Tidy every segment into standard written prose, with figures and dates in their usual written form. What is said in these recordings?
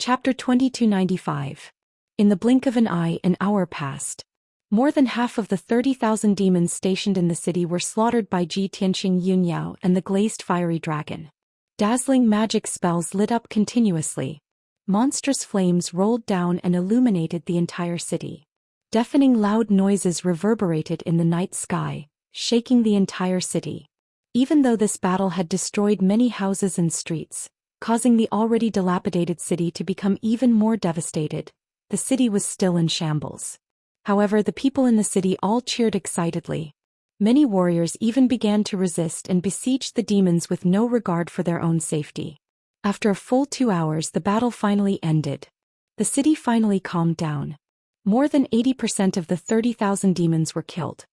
Chapter 2295. In the blink of an eye, an hour passed. More than half of the 30,000 demons stationed in the city were slaughtered by Ji Tianxing Yunyao and the glazed fiery dragon. Dazzling magic spells lit up continuously. Monstrous flames rolled down and illuminated the entire city. Deafening loud noises reverberated in the night sky, shaking the entire city. Even though this battle had destroyed many houses and streets, causing the already dilapidated city to become even more devastated, the city was still in shambles. However, the people in the city all cheered excitedly. Many warriors even began to resist and besieged the demons with no regard for their own safety. After a full 2 hours, the battle finally ended. The city finally calmed down. More than 80% of the 30,000 demons were killed.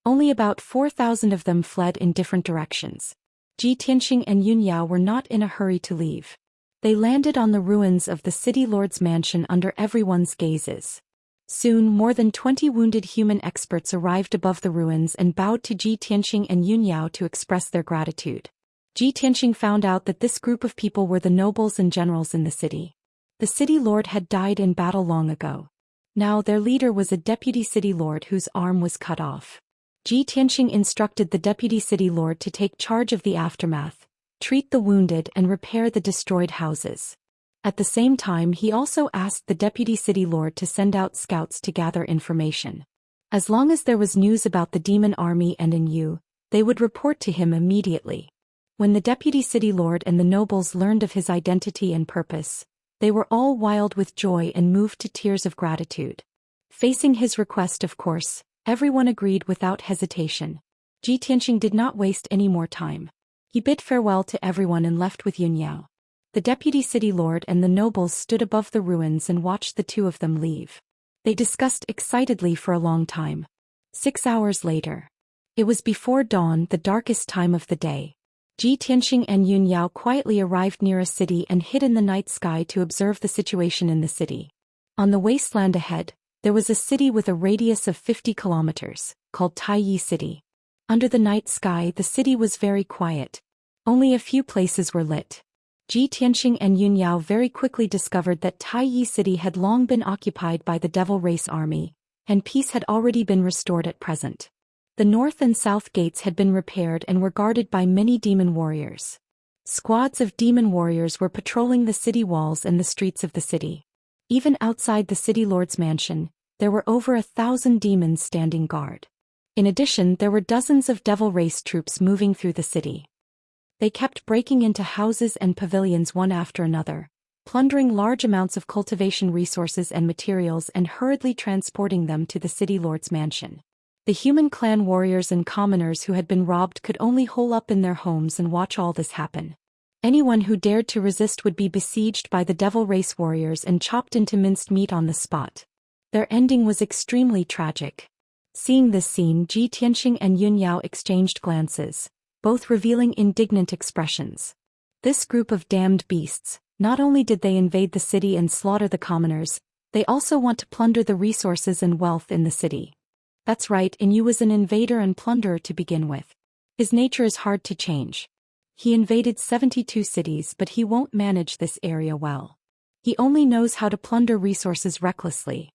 Only about 4,000 of them fled in different directions. Ji Tianxing and Yunyao were not in a hurry to leave. They landed on the ruins of the city lord's mansion under everyone's gazes. Soon, more than 20 wounded human experts arrived above the ruins and bowed to Ji Tianxing and Yunyao to express their gratitude. Ji Tianxing found out that this group of people were the nobles and generals in the city. The city lord had died in battle long ago. Now their leader was a deputy city lord whose arm was cut off. Ji Tianxing instructed the deputy city lord to take charge of the aftermath, treat the wounded and repair the destroyed houses. At the same time, he also asked the deputy city lord to send out scouts to gather information. As long as there was news about the demon army and in Yu, they would report to him immediately. When the deputy city lord and the nobles learned of his identity and purpose, they were all wild with joy and moved to tears of gratitude. Facing his request, of course, everyone agreed without hesitation. Ji Tianxing did not waste any more time. He bid farewell to everyone and left with Yunyao. The deputy city lord and the nobles stood above the ruins and watched the two of them leave. They discussed excitedly for a long time. 6 hours later. It was before dawn, the darkest time of the day. Ji Tianxing and Yunyao quietly arrived near a city and hid in the night sky to observe the situation in the city. On the wasteland ahead, there was a city with a radius of 50 kilometers, called Taiyi City. Under the night sky, the city was very quiet. Only a few places were lit. Ji Tianxing and Yunyao very quickly discovered that Taiyi City had long been occupied by the Devil Race army, and peace had already been restored at present. The north and south gates had been repaired and were guarded by many demon warriors. Squads of demon warriors were patrolling the city walls and the streets of the city. Even outside the city lord's mansion, there were over 1,000 demons standing guard. In addition, there were dozens of devil race troops moving through the city. They kept breaking into houses and pavilions one after another, plundering large amounts of cultivation resources and materials and hurriedly transporting them to the city lord's mansion. The human clan warriors and commoners who had been robbed could only hole up in their homes and watch all this happen. Anyone who dared to resist would be besieged by the devil race warriors and chopped into minced meat on the spot. Their ending was extremely tragic. Seeing this scene, Ji Tianxing and Yunyao exchanged glances, both revealing indignant expressions. This group of damned beasts, not only did they invade the city and slaughter the commoners, they also want to plunder the resources and wealth in the city. That's right, Yu was an invader and plunderer to begin with. His nature is hard to change. He invaded 72 cities, but he won't manage this area well. He only knows how to plunder resources recklessly.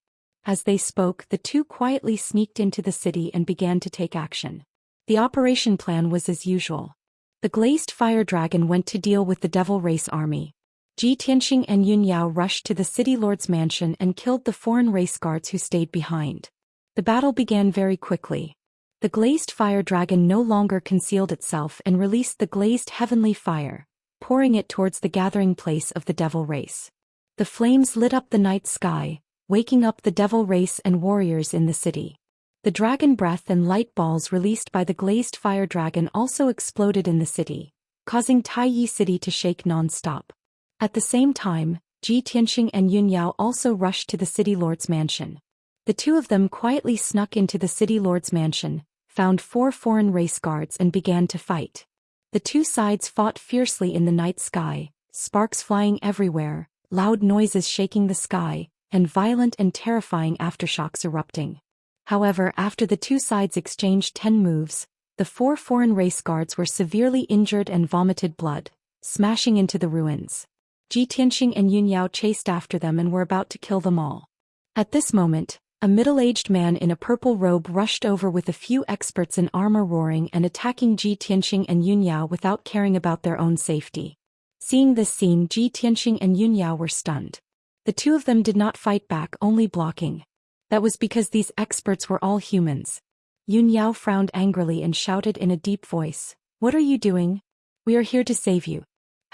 As they spoke, the two quietly sneaked into the city and began to take action. The operation plan was as usual. The glazed fire dragon went to deal with the devil race army. Ji Tianxing and Yunyao rushed to the city lord's mansion and killed the foreign race guards who stayed behind. The battle began very quickly. The glazed fire dragon no longer concealed itself and released the glazed heavenly fire, pouring it towards the gathering place of the devil race. The flames lit up the night sky, waking up the devil race and warriors in the city. The dragon breath and light balls released by the glazed fire dragon also exploded in the city, causing Taiyi City to shake non-stop. At the same time, Ji Tianxing and Yunyao also rushed to the city lord's mansion. The two of them quietly snuck into the city lord's mansion, found 4 foreign race guards and began to fight. The two sides fought fiercely in the night sky, sparks flying everywhere, loud noises shaking the sky, and violent and terrifying aftershocks erupting. However, after the two sides exchanged 10 moves, the 4 foreign race guards were severely injured and vomited blood, smashing into the ruins. Ji Tianxing and Yun Yao chased after them and were about to kill them all. At this moment, a middle-aged man in a purple robe rushed over with a few experts in armor roaring and attacking Ji Tianxing and Yun Yao without caring about their own safety. Seeing this scene, Ji Tianxing and Yun Yao were stunned. The two of them did not fight back, only blocking. That was because these experts were all humans. Yun Yao frowned angrily and shouted in a deep voice, "What are you doing? We are here to save you.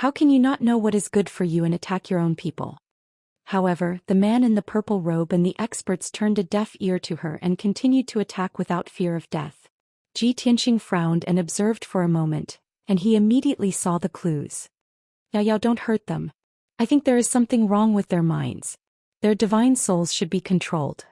How can you not know what is good for you and attack your own people?" However, the man in the purple robe and the experts turned a deaf ear to her and continued to attack without fear of death. Ji Tianxing frowned and observed for a moment, and he immediately saw the clues. Yao, don't hurt them. I think there is something wrong with their minds. Their divine souls should be controlled.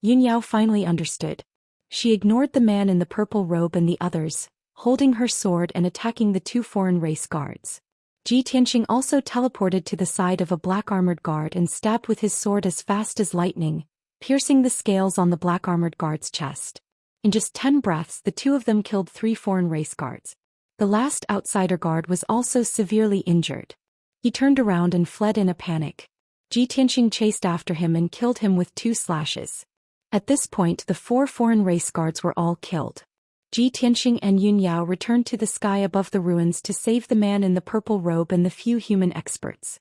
Yun Yao finally understood. She ignored the man in the purple robe and the others, holding her sword and attacking the two foreign race guards. Ji Tianxing also teleported to the side of a black-armored guard and stabbed with his sword as fast as lightning, piercing the scales on the black-armored guard's chest. In just 10 breaths, the two of them killed 3 foreign race guards. The last outsider guard was also severely injured. He turned around and fled in a panic. Ji Tianxing chased after him and killed him with 2 slashes. At this point, the 4 foreign race guards were all killed. Ji Tianxing and Yun Yao returned to the sky above the ruins to save the man in the purple robe and the few human experts.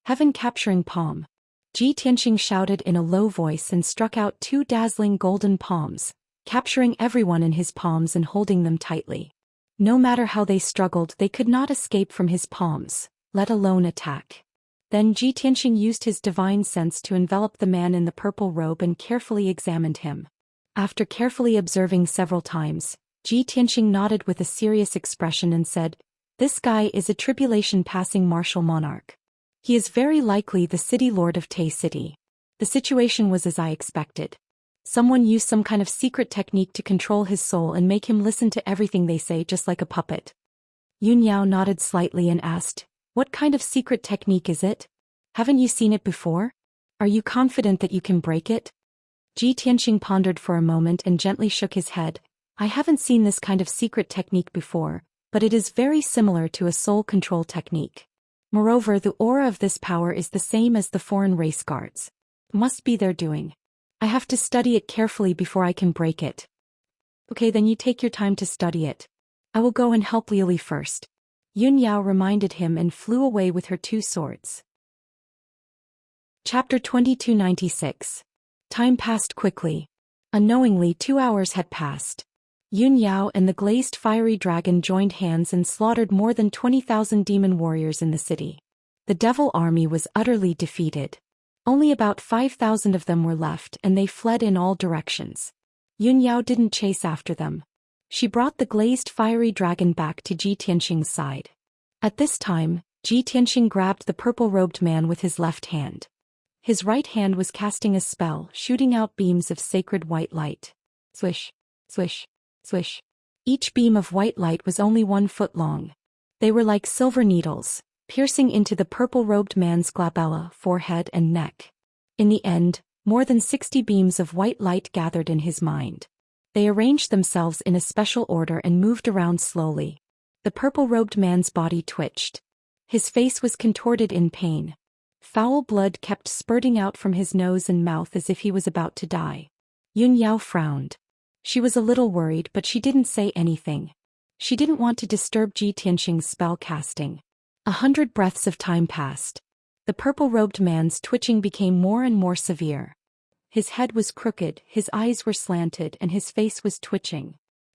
Heaven capturing palm. Ji Tianxing shouted in a low voice and struck out 2 dazzling golden palms, capturing everyone in his palms and holding them tightly. No matter how they struggled, they could not escape from his palms, let alone attack. Then Ji Tianxing used his divine sense to envelop the man in the purple robe and carefully examined him. After carefully observing several times, Ji Tianxing nodded with a serious expression and said, "This guy is a tribulation-passing martial monarch. He is very likely the city lord of Tai City." The situation was as I expected. Someone used some kind of secret technique to control his soul and make him listen to everything they say just like a puppet. Yun Yao nodded slightly and asked, "What kind of secret technique is it? Haven't you seen it before? Are you confident that you can break it?" Ji Tianxing pondered for a moment and gently shook his head. "I haven't seen this kind of secret technique before, but it is very similar to a soul control technique. Moreover, the aura of this power is the same as the foreign race guards. Must be their doing. I have to study it carefully before I can break it." "Okay, then you take your time to study it. I will go and help Liuli first." Yun Yao reminded him and flew away with her 2 swords. Chapter 2296. Time passed quickly. Unknowingly, 2 hours had passed. Yun Yao and the glazed fiery dragon joined hands and slaughtered more than 20,000 demon warriors in the city. The devil army was utterly defeated. Only about 5,000 of them were left and they fled in all directions. Yun Yao didn't chase after them. She brought the glazed fiery dragon back to Ji Tianxing's side. At this time, Ji Tianxing grabbed the purple-robed man with his left hand. His right hand was casting a spell, shooting out beams of sacred white light. Swish, swish, swish. Each beam of white light was only 1 foot long. They were like silver needles, piercing into the purple-robed man's glabella, forehead and neck. In the end, more than 60 beams of white light gathered in his mind. They arranged themselves in a special order and moved around slowly. The purple-robed man's body twitched. His face was contorted in pain. Foul blood kept spurting out from his nose and mouth as if he was about to die. Yun Yao frowned. She was a little worried, but she didn't say anything. She didn't want to disturb Ji Tianxing's spell casting. 100 breaths of time passed. The purple-robed man's twitching became more and more severe. His head was crooked, his eyes were slanted, and his face was twitching.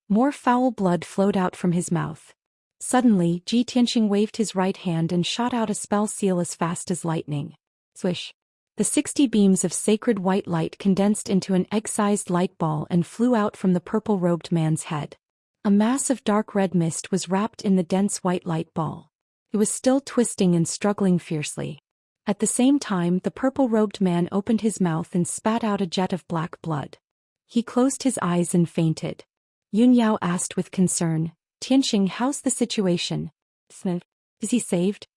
More foul blood flowed out from his mouth. Suddenly, Ji Tianxing waved his right hand and shot out a spell seal as fast as lightning. Swish. The 60 beams of sacred white light condensed into an egg-sized light ball and flew out from the purple-robed man's head. A mass of dark red mist was wrapped in the dense white light ball. It was still twisting and struggling fiercely. At the same time, the purple-robed man opened his mouth and spat out a jet of black blood. He closed his eyes and fainted. Yun Yao asked with concern, "Tianxing, how's the situation? Is he saved?"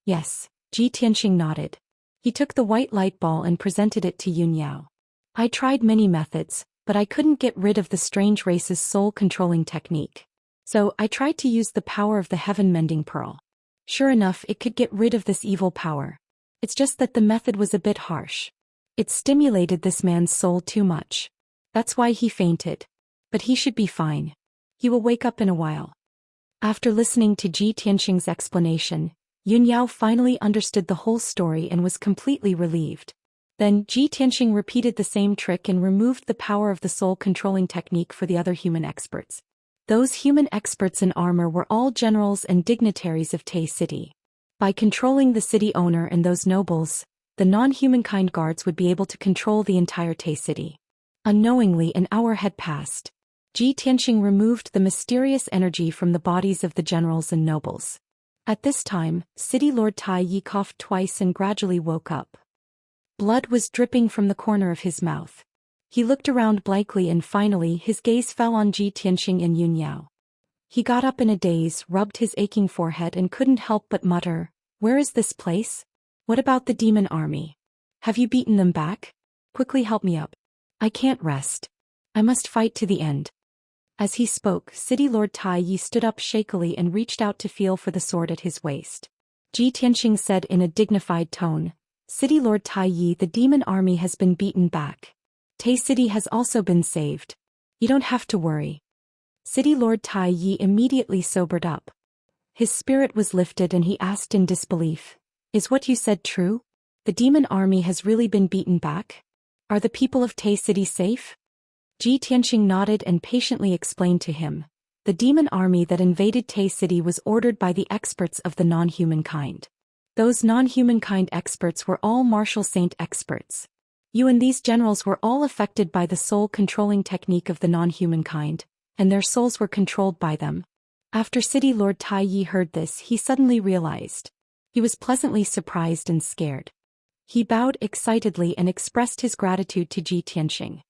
"Yes." Ji Tianxing nodded. He took the white light ball and presented it to Yun Yao. "I tried many methods, but I couldn't get rid of the strange race's soul-controlling technique. So I tried to use the power of the heaven-mending pearl." Sure enough, it could get rid of this evil power. It's just that the method was a bit harsh. It stimulated this man's soul too much. That's why he fainted. But he should be fine. He will wake up in a while. After listening to Ji Tianxing's explanation, Yun Yao finally understood the whole story and was completely relieved. Then Ji Tianxing repeated the same trick and removed the power of the soul-controlling technique for the other human experts. Those human experts in armor were all generals and dignitaries of Tai City. By controlling the city owner and those nobles, the non-humankind guards would be able to control the entire Tai City. Unknowingly, an hour had passed. Ji Tianxing removed the mysterious energy from the bodies of the generals and nobles. At this time, City Lord Tai Yi coughed twice and gradually woke up. Blood was dripping from the corner of his mouth. He looked around blankly and finally his gaze fell on Ji Tianxing and Yun Yao. He got up in a daze, rubbed his aching forehead and couldn't help but mutter, "Where is this place? What about the demon army? Have you beaten them back? Quickly help me up. I can't rest. I must fight to the end." As he spoke, City Lord Tai Yi stood up shakily and reached out to feel for the sword at his waist. Ji Tianxing said in a dignified tone, "City Lord Tai Yi, the demon army has been beaten back. Tai City has also been saved. You don't have to worry." City Lord Tai Yi immediately sobered up. His spirit was lifted and he asked in disbelief, "Is what you said true? The demon army has really been beaten back? Are the people of Tai City safe?" Ji Tianxing nodded and patiently explained to him. The demon army that invaded Tai City was ordered by the experts of the non-humankind. Those non-humankind experts were all martial saint experts. You and these generals were all affected by the soul-controlling technique of the non-humankind, and their souls were controlled by them. After City Lord Tai Yi heard this, he suddenly realized. He was pleasantly surprised and scared. He bowed excitedly and expressed his gratitude to Ji Tianxing.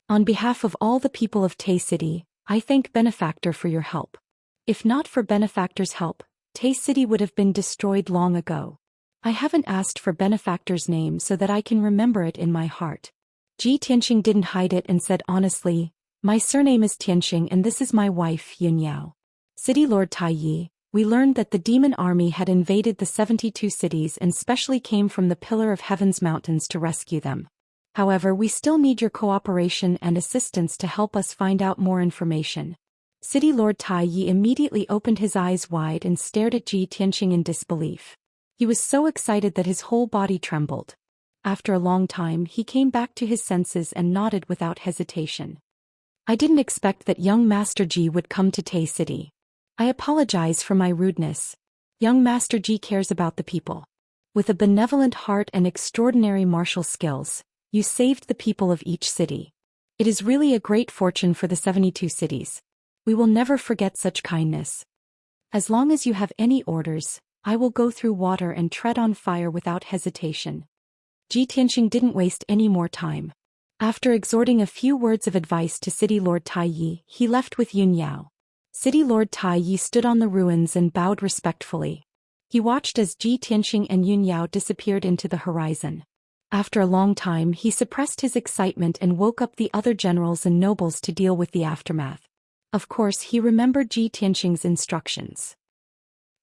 "On behalf of all the people of Tai City, I thank Benefactor for your help. If not for Benefactor's help, Tai City would have been destroyed long ago. I haven't asked for Benefactor's name so that I can remember it in my heart." Ji Tianxing didn't hide it and said honestly, "My surname is Tianxing and this is my wife, Yun Yao." City Lord Tai Yi, we learned that the demon army had invaded the 72 cities and specially came from the Pillar of Heaven's mountains to rescue them. However, we still need your cooperation and assistance to help us find out more information. City Lord Tai Yi immediately opened his eyes wide and stared at Ji Tianxing in disbelief. He was so excited that his whole body trembled. After a long time, he came back to his senses and nodded without hesitation. "I didn't expect that young Master Ji would come to Tai City. I apologize for my rudeness. Young Master Ji cares about the people. With a benevolent heart and extraordinary martial skills, you saved the people of each city. It is really a great fortune for the 72 cities. We will never forget such kindness. As long as you have any orders, I will go through water and tread on fire without hesitation." Ji Tianxing didn't waste any more time. After exhorting a few words of advice to City Lord Tai Yi, he left with Yun Yao. City Lord Tai Yi stood on the ruins and bowed respectfully. He watched as Ji Tianxing and Yun Yao disappeared into the horizon. After a long time, he suppressed his excitement and woke up the other generals and nobles to deal with the aftermath. Of course, he remembered Ji Tianxing's instructions.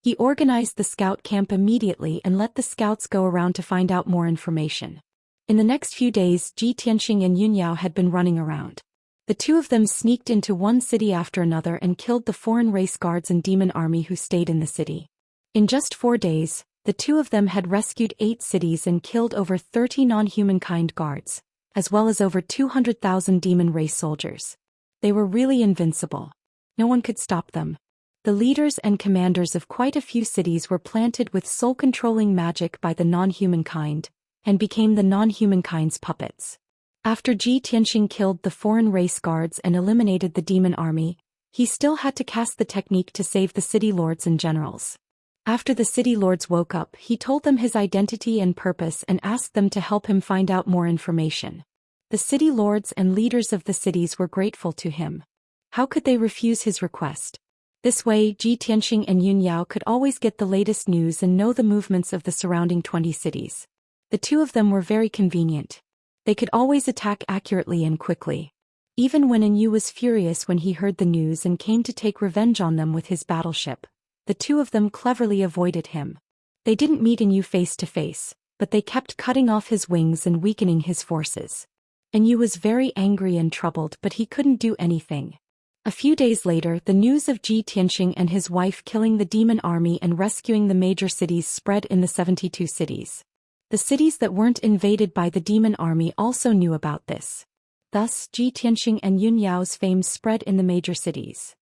He organized the scout camp immediately and let the scouts go around to find out more information. In the next few days, Ji Tianxing and Yun Yao had been running around. The two of them sneaked into one city after another and killed the foreign race guards and demon army who stayed in the city. In just 4 days, the two of them had rescued 8 cities and killed over 30 non-humankind guards, as well as over 200,000 demon race soldiers. They were really invincible. No one could stop them. The leaders and commanders of quite a few cities were planted with soul-controlling magic by the non-humankind, and became the non-humankind's puppets. After Ji Tianxing killed the foreign race guards and eliminated the demon army, he still had to cast the technique to save the city lords and generals. After the city lords woke up, he told them his identity and purpose and asked them to help him find out more information. The city lords and leaders of the cities were grateful to him. How could they refuse his request? This way, Ji Tianxing and Yun Yao could always get the latest news and know the movements of the surrounding 20 cities. The two of them were very convenient. They could always attack accurately and quickly. Even when Yu was furious when he heard the news and came to take revenge on them with his battleship, the two of them cleverly avoided him. They didn't meet Yu face to face, but they kept cutting off his wings and weakening his forces. Yu was very angry and troubled, but he couldn't do anything. A few days later, the news of Ji Tianxing and his wife killing the demon army and rescuing the major cities spread in the 72 cities. The cities that weren't invaded by the demon army also knew about this. Thus, Ji Tianxing and Yun Yao's fame spread in the major cities.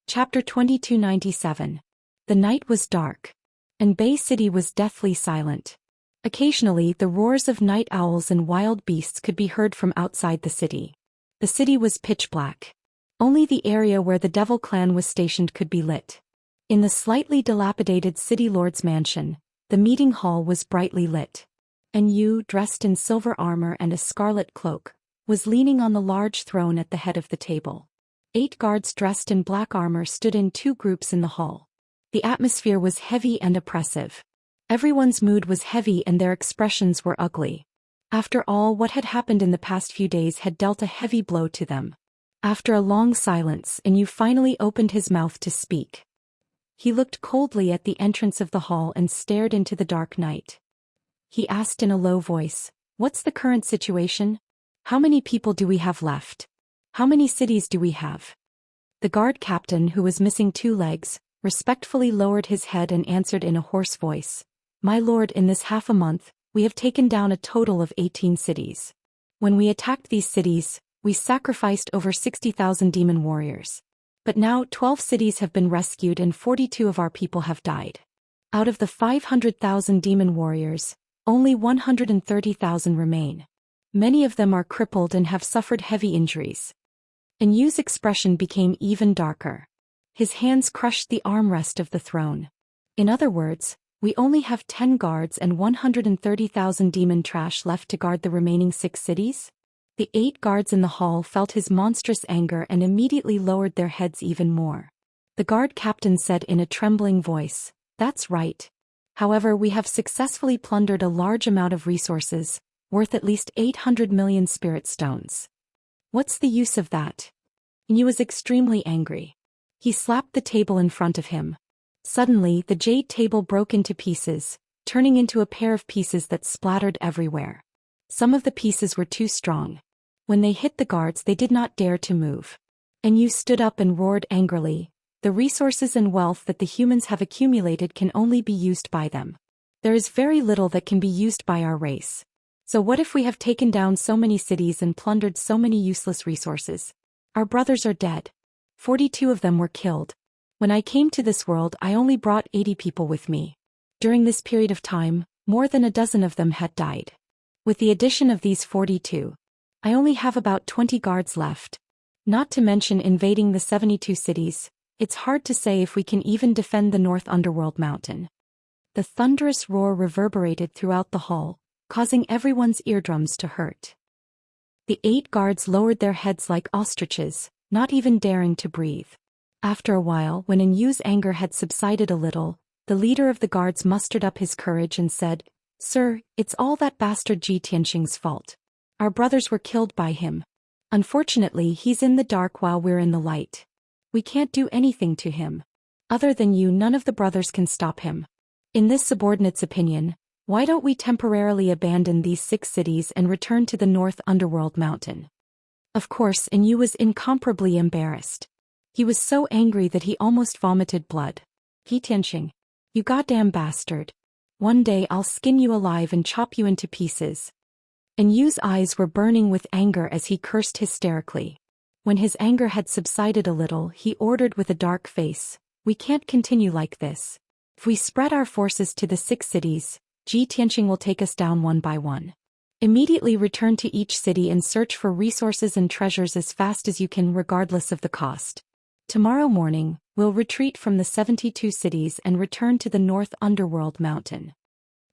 Chapter 2297. The night was dark, and Bay City was deathly silent. Occasionally, the roars of night owls and wild beasts could be heard from outside the city. The city was pitch black. Only the area where the Devil Clan was stationed could be lit. In the slightly dilapidated city lord's mansion, the meeting hall was brightly lit. Yu, dressed in silver armor and a scarlet cloak, was leaning on the large throne at the head of the table. 8 guards dressed in black armor stood in 2 groups in the hall. The atmosphere was heavy and oppressive. Everyone's mood was heavy and their expressions were ugly. After all, what had happened in the past few days had dealt a heavy blow to them. After a long silence, Yu finally opened his mouth to speak. He looked coldly at the entrance of the hall and stared into the dark night. He asked in a low voice, "What's the current situation? How many people do we have left? How many cities do we have?" The guard captain, who was missing 2 legs, respectfully lowered his head and answered in a hoarse voice, "My lord, in this half a month, we have taken down a total of 18 cities. When we attacked these cities, we sacrificed over 60,000 demon warriors. But now 12 cities have been rescued and 42 of our people have died. Out of the 500,000 demon warriors, only 130,000 remain. Many of them are crippled and have suffered heavy injuries." Yu's expression became even darker. His hands crushed the armrest of the throne. "In other words, we only have 10 guards and 130,000 demon trash left to guard the remaining 6 cities? The 8 guards in the hall felt his monstrous anger and immediately lowered their heads even more. The guard captain said in a trembling voice, "That's right. However, we have successfully plundered a large amount of resources, worth at least 800 million spirit stones. What's the use of that?" Yu was extremely angry. He slapped the table in front of him. Suddenly, the jade table broke into pieces, turning into a pair of pieces that splattered everywhere. Some of the pieces were too strong. When they hit the guards, they did not dare to move. Yu stood up and roared angrily, "The resources and wealth that the humans have accumulated can only be used by them. There is very little that can be used by our race. So what if we have taken down so many cities and plundered so many useless resources? Our brothers are dead. 42 of them were killed. When I came to this world, I only brought 80 people with me. During this period of time, more than a dozen of them had died. With the addition of these 42, I only have about 20 guards left. Not to mention invading the 72 cities, it's hard to say if we can even defend the North Underworld Mountain." The thunderous roar reverberated throughout the hall, causing everyone's eardrums to hurt. The 8 guards lowered their heads like ostriches, not even daring to breathe. After a while, when Yu's anger had subsided a little, the leader of the guards mustered up his courage and said, "Sir, it's all that bastard Ji Tianxing's fault. Our brothers were killed by him. Unfortunately, he's in the dark while we're in the light. We can't do anything to him. Other than you, none of the brothers can stop him. In this subordinate's opinion, why don't we temporarily abandon these 6 cities and return to the North Underworld Mountain?" Of course, Yu was incomparably embarrassed. He was so angry that he almost vomited blood. "Ji Tianxing, you goddamn bastard. One day I'll skin you alive and chop you into pieces." Yu's eyes were burning with anger as he cursed hysterically. When his anger had subsided a little, he ordered with a dark face, "We can't continue like this. If we spread our forces to the 6 cities, Ji Tianxing will take us down one by one. Immediately return to each city and search for resources and treasures as fast as you can, regardless of the cost. Tomorrow morning, we'll retreat from the 72 cities and return to the North Underworld Mountain."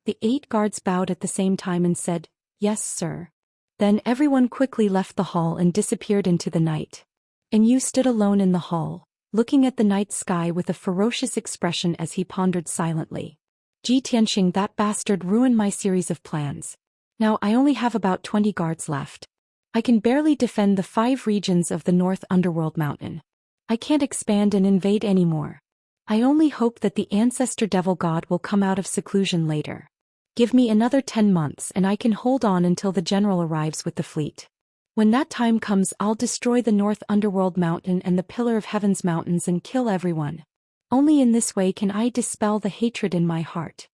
The 8 guards bowed at the same time and said, "Yes, sir." Then everyone quickly left the hall and disappeared into the night. Yu stood alone in the hall, looking at the night sky with a ferocious expression as he pondered silently. "Ji Tianxing, that bastard ruined my series of plans. Now I only have about 20 guards left. I can barely defend the 5 regions of the North Underworld Mountain. I can't expand and invade anymore. I only hope that the ancestor devil god will come out of seclusion later. Give me another 10 months and I can hold on until the general arrives with the fleet. When that time comes, I'll destroy the North Underworld Mountain and the Pillar of Heaven's mountains and kill everyone. Only in this way can I dispel the hatred in my heart."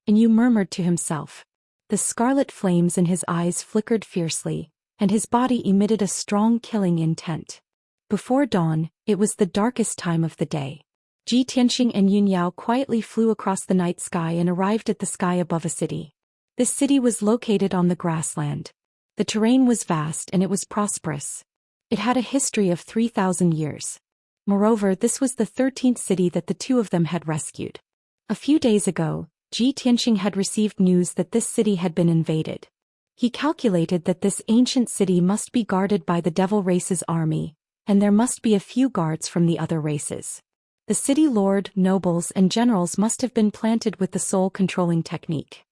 And Yu murmured to himself. The scarlet flames in his eyes flickered fiercely, and his body emitted a strong killing intent. Before dawn, it was the darkest time of the day. Ji Tianxing and Yun Yao quietly flew across the night sky and arrived at the sky above a city. This city was located on the grassland. The terrain was vast and it was prosperous. It had a history of 3,000 years. Moreover, this was the 13th city that the two of them had rescued. A few days ago, Ji Tianxing had received news that this city had been invaded. He calculated that this ancient city must be guarded by the devil race's army, and there must be a few guards from the other races. The city lord, nobles and generals must have been planted with the soul-controlling technique.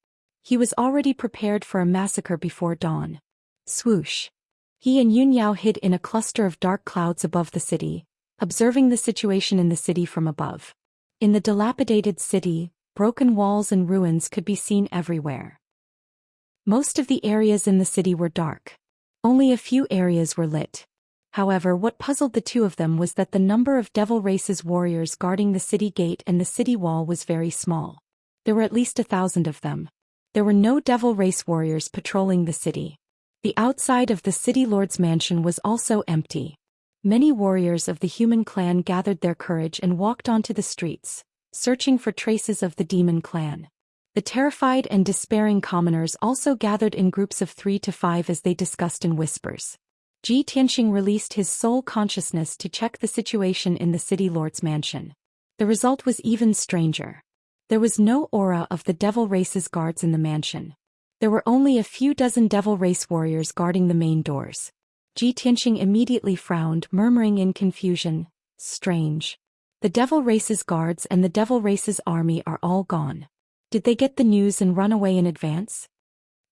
He was already prepared for a massacre before dawn. Swoosh. He and Yun Yao hid in a cluster of dark clouds above the city, observing the situation in the city from above. In the dilapidated city, broken walls and ruins could be seen everywhere. Most of the areas in the city were dark. Only a few areas were lit. However, what puzzled the two of them was that the number of devil race's warriors guarding the city gate and the city wall was very small. There were at least 1,000 of them. There were no devil race warriors patrolling the city. The outside of the city lord's mansion was also empty. Many warriors of the human clan gathered their courage and walked onto the streets, searching for traces of the demon clan. The terrified and despairing commoners also gathered in groups of 3 to 5 as they discussed in whispers. Ji Tianxing released his soul consciousness to check the situation in the city lord's mansion. The result was even stranger. There was no aura of the devil race's guards in the mansion. There were only a few dozen devil race warriors guarding the main doors. Ji Tianxing immediately frowned, murmuring in confusion, "Strange. The devil race's guards and the devil race's army are all gone. Did they get the news and run away in advance?"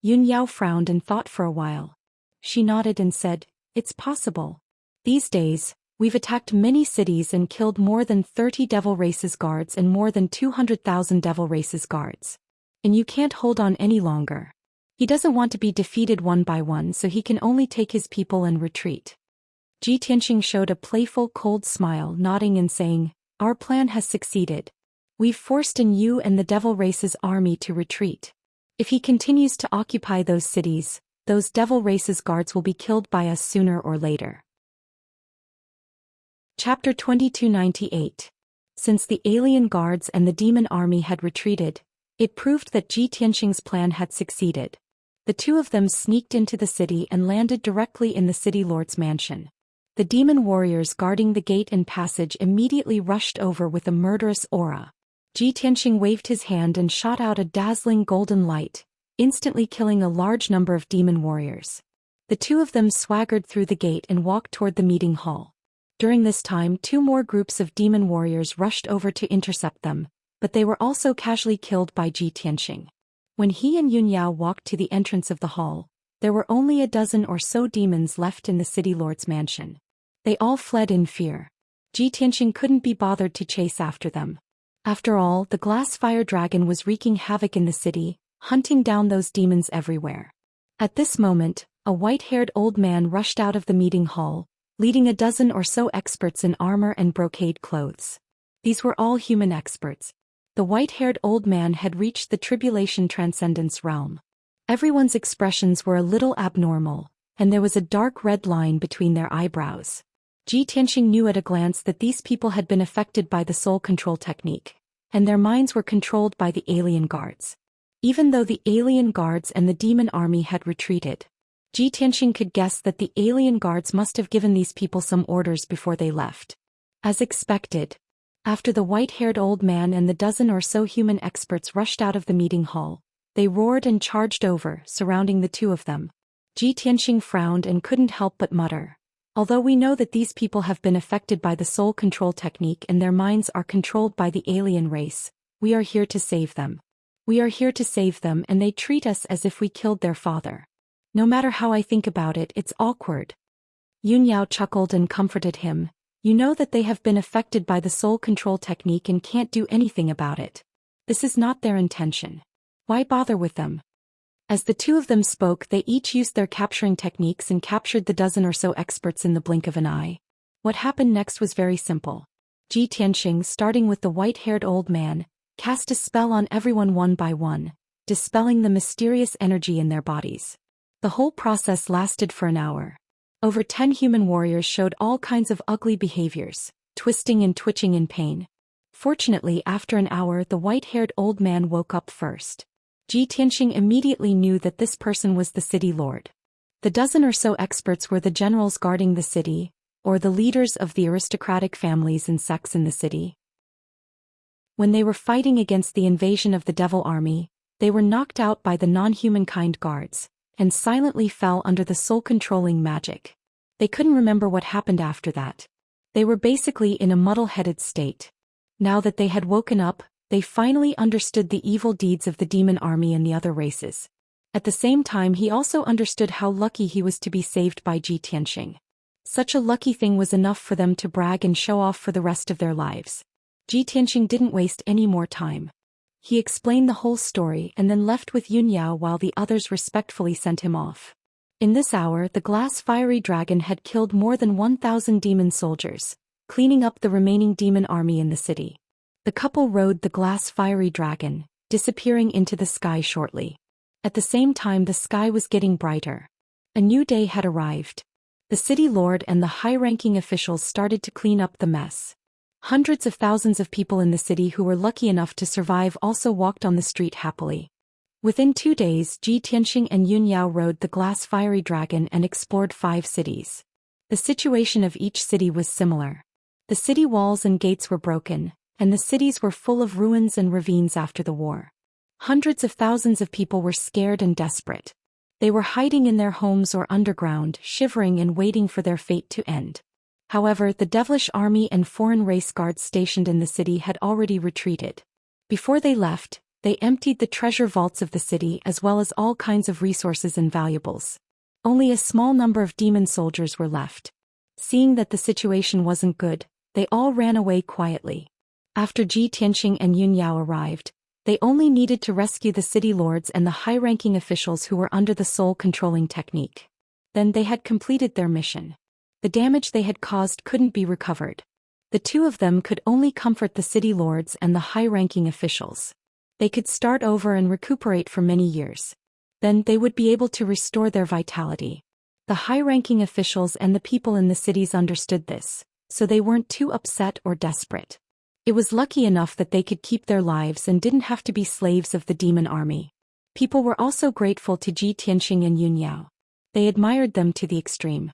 Yun Yao frowned and thought for a while. She nodded and said, "It's possible. These days, we've attacked many cities and killed more than 30 devil race's guards and more than 200,000 devil race's guards. And you can't hold on any longer. He doesn't want to be defeated one by one, so he can only take his people and retreat." Ji Tianxing showed a playful, cold smile, nodding and saying, "Our plan has succeeded. We've forced in you and the devil race's army to retreat. If he continues to occupy those cities, those devil race's guards will be killed by us sooner or later." Chapter 2298. Since the alien guards and the demon army had retreated, it proved that Ji Tianxing's plan had succeeded. The two of them sneaked into the city and landed directly in the city lord's mansion. The demon warriors guarding the gate and passage immediately rushed over with a murderous aura. Ji Tianxing waved his hand and shot out a dazzling golden light, instantly killing a large number of demon warriors. The two of them swaggered through the gate and walked toward the meeting hall. During this time, 2 more groups of demon warriors rushed over to intercept them, but they were also casually killed by Ji Tianxing. When he and Yun Yao walked to the entrance of the hall, there were only a dozen or so demons left in the city lord's mansion. They all fled in fear. Ji Tianxing couldn't be bothered to chase after them. After all, the glass fire dragon was wreaking havoc in the city, hunting down those demons everywhere. At this moment, a white-haired old man rushed out of the meeting hall, leading a dozen or so experts in armor and brocade clothes. These were all human experts. The white-haired old man had reached the tribulation transcendence realm. Everyone's expressions were a little abnormal, and there was a dark red line between their eyebrows. Ji Tianxing knew at a glance that these people had been affected by the soul control technique, and their minds were controlled by the alien guards. Even though the alien guards and the demon army had retreated, Ji Tianxing could guess that the alien guards must have given these people some orders before they left. As expected, after the white-haired old man and the dozen or so human experts rushed out of the meeting hall, they roared and charged over, surrounding the two of them. Ji Tianxing frowned and couldn't help but mutter, "Although we know that these people have been affected by the soul control technique and their minds are controlled by the alien race, we are here to save them. We are here to save them, and they treat us as if we killed their father. No matter how I think about it, it's awkward." Yun Yao chuckled and comforted him, You know that they have been affected by the soul control technique and can't do anything about it. This is not their intention. Why bother with them? As the two of them spoke, they each used their capturing techniques and captured the dozen or so experts in the blink of an eye. What happened next was very simple. Ji Tianxing, starting with the white-haired old man, cast a spell on everyone one by one, dispelling the mysterious energy in their bodies. The whole process lasted for an hour. Over 10 human warriors showed all kinds of ugly behaviors, twisting and twitching in pain. Fortunately, after an hour, the white-haired old man woke up first. Ji Tianxing immediately knew that this person was the city lord. The dozen or so experts were the generals guarding the city, or the leaders of the aristocratic families and sects in the city. When they were fighting against the invasion of the devil army, they were knocked out by the non-humankind guards, and silently fell under the soul-controlling magic. They couldn't remember what happened after that. They were basically in a muddle-headed state. Now that they had woken up, they finally understood the evil deeds of the demon army and the other races. At the same time, he also understood how lucky he was to be saved by Ji Tianxing. Such a lucky thing was enough for them to brag and show off for the rest of their lives. Ji Tianxing didn't waste any more time. He explained the whole story and then left with Yunyao while the others respectfully sent him off. In this hour, the glass fiery dragon had killed more than 1,000 demon soldiers, cleaning up the remaining demon army in the city. The couple rode the glass fiery dragon, disappearing into the sky shortly. At the same time, the sky was getting brighter. A new day had arrived. The city lord and the high-ranking officials started to clean up the mess. Hundreds of thousands of people in the city who were lucky enough to survive also walked on the street happily. Within 2 days, Ji Tianxing and Yunyao rode the glass fiery dragon and explored 5 cities. The situation of each city was similar. The city walls and gates were broken, and the cities were full of ruins and ravines after the war. Hundreds of thousands of people were scared and desperate. They were hiding in their homes or underground, shivering and waiting for their fate to end. However, the devilish army and foreign race guards stationed in the city had already retreated. Before they left, they emptied the treasure vaults of the city as well as all kinds of resources and valuables. Only a small number of demon soldiers were left. Seeing that the situation wasn't good, they all ran away quietly. After Ji Tianxing and Yunyao arrived, they only needed to rescue the city lords and the high-ranking officials who were under the soul-controlling technique. Then they had completed their mission. The damage they had caused couldn't be recovered. The two of them could only comfort the city lords and the high-ranking officials. They could start over and recuperate for many years. Then they would be able to restore their vitality. The high-ranking officials and the people in the cities understood this, so they weren't too upset or desperate. It was lucky enough that they could keep their lives and didn't have to be slaves of the demon army. People were also grateful to Ji Tianxing and Yunyao. They admired them to the extreme.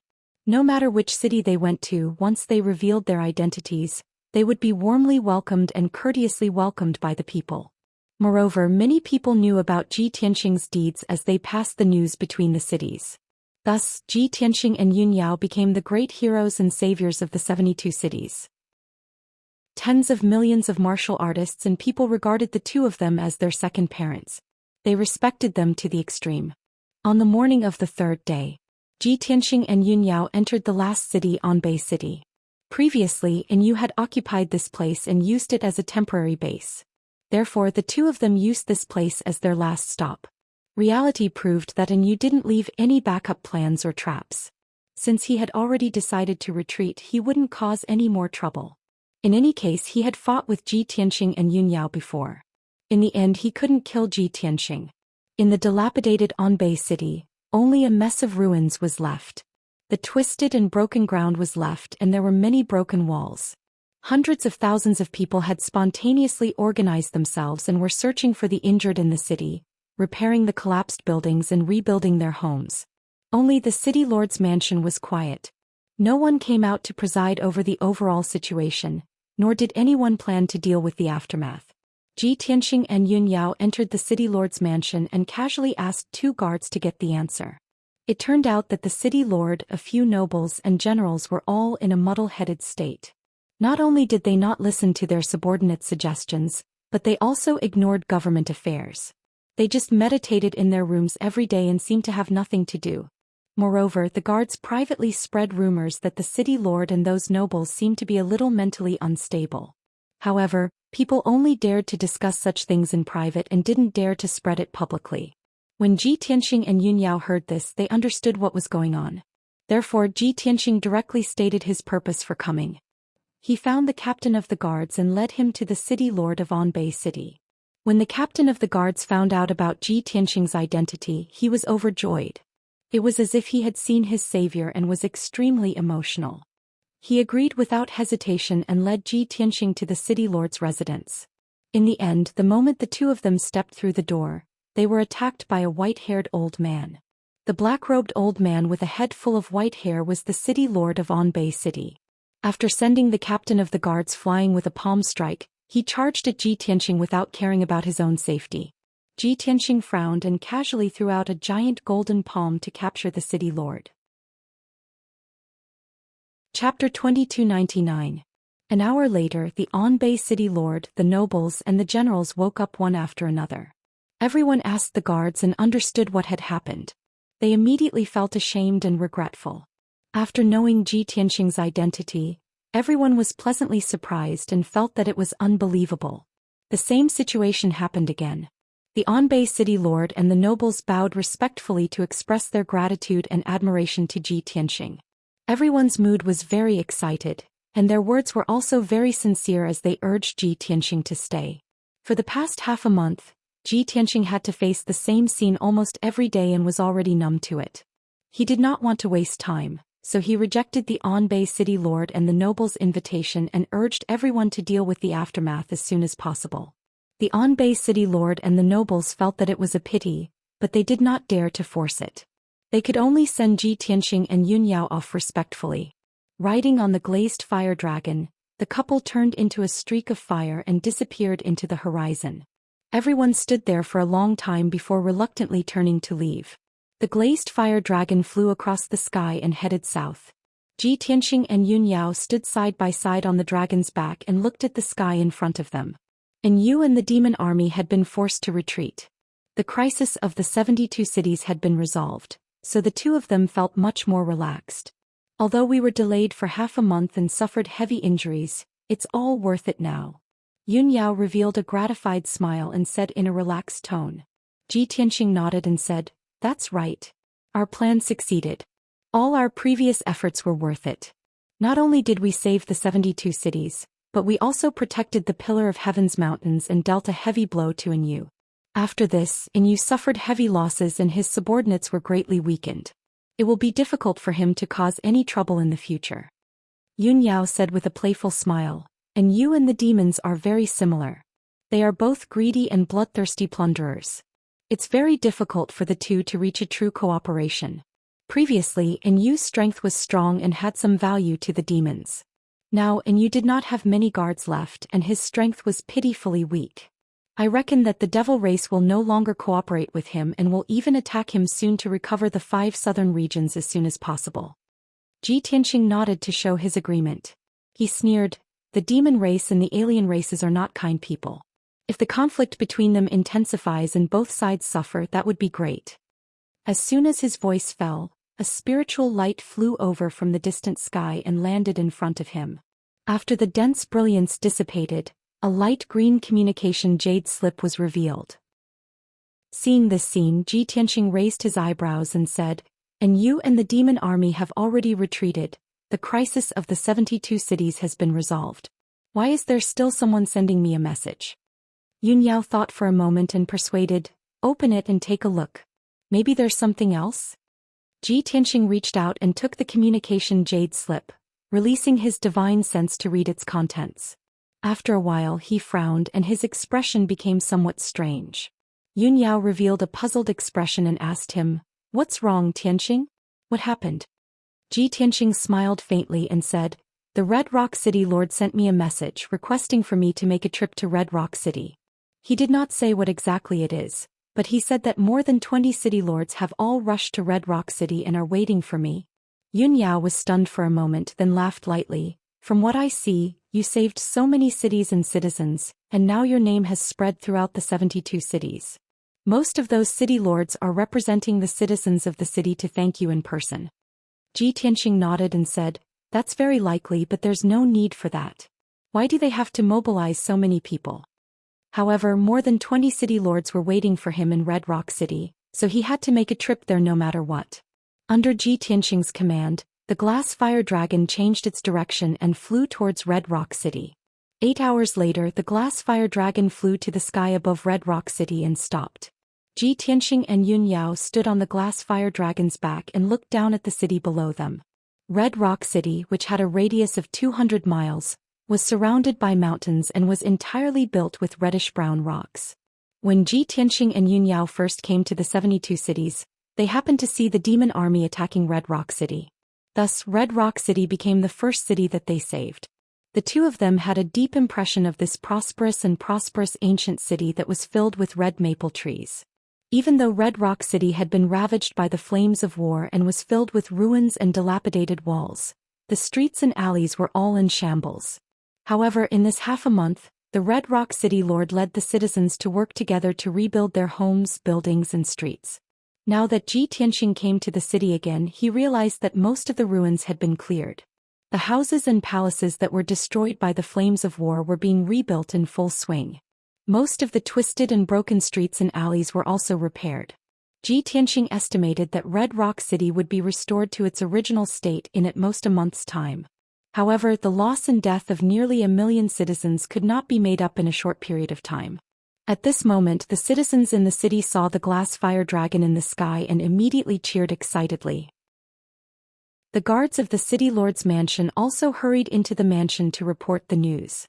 No matter which city they went to, once they revealed their identities, they would be warmly welcomed and courteously welcomed by the people. Moreover, many people knew about Ji Tianxing's deeds as they passed the news between the cities. Thus, Ji Tianxing and Yunyao became the great heroes and saviors of the 72 cities. Tens of millions of martial artists and people regarded the two of them as their second parents. They respected them to the extreme. On the morning of the 3rd day, Ji Tianxing and Yunyao entered the last city, Anbei City. Previously, Yu had occupied this place and used it as a temporary base. Therefore, the two of them used this place as their last stop. Reality proved that Yu didn't leave any backup plans or traps. Since he had already decided to retreat, he wouldn't cause any more trouble. In any case, he had fought with Ji Tianxing and Yunyao before. In the end, he couldn't kill Ji Tianxing. In the dilapidated Anbei City, only a mess of ruins was left. The twisted and broken ground was left and there were many broken walls. Hundreds of thousands of people had spontaneously organized themselves and were searching for the injured in the city, repairing the collapsed buildings and rebuilding their homes. Only the city lord's mansion was quiet. No one came out to preside over the overall situation, nor did anyone plan to deal with the aftermath. Ji Tianxing and Yunyao entered the city lord's mansion and casually asked 2 guards to get the answer. It turned out that the city lord, a few nobles and generals were all in a muddle-headed state. Not only did they not listen to their subordinates' suggestions, but they also ignored government affairs. They just meditated in their rooms every day and seemed to have nothing to do. Moreover, the guards privately spread rumors that the city lord and those nobles seemed to be a little mentally unstable. However, people only dared to discuss such things in private and didn't dare to spread it publicly. When Ji Tianxing and Yun Yao heard this, they understood what was going on. Therefore, Ji Tianxing directly stated his purpose for coming. He found the captain of the guards and led him to the city lord of Anbei City. When the captain of the guards found out about Ji Tianxing's identity, he was overjoyed. It was as if he had seen his savior and was extremely emotional. He agreed without hesitation and led Ji Tianxing to the city lord's residence. In the end, the moment the two of them stepped through the door, they were attacked by a white-haired old man. The black-robed old man with a head full of white hair was the city lord of Anbei City. After sending the captain of the guards flying with a palm strike, he charged at Ji Tianxing without caring about his own safety. Ji Tianxing frowned and casually threw out a giant golden palm to capture the city lord. Chapter 2299. An hour later, the Anbei city lord, the nobles and the generals woke up one after another. Everyone asked the guards and understood what had happened. They immediately felt ashamed and regretful. After knowing Ji Tianxing's identity, everyone was pleasantly surprised and felt that it was unbelievable. The same situation happened again. The Anbei city lord and the nobles bowed respectfully to express their gratitude and admiration to Ji Tianxing. Everyone's mood was very excited, and their words were also very sincere as they urged Ji Tianxing to stay. For the past half a month, Ji Tianxing had to face the same scene almost every day and was already numb to it. He did not want to waste time, so he rejected the Anbei city lord and the nobles' invitation and urged everyone to deal with the aftermath as soon as possible. The Anbei city lord and the nobles felt that it was a pity, but they did not dare to force it. They could only send Ji Tianxing and Yun Yao off respectfully. Riding on the glazed fire dragon, the couple turned into a streak of fire and disappeared into the horizon. Everyone stood there for a long time before reluctantly turning to leave. The glazed fire dragon flew across the sky and headed south. Ji Tianxing and Yun Yao stood side by side on the dragon's back and looked at the sky in front of them. And Yu and the demon army had been forced to retreat. The crisis of the 72 cities had been resolved, so the two of them felt much more relaxed. Although we were delayed for half a month and suffered heavy injuries, it's all worth it now. Yun Yao revealed a gratified smile and said in a relaxed tone. Ji Tianxing nodded and said, "That's right. Our plan succeeded. All our previous efforts were worth it. Not only did we save the 72 cities, but we also protected the Pillar of Heaven's mountains and dealt a heavy blow to Inyu. After this, Inyu suffered heavy losses and his subordinates were greatly weakened. It will be difficult for him to cause any trouble in the future." Yun Yao said with a playful smile, "And you and the demons are very similar. They are both greedy and bloodthirsty plunderers. It's very difficult for the two to reach a true cooperation. Previously, Inyu's strength was strong and had some value to the demons. Now Inyu did not have many guards left and his strength was pitifully weak. I reckon that the devil race will no longer cooperate with him and will even attack him soon to recover the 5 southern regions as soon as possible." Ji Tianxing nodded to show his agreement. He sneered, "The demon race and the alien races are not kind people. If the conflict between them intensifies and both sides suffer, that would be great." As soon as his voice fell, a spiritual light flew over from the distant sky and landed in front of him. After the dense brilliance dissipated, a light green communication jade slip was revealed. Seeing this scene, Ji Tianxing raised his eyebrows and said, "And you and the demon army have already retreated. The crisis of the 72 cities has been resolved. Why is there still someone sending me a message?" Yun Yao thought for a moment and persuaded, "Open it and take a look. Maybe there's something else?" Ji Tianxing reached out and took the communication jade slip, releasing his divine sense to read its contents. After a while he frowned and his expression became somewhat strange. Yun Yao revealed a puzzled expression and asked him, "What's wrong, Tianxing? What happened?" Ji Tianxing smiled faintly and said, "The Red Rock City Lord sent me a message requesting for me to make a trip to Red Rock City. He did not say what exactly it is, but he said that more than 20 city lords have all rushed to Red Rock City and are waiting for me." Yun Yao was stunned for a moment then laughed lightly. "From what I see, you saved so many cities and citizens, and now your name has spread throughout the 72 cities. Most of those city lords are representing the citizens of the city to thank you in person. Ji Tianxing nodded and said, "That's very likely, but there's no need for that. Why do they have to mobilize so many people?" However, more than 20 city lords were waiting for him in Red Rock City, so he had to make a trip there no matter what. Under Ji Tianxing's command, the glass fire dragon changed its direction and flew towards Red Rock City. 8 hours later, the glass fire dragon flew to the sky above Red Rock City and stopped. Ji Tianxing and Yun Yao stood on the glass fire dragon's back and looked down at the city below them. Red Rock City, which had a radius of 200 miles, was surrounded by mountains and was entirely built with reddish-brown rocks. When Ji Tianxing and Yun Yao first came to the 72 cities, they happened to see the demon army attacking Red Rock City. Thus, Red Rock City became the first city that they saved. The two of them had a deep impression of this prosperous ancient city that was filled with red maple trees. Even though Red Rock City had been ravaged by the flames of war and was filled with ruins and dilapidated walls, the streets and alleys were all in shambles. However, in this half a month, the Red Rock City Lord led the citizens to work together to rebuild their homes, buildings, and streets. Now that Ji Tianxing came to the city again, he realized that most of the ruins had been cleared. The houses and palaces that were destroyed by the flames of war were being rebuilt in full swing. Most of the twisted and broken streets and alleys were also repaired. Ji Tianxing estimated that Red Rock City would be restored to its original state in at most a month's time. However, the loss and death of nearly 1 million citizens could not be made up in a short period of time. At this moment, the citizens in the city saw the glass fire dragon in the sky and immediately cheered excitedly. The guards of the city lord's mansion also hurried into the mansion to report the news.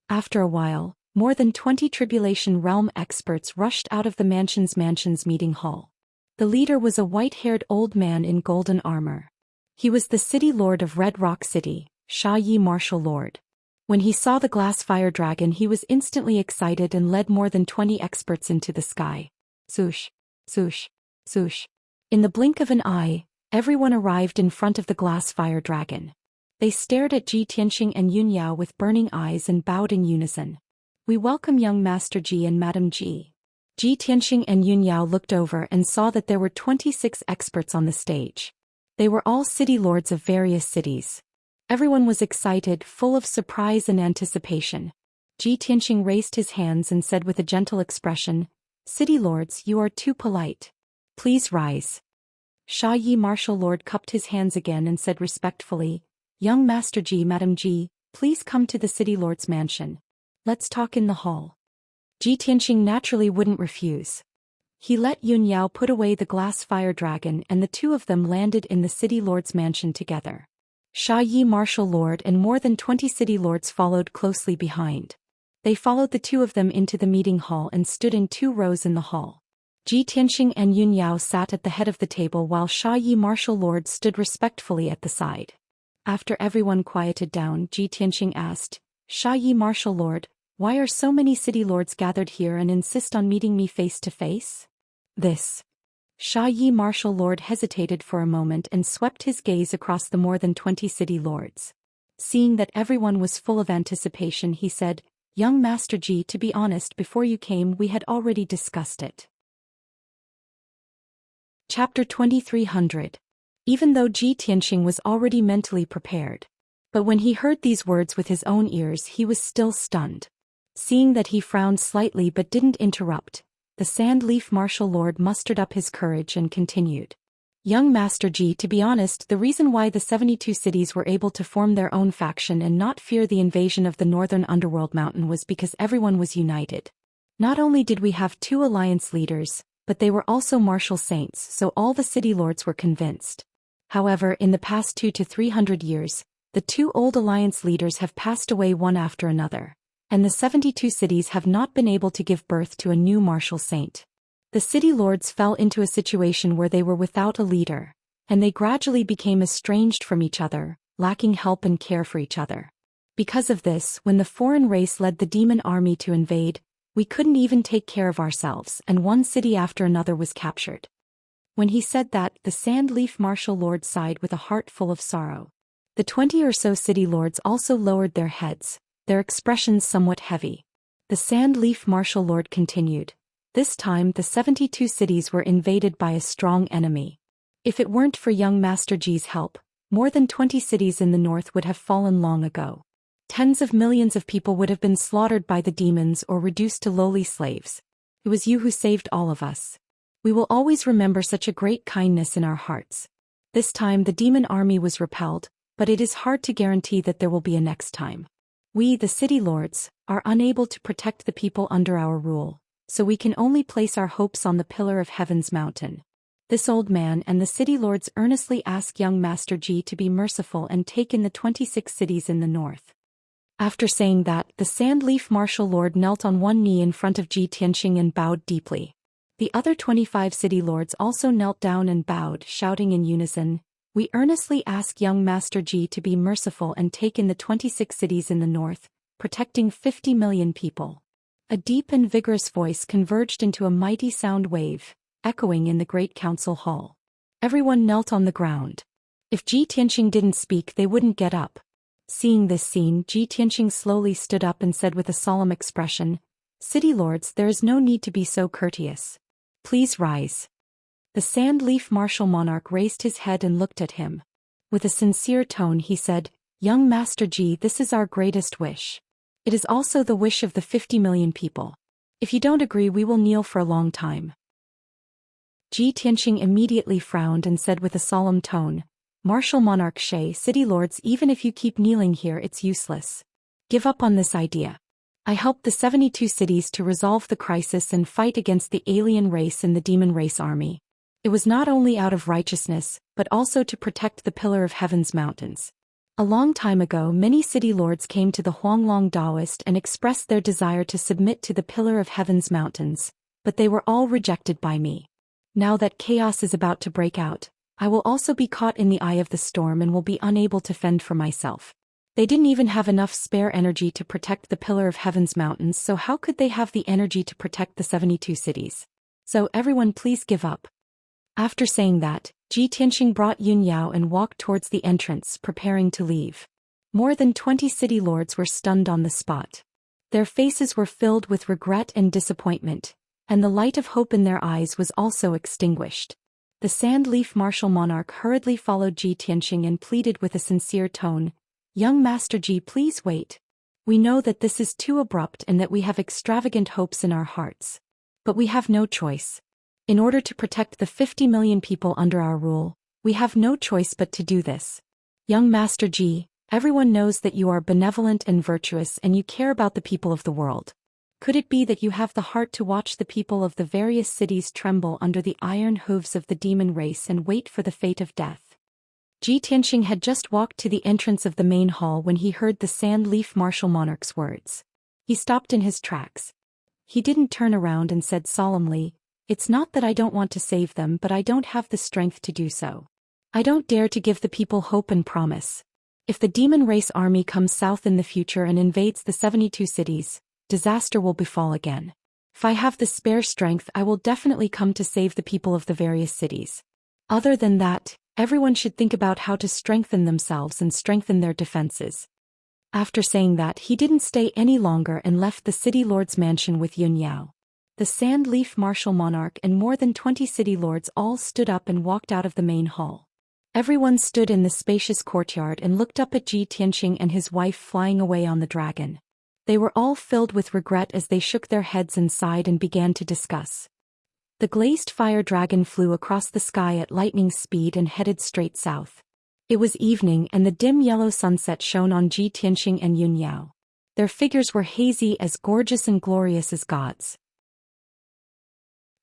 After a while, more than 20 Tribulation Realm experts rushed out of the mansion's meeting hall. The leader was a white-haired old man in golden armor. He was the city lord of Red Rock City, Xianxia Martial Lord. When he saw the glass fire dragon, he was instantly excited and led more than 20 experts into the sky. Swoosh, swoosh, swoosh. In the blink of an eye, everyone arrived in front of the glass fire dragon. They stared at Ji Tianxing and Yun Yao with burning eyes and bowed in unison. "We welcome young Master Ji and Madam Ji." Ji Tianxing and Yun Yao looked over and saw that there were 26 experts on the stage. They were all city lords of various cities. Everyone was excited, full of surprise and anticipation. Ji Tianxing raised his hands and said with a gentle expression, "City lords, you are too polite. Please rise." Xianxia Martial Lord cupped his hands again and said respectfully, "Young Master Ji, Madam Ji, please come to the city lord's mansion. Let's talk in the hall." Ji Tianxing naturally wouldn't refuse. He let Yun Yao put away the glass fire dragon and the two of them landed in the city lord's mansion together. Xianxia Martial Lord and more than 20 city lords followed closely behind. They followed the two of them into the meeting hall and stood in 2 rows in the hall. Ji Tianxing and Yun Yao sat at the head of the table while Xianxia Martial Lord stood respectfully at the side. After everyone quieted down, Ji Tianxing asked, "Xianxia Martial Lord, why are so many city lords gathered here and insist on meeting me face to face?" This. Xianxia Martial Lord hesitated for a moment and swept his gaze across the more than 20 city lords. Seeing that everyone was full of anticipation, he said, "Young Master Ji, to be honest, before you came we had already discussed it." Chapter 2300. Even though Ji Tianxing was already mentally prepared. But when he heard these words with his own ears, he was still stunned. Seeing that he frowned slightly but didn't interrupt, the Sand Leaf Martial Lord mustered up his courage and continued. "Young Master Ji, to be honest, the reason why the 72 cities were able to form their own faction and not fear the invasion of the northern underworld mountain was because everyone was united. Not only did we have 2 alliance leaders, but they were also martial saints, so all the city lords were convinced. However, in the past 200 to 300 years, the 2 old alliance leaders have passed away one after another, and the 72 cities have not been able to give birth to a new martial saint. The city lords fell into a situation where they were without a leader, and they gradually became estranged from each other, lacking help and care for each other. Because of this, when the foreign race led the demon army to invade, we couldn't even take care of ourselves, and one city after another was captured." When he said that, the Sand Leaf Martial Lord sighed with a heart full of sorrow. The 20 or so city lords also lowered their heads, their expressions somewhat heavy. The Sand Leaf Martial Lord continued, This time the 72 cities were invaded by a strong enemy. If it weren't for young Master Ji's help, more than 20 cities in the north would have fallen long ago. Tens of millions of people would have been slaughtered by the demons or reduced to lowly slaves. It was you who saved all of us. We will always remember such a great kindness in our hearts. This time the demon army was repelled, but it is hard to guarantee that there will be a next time. We, the city lords, are unable to protect the people under our rule, so we can only place our hopes on the pillar of heaven's mountain. This old man and the city lords earnestly ask young Master Ji to be merciful and take in the 26 cities in the north. After saying that, the Sand-Leaf Martial Lord knelt on one knee in front of Ji Tianxing and bowed deeply. The other 25 city lords also knelt down and bowed, shouting in unison, "We earnestly ask young Master Ji to be merciful and take in the 26 cities in the north, protecting 50 million people." A deep and vigorous voice converged into a mighty sound wave, echoing in the great council hall. Everyone knelt on the ground. If Ji Tianxing didn't speak, they wouldn't get up. Seeing this scene, Ji Tianxing slowly stood up and said with a solemn expression, "City lords, there is no need to be so courteous. Please rise." The Sand-Leaf Martial Monarch raised his head and looked at him. With a sincere tone he said, "Young Master Ji, this is our greatest wish. It is also the wish of the 50 million people. If you don't agree, we will kneel for a long time." Ji Tianxing immediately frowned and said with a solemn tone, "Martial Monarch Shay, city lords, even if you keep kneeling here, it's useless. Give up on this idea. I helped the 72 cities to resolve the crisis and fight against the alien race and the demon race army. It was not only out of righteousness, but also to protect the Pillar of Heaven's mountains. A long time ago, many city lords came to the Huanglong Taoist and expressed their desire to submit to the Pillar of Heaven's mountains, but they were all rejected by me. Now that chaos is about to break out, I will also be caught in the eye of the storm and will be unable to fend for myself. They didn't even have enough spare energy to protect the Pillar of Heaven's mountains, so how could they have the energy to protect the 72 cities? So everyone please give up." After saying that, Ji Tianxing brought Yun Yao and walked towards the entrance, preparing to leave. More than 20 city lords were stunned on the spot. Their faces were filled with regret and disappointment, and the light of hope in their eyes was also extinguished. The Sand-Leaf Martial Monarch hurriedly followed Ji Tianxing and pleaded with a sincere tone, "Young Master Ji, please wait. We know that this is too abrupt and that we have extravagant hopes in our hearts. But we have no choice. In order to protect the 50 million people under our rule, we have no choice but to do this. Young Master Ji, everyone knows that you are benevolent and virtuous and you care about the people of the world. Could it be that you have the heart to watch the people of the various cities tremble under the iron hooves of the demon race and wait for the fate of death?" Ji Tianxing had just walked to the entrance of the main hall when he heard the Sand-Leaf Martial Monarch's words. He stopped in his tracks. He didn't turn around and said solemnly, "It's not that I don't want to save them, but I don't have the strength to do so. I don't dare to give the people hope and promise. If the demon race army comes south in the future and invades the 72 cities, disaster will befall again. If I have the spare strength, I will definitely come to save the people of the various cities. Other than that, everyone should think about how to strengthen themselves and strengthen their defenses." After saying that, he didn't stay any longer and left the city lord's mansion with Yun Yao. The Sand-Leaf Martial Monarch and more than 20 city lords all stood up and walked out of the main hall. Everyone stood in the spacious courtyard and looked up at Ji Tianxing and his wife flying away on the dragon. They were all filled with regret as they shook their heads and sighed and began to discuss. The glazed fire dragon flew across the sky at lightning speed and headed straight south. It was evening and the dim yellow sunset shone on Ji Tianxing and Yun Yao. Their figures were hazy, as gorgeous and glorious as gods.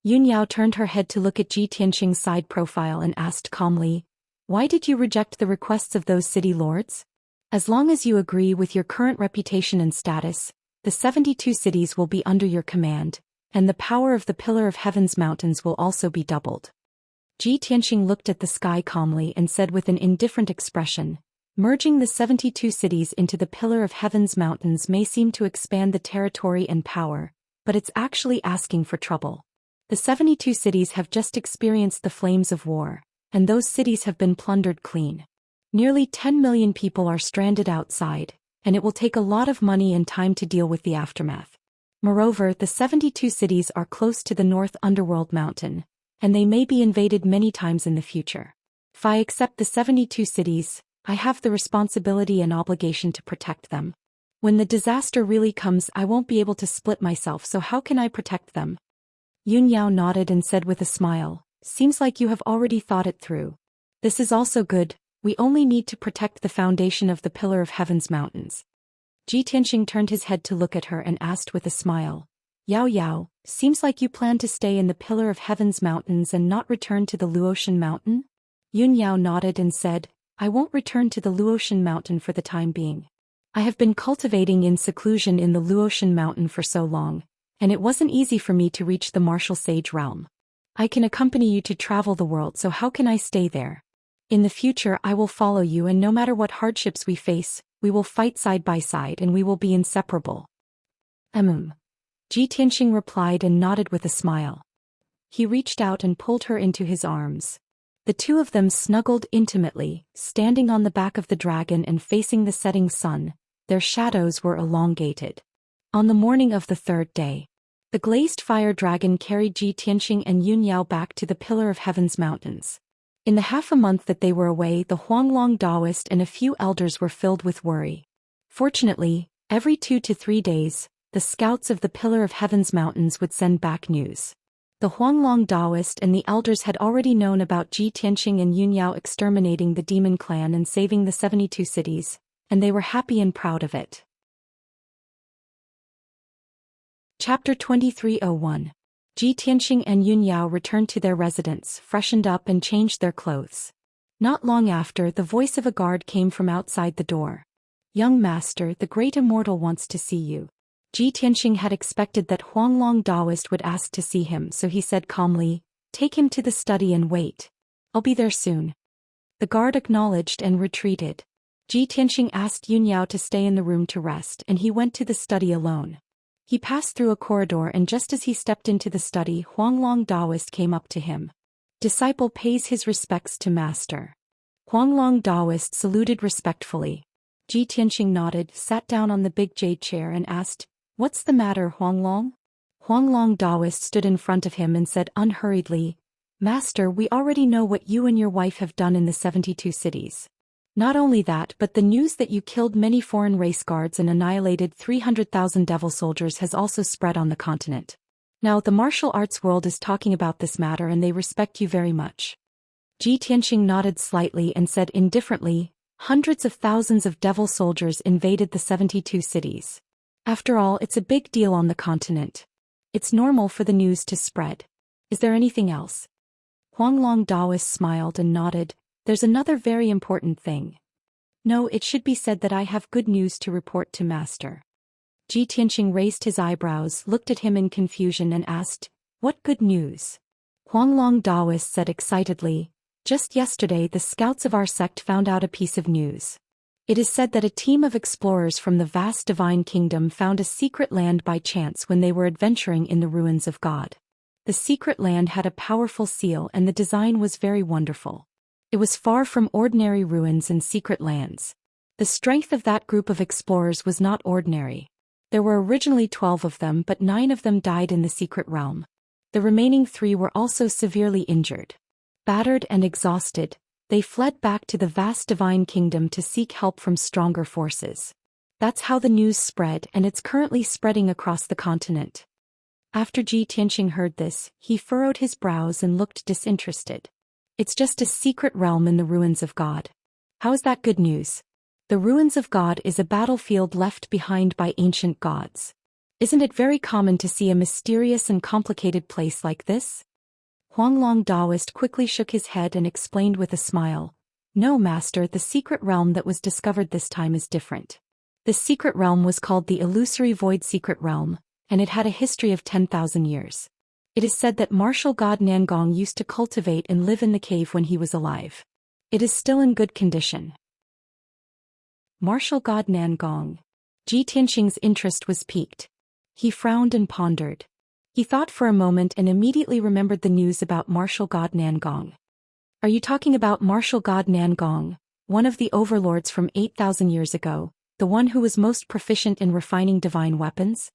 Yun Yao turned her head to look at Ji Tianxing's side profile and asked calmly, "Why did you reject the requests of those city lords? As long as you agree with your current reputation and status, the 72 cities will be under your command, and the power of the Pillar of Heaven's mountains will also be doubled." Ji Tianxing looked at the sky calmly and said with an indifferent expression, "Merging the 72 cities into the Pillar of Heaven's mountains may seem to expand the territory and power, but it's actually asking for trouble. The 72 cities have just experienced the flames of war, and those cities have been plundered clean. Nearly 10 million people are stranded outside, and it will take a lot of money and time to deal with the aftermath. Moreover, the 72 cities are close to the North Underworld Mountain, and they may be invaded many times in the future. If I accept the 72 cities, I have the responsibility and obligation to protect them. When the disaster really comes, I won't be able to split myself, so how can I protect them? Yunyao nodded and said with a smile, "Seems like you have already thought it through. This is also good, we only need to protect the foundation of the Pillar of Heaven's mountains." Ji Tianxing turned his head to look at her and asked with a smile, "Yao Yao, seems like you plan to stay in the Pillar of Heaven's mountains and not return to the Luotian mountain?" Yunyao nodded and said, "I won't return to the Luotian mountain for the time being. I have been cultivating in seclusion in the Luotian mountain for so long, and it wasn't easy for me to reach the martial sage realm. I can accompany you to travel the world, so how can I stay there? In the future I will follow you, and no matter what hardships we face, we will fight side by side and we will be inseparable." Ji Tianxing replied and nodded with a smile. He reached out and pulled her into his arms. The two of them snuggled intimately, standing on the back of the dragon and facing the setting sun. Their shadows were elongated. On the morning of the third day, the glazed fire dragon carried Ji Tianxing and Yunyao back to the Pillar of Heaven's mountains. In the half a month that they were away, the Huanglong Taoist and a few elders were filled with worry. Fortunately, every 2 to 3 days, the scouts of the Pillar of Heaven's mountains would send back news. The Huanglong Taoist and the elders had already known about Ji Tianxing and Yunyao exterminating the demon clan and saving the 72 cities, and they were happy and proud of it. Chapter 2301. Ji Tianxing and Yunyao returned to their residence, freshened up and changed their clothes. Not long after, the voice of a guard came from outside the door. "Young master, the great immortal wants to see you." Ji Tianxing had expected that Huanglong Taoist would ask to see him, so he said calmly, "Take him to the study and wait. I'll be there soon." The guard acknowledged and retreated. Ji Tianxing asked Yunyao to stay in the room to rest, and he went to the study alone. He passed through a corridor, and just as he stepped into the study, Huanglong Taoist came up to him. "Disciple pays his respects to master." Huanglong Taoist saluted respectfully. Ji Tianxing nodded, sat down on the big jade chair and asked, "What's the matter, Huanglong?" Huanglong Taoist stood in front of him and said unhurriedly, "Master, we already know what you and your wife have done in the 72 cities. Not only that, but the news that you killed many foreign race guards and annihilated 300,000 devil soldiers has also spread on the continent. Now the martial arts world is talking about this matter and they respect you very much." Ji Tianxing nodded slightly and said indifferently, "Hundreds of thousands of devil soldiers invaded the 72 cities. After all, it's a big deal on the continent. It's normal for the news to spread. Is there anything else?" Huanglong Taoist smiled and nodded. "There's another very important thing. No, it should be said that I have good news to report to master." Ji Tianxing raised his eyebrows, looked at him in confusion and asked, "What good news?" Huanglong Taoist said excitedly, "Just yesterday the scouts of our sect found out a piece of news. It is said that a team of explorers from the vast divine kingdom found a secret land by chance when they were adventuring in the ruins of God. The secret land had a powerful seal and the design was very wonderful. It was far from ordinary ruins and secret lands. The strength of that group of explorers was not ordinary. There were originally 12 of them, but 9 of them died in the secret realm. The remaining 3 were also severely injured. Battered and exhausted, they fled back to the vast divine kingdom to seek help from stronger forces. That's how the news spread, and it's currently spreading across the continent." After Ji Tianxing heard this, he furrowed his brows and looked disinterested. "It's just a secret realm in the ruins of God. How is that good news? The ruins of God is a battlefield left behind by ancient gods. Isn't it very common to see a mysterious and complicated place like this?" Huanglong Taoist quickly shook his head and explained with a smile, "No, master, the secret realm that was discovered this time is different. The secret realm was called the Illusory Void Secret Realm, and it had a history of 10,000 years. It is said that martial god Nangong used to cultivate and live in the cave when he was alive. It is still in good condition." Martial god Nangong. Ji Tianxing's interest was piqued. He frowned and pondered. He thought for a moment and immediately remembered the news about martial god Nangong. "Are you talking about martial god Nangong, one of the overlords from 8,000 years ago, the one who was most proficient in refining divine weapons?"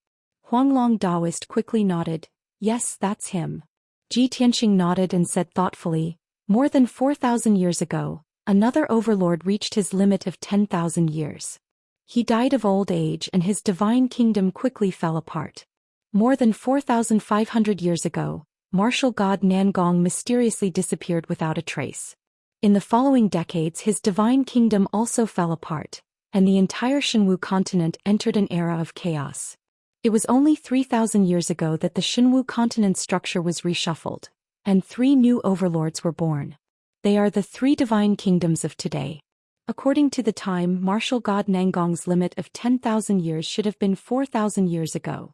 Huanglong Taoist quickly nodded. Yes, that's him. Ji Tianqing nodded and said thoughtfully, more than 4,000 years ago, another overlord reached his limit of 10,000 years. He died of old age and his divine kingdom quickly fell apart. More than 4,500 years ago, martial god Nangong mysteriously disappeared without a trace. In the following decades his divine kingdom also fell apart, and the entire Shenwu continent entered an era of chaos. It was only 3,000 years ago that the Shenwu continent's structure was reshuffled, and 3 new overlords were born. They are the 3 divine kingdoms of today. According to the time, martial god Nangong's limit of 10,000 years should have been 4,000 years ago.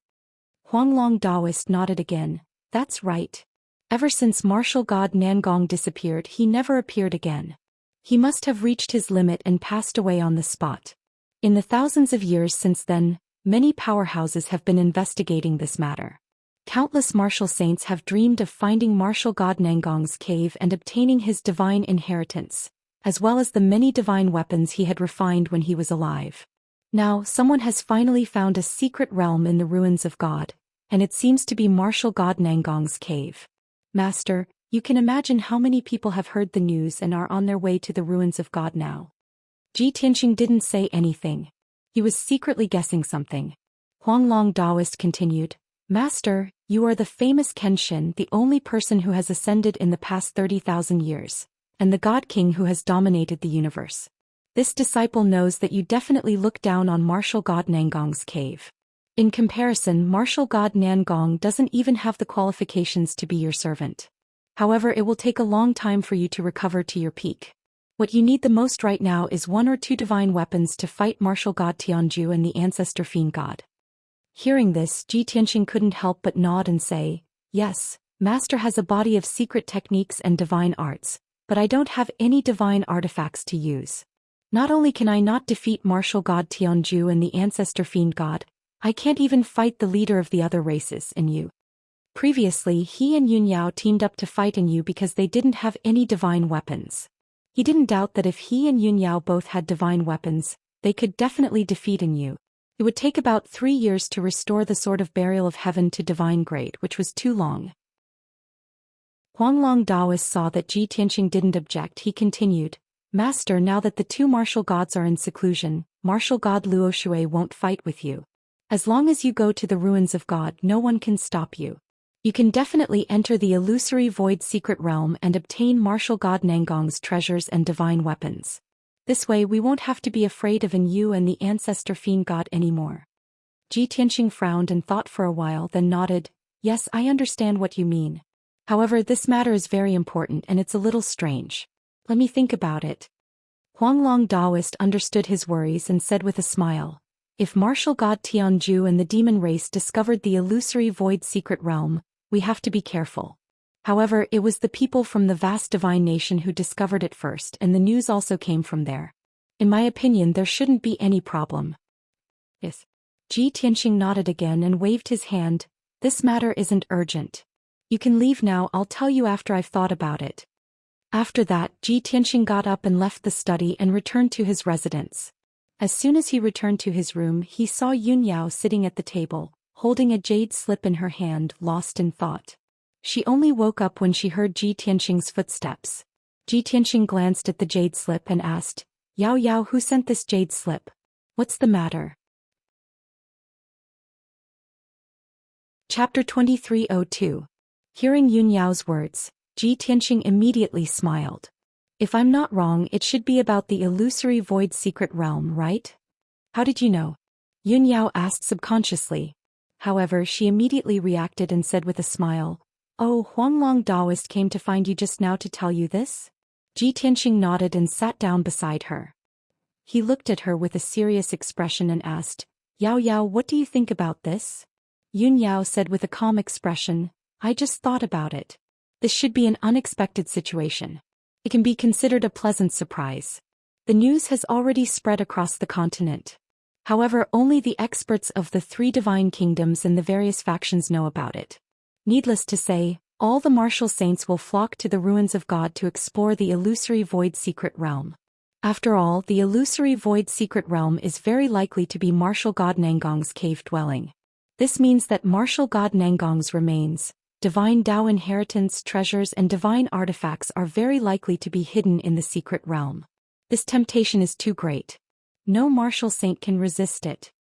Huanglong Taoist nodded again. That's right. Ever since martial god Nangong disappeared, he never appeared again. He must have reached his limit and passed away on the spot. In the thousands of years since then, many powerhouses have been investigating this matter. Countless martial saints have dreamed of finding martial god Nangong's cave and obtaining his divine inheritance, as well as the many divine weapons he had refined when he was alive. Now, someone has finally found a secret realm in the ruins of God, and it seems to be martial god Nangong's cave. Master, you can imagine how many people have heard the news and are on their way to the ruins of God now. Ji Tianqing didn't say anything. He was secretly guessing something. Huanglong Taoist continued, Master, you are the famous Kenshin, the only person who has ascended in the past 30,000 years, and the God King who has dominated the universe. This disciple knows that you definitely look down on martial god Nangong's cave. In comparison, martial god Nangong doesn't even have the qualifications to be your servant. However, it will take a long time for you to recover to your peak. What you need the most right now is 1 or 2 divine weapons to fight martial god Tianzhu and the ancestor fiend god. Hearing this, Ji Tianqing couldn't help but nod and say, yes, Master has a body of secret techniques and divine arts, but I don't have any divine artifacts to use. Not only can I not defeat martial god Tianzhu and the ancestor fiend god, I can't even fight the leader of the other races, Yu. Previously, he and Yunyao teamed up to fight Yu because they didn't have any divine weapons. He didn't doubt that if he and Yunyao both had divine weapons, they could definitely defeat Yu. It would take about 3 years to restore the Sword of Burial of Heaven to divine grade, which was too long. Huanglong Taoist saw that Ji Tianqing didn't object. He continued, Master, now that the 2 martial gods are in seclusion, martial god Luo Shui won't fight with you. As long as you go to the ruins of God, no one can stop you. You can definitely enter the illusory void secret realm and obtain martial god Nangong's treasures and divine weapons. This way we won't have to be afraid of Yu and the ancestor fiend god anymore. Ji Tianqing frowned and thought for a while, then nodded, yes, I understand what you mean. However, this matter is very important and it's a little strange. Let me think about it. Huanglong Taoist understood his worries and said with a smile, if martial god Tianzhu and the demon race discovered the illusory void secret realm, we have to be careful. However, it was the people from the vast divine nation who discovered it first, and the news also came from there. In my opinion, there shouldn't be any problem. Yes. Ji Tianqing nodded again and waved his hand. This matter isn't urgent. You can leave now, I'll tell you after I've thought about it. After that, Ji Tianqing got up and left the study and returned to his residence. As soon as he returned to his room, he saw Yunyao sitting at the table, holding a jade slip in her hand, lost in thought. She only woke up when she heard Ji Tianqing's footsteps. Ji Tianqing glanced at the jade slip and asked, Yao Yao, who sent this jade slip? What's the matter? Chapter 2302. Hearing Yunyao's words, Ji Tianqing immediately smiled. If I'm not wrong, it should be about the illusory void secret realm, right? How did you know? Yunyao asked subconsciously. However, she immediately reacted and said with a smile, Oh, Huanglong Taoist came to find you just now to tell you this? Ji Tianqing nodded and sat down beside her. He looked at her with a serious expression and asked, Yao Yao, what do you think about this? Yunyao said with a calm expression, I just thought about it. This should be an unexpected situation. It can be considered a pleasant surprise. The news has already spread across the continent. However, only the experts of the 3 divine kingdoms and the various factions know about it. Needless to say, all the martial saints will flock to the ruins of God to explore the illusory void secret realm. After all, the illusory void secret realm is very likely to be martial god Nangong's cave dwelling. This means that martial god Nangong's remains, divine Dao inheritance treasures and divine artifacts are very likely to be hidden in the secret realm. This temptation is too great. No martial saint can resist it.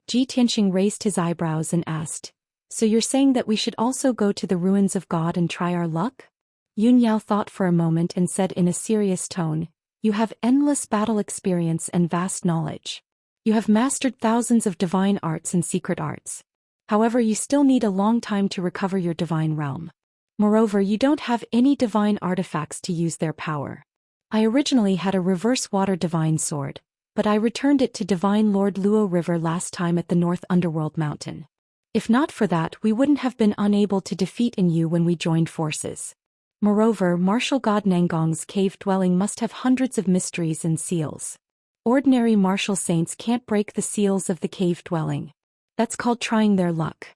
Ji Tianxing raised his eyebrows and asked, "So you're saying that we should also go to the ruins of God and try our luck?" Yun Yao thought for a moment and said in a serious tone, "You have endless battle experience and vast knowledge. You have mastered thousands of divine arts and secret arts. However, you still need a long time to recover your divine realm. Moreover, you don't have any divine artifacts to use their power. I originally had a reverse water divine sword, but I returned it to divine Lord Luo River last time at the North Underworld Mountain. If not for that, we wouldn't have been unable to defeat you when we joined forces. Moreover, martial god Nangong's cave dwelling must have hundreds of mysteries and seals. Ordinary martial saints can't break the seals of the cave dwelling. That's called trying their luck.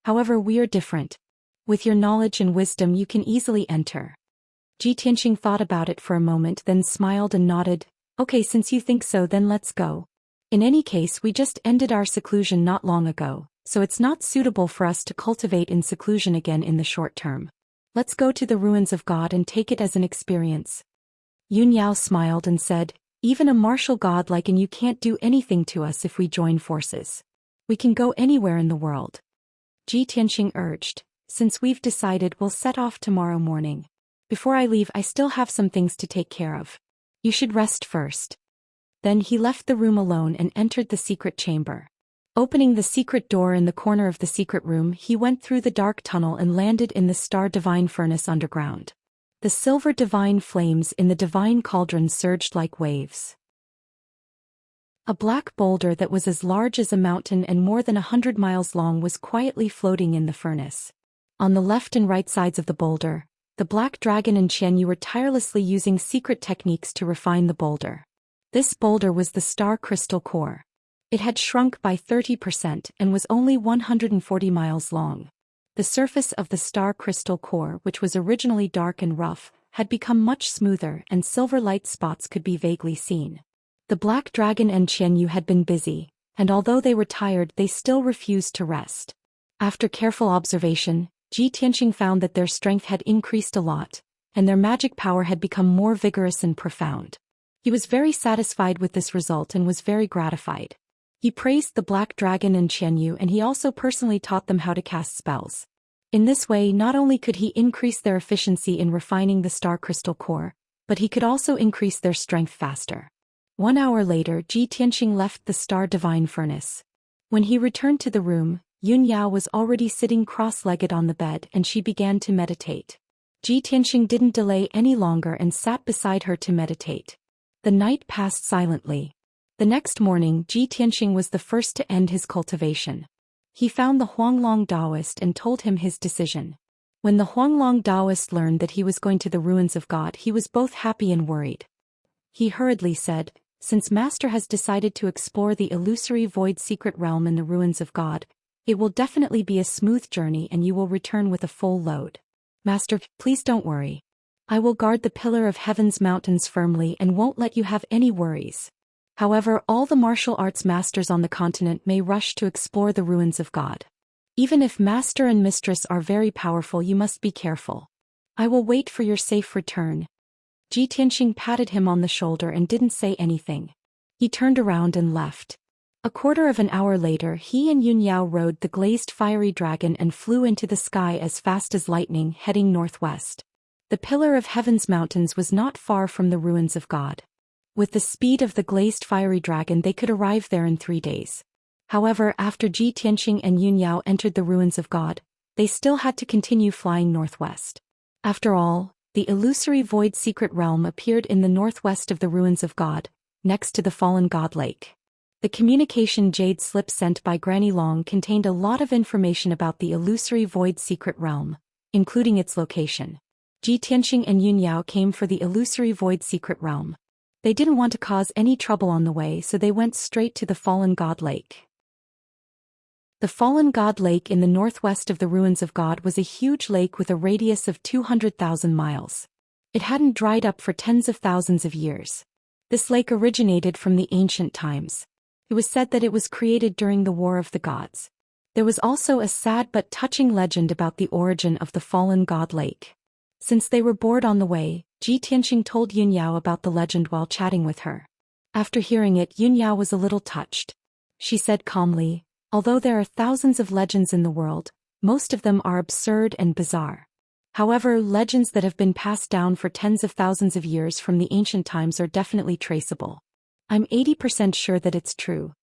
However, we are different. With your knowledge and wisdom you can easily enter." Ji Tianxing thought about it for a moment, then smiled and nodded. "Okay, since you think so, then let's go. In any case, we just ended our seclusion not long ago, so it's not suitable for us to cultivate in seclusion again in the short term. Let's go to the ruins of God and take it as an experience." Yun Yao smiled and said, "Even a martial god like you can't do anything to us if we join forces. We can go anywhere in the world." Ji Tianxing urged, "Since we've decided, we'll set off tomorrow morning. Before I leave, I still have some things to take care of. You should rest first." Then he left the room alone and entered the secret chamber. Opening the secret door in the corner of the secret room, he went through the dark tunnel and landed in the star divine furnace underground. The silver divine flames in the divine cauldron surged like waves. A black boulder that was as large as a mountain and more than 100 miles long was quietly floating in the furnace. On the left and right sides of the boulder, the black dragon and Xianxia were tirelessly using secret techniques to refine the boulder. This boulder was the star crystal core. It had shrunk by 30% and was only 140 miles long. The surface of the star crystal core, which was originally dark and rough, had become much smoother and silver light spots could be vaguely seen. The black dragon and Xianxia had been busy, and although they were tired, they still refused to rest. After careful observation, Ji Tianxing found that their strength had increased a lot, and their magic power had become more vigorous and profound. He was very satisfied with this result and was very gratified. He praised the black dragon and Xianxia, and he also personally taught them how to cast spells. In this way, not only could he increase their efficiency in refining the star crystal core, but he could also increase their strength faster. 1 hour later, Ji Tianxing left the star divine furnace. When he returned to the room, Yun Yao was already sitting cross-legged on the bed and she began to meditate. Ji Tianxing didn't delay any longer and sat beside her to meditate. The night passed silently. The next morning, Ji Tianxing was the first to end his cultivation. He found the Huanglong Taoist and told him his decision. When the Huanglong Taoist learned that he was going to the ruins of God, he was both happy and worried. He hurriedly said, "Since Master has decided to explore the illusory void secret realm in the ruins of God, it will definitely be a smooth journey and you will return with a full load. Master, please don't worry. I will guard the pillar of heaven's mountains firmly and won't let you have any worries. However, all the martial arts masters on the continent may rush to explore the ruins of God. Even if Master and Mistress are very powerful, you must be careful. I will wait for your safe return." Ji Tianxing patted him on the shoulder and didn't say anything. He turned around and left. A quarter of an hour later, he and Yun Yao rode the glazed fiery dragon and flew into the sky as fast as lightning, heading northwest. The pillar of heaven's mountains was not far from the ruins of God. With the speed of the glazed fiery dragon, they could arrive there in 3 days. However, after Ji Tianxing and Yun Yao entered the ruins of God, they still had to continue flying northwest. After all, the illusory void secret realm appeared in the northwest of the ruins of God, next to the fallen god lake. The communication jade slip sent by Granny Long contained a lot of information about the illusory void secret realm, including its location. Ji Tianxing and Yun Yao came for the illusory void secret realm. They didn't want to cause any trouble on the way, so they went straight to the fallen god lake. The fallen god lake in the northwest of the ruins of God was a huge lake with a radius of 200,000 miles. It hadn't dried up for tens of thousands of years. This lake originated from the ancient times. It was said that it was created during the War of the Gods. There was also a sad but touching legend about the origin of the fallen god lake. Since they were bored on the way, Ji Tianxing told Yunyao about the legend while chatting with her. After hearing it, Yunyao was a little touched. She said calmly, "Although there are thousands of legends in the world, most of them are absurd and bizarre. However, legends that have been passed down for tens of thousands of years from the ancient times are definitely traceable. I'm 80% sure that it's true."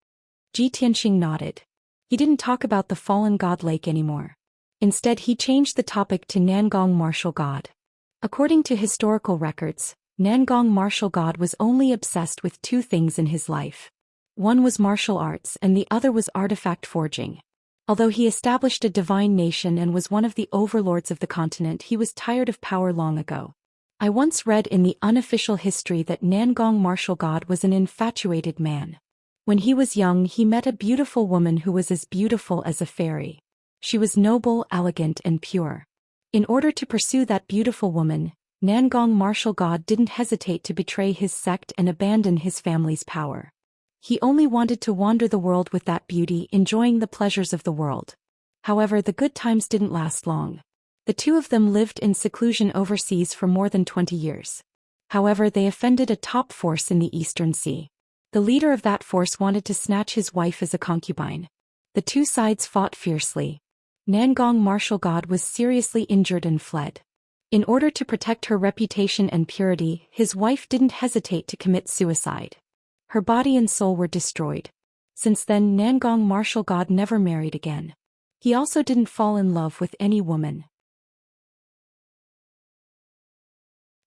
Ji Tianxing nodded. He didn't talk about the fallen god lake anymore. Instead, he changed the topic to Nangong martial god. According to historical records, Nangong martial god was only obsessed with two things in his life. One was martial arts and the other was artifact forging. Although he established a divine nation and was one of the overlords of the continent, he was tired of power long ago. I once read in the unofficial history that Nangong martial god was an infatuated man. When he was young, he met a beautiful woman who was as beautiful as a fairy. She was noble, elegant, and pure. In order to pursue that beautiful woman, Nangong martial god didn't hesitate to betray his sect and abandon his family's power. He only wanted to wander the world with that beauty, enjoying the pleasures of the world. However, the good times didn't last long. The two of them lived in seclusion overseas for more than 20 years. However, they offended a top force in the Eastern Sea. The leader of that force wanted to snatch his wife as a concubine. The two sides fought fiercely. Nangong martial god was seriously injured and fled. In order to protect her reputation and purity, his wife didn't hesitate to commit suicide. Her body and soul were destroyed. Since then, Nangong martial god never married again. He also didn't fall in love with any woman.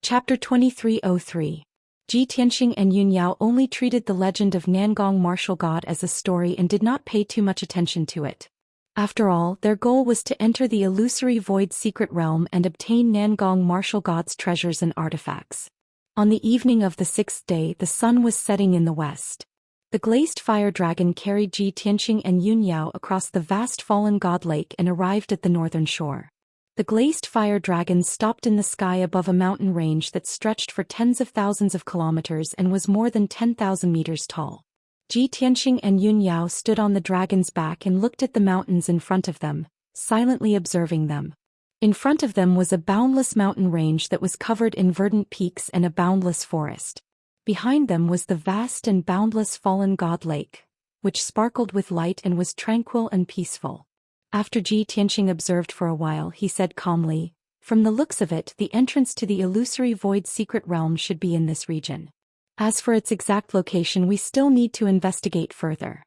Chapter 2303. Ji Tianxing and Yunyao only treated the legend of Nangong martial god as a story and did not pay too much attention to it. After all, their goal was to enter the illusory void secret realm and obtain Nangong martial god's treasures and artifacts. On the evening of the sixth day, the sun was setting in the west. The glazed fire dragon carried Ji Tianxing and Yunyao across the vast fallen god lake and arrived at the northern shore. The glazed fire dragon stopped in the sky above a mountain range that stretched for tens of thousands of kilometers and was more than 10,000 meters tall. Ji Tianxing and Yunyao stood on the dragon's back and looked at the mountains in front of them, silently observing them. In front of them was a boundless mountain range that was covered in verdant peaks and a boundless forest. Behind them was the vast and boundless fallen god lake, which sparkled with light and was tranquil and peaceful. After Ji Tianxing observed for a while, he said calmly, "From the looks of it, the entrance to the illusory void secret realm should be in this region. As for its exact location, we still need to investigate further."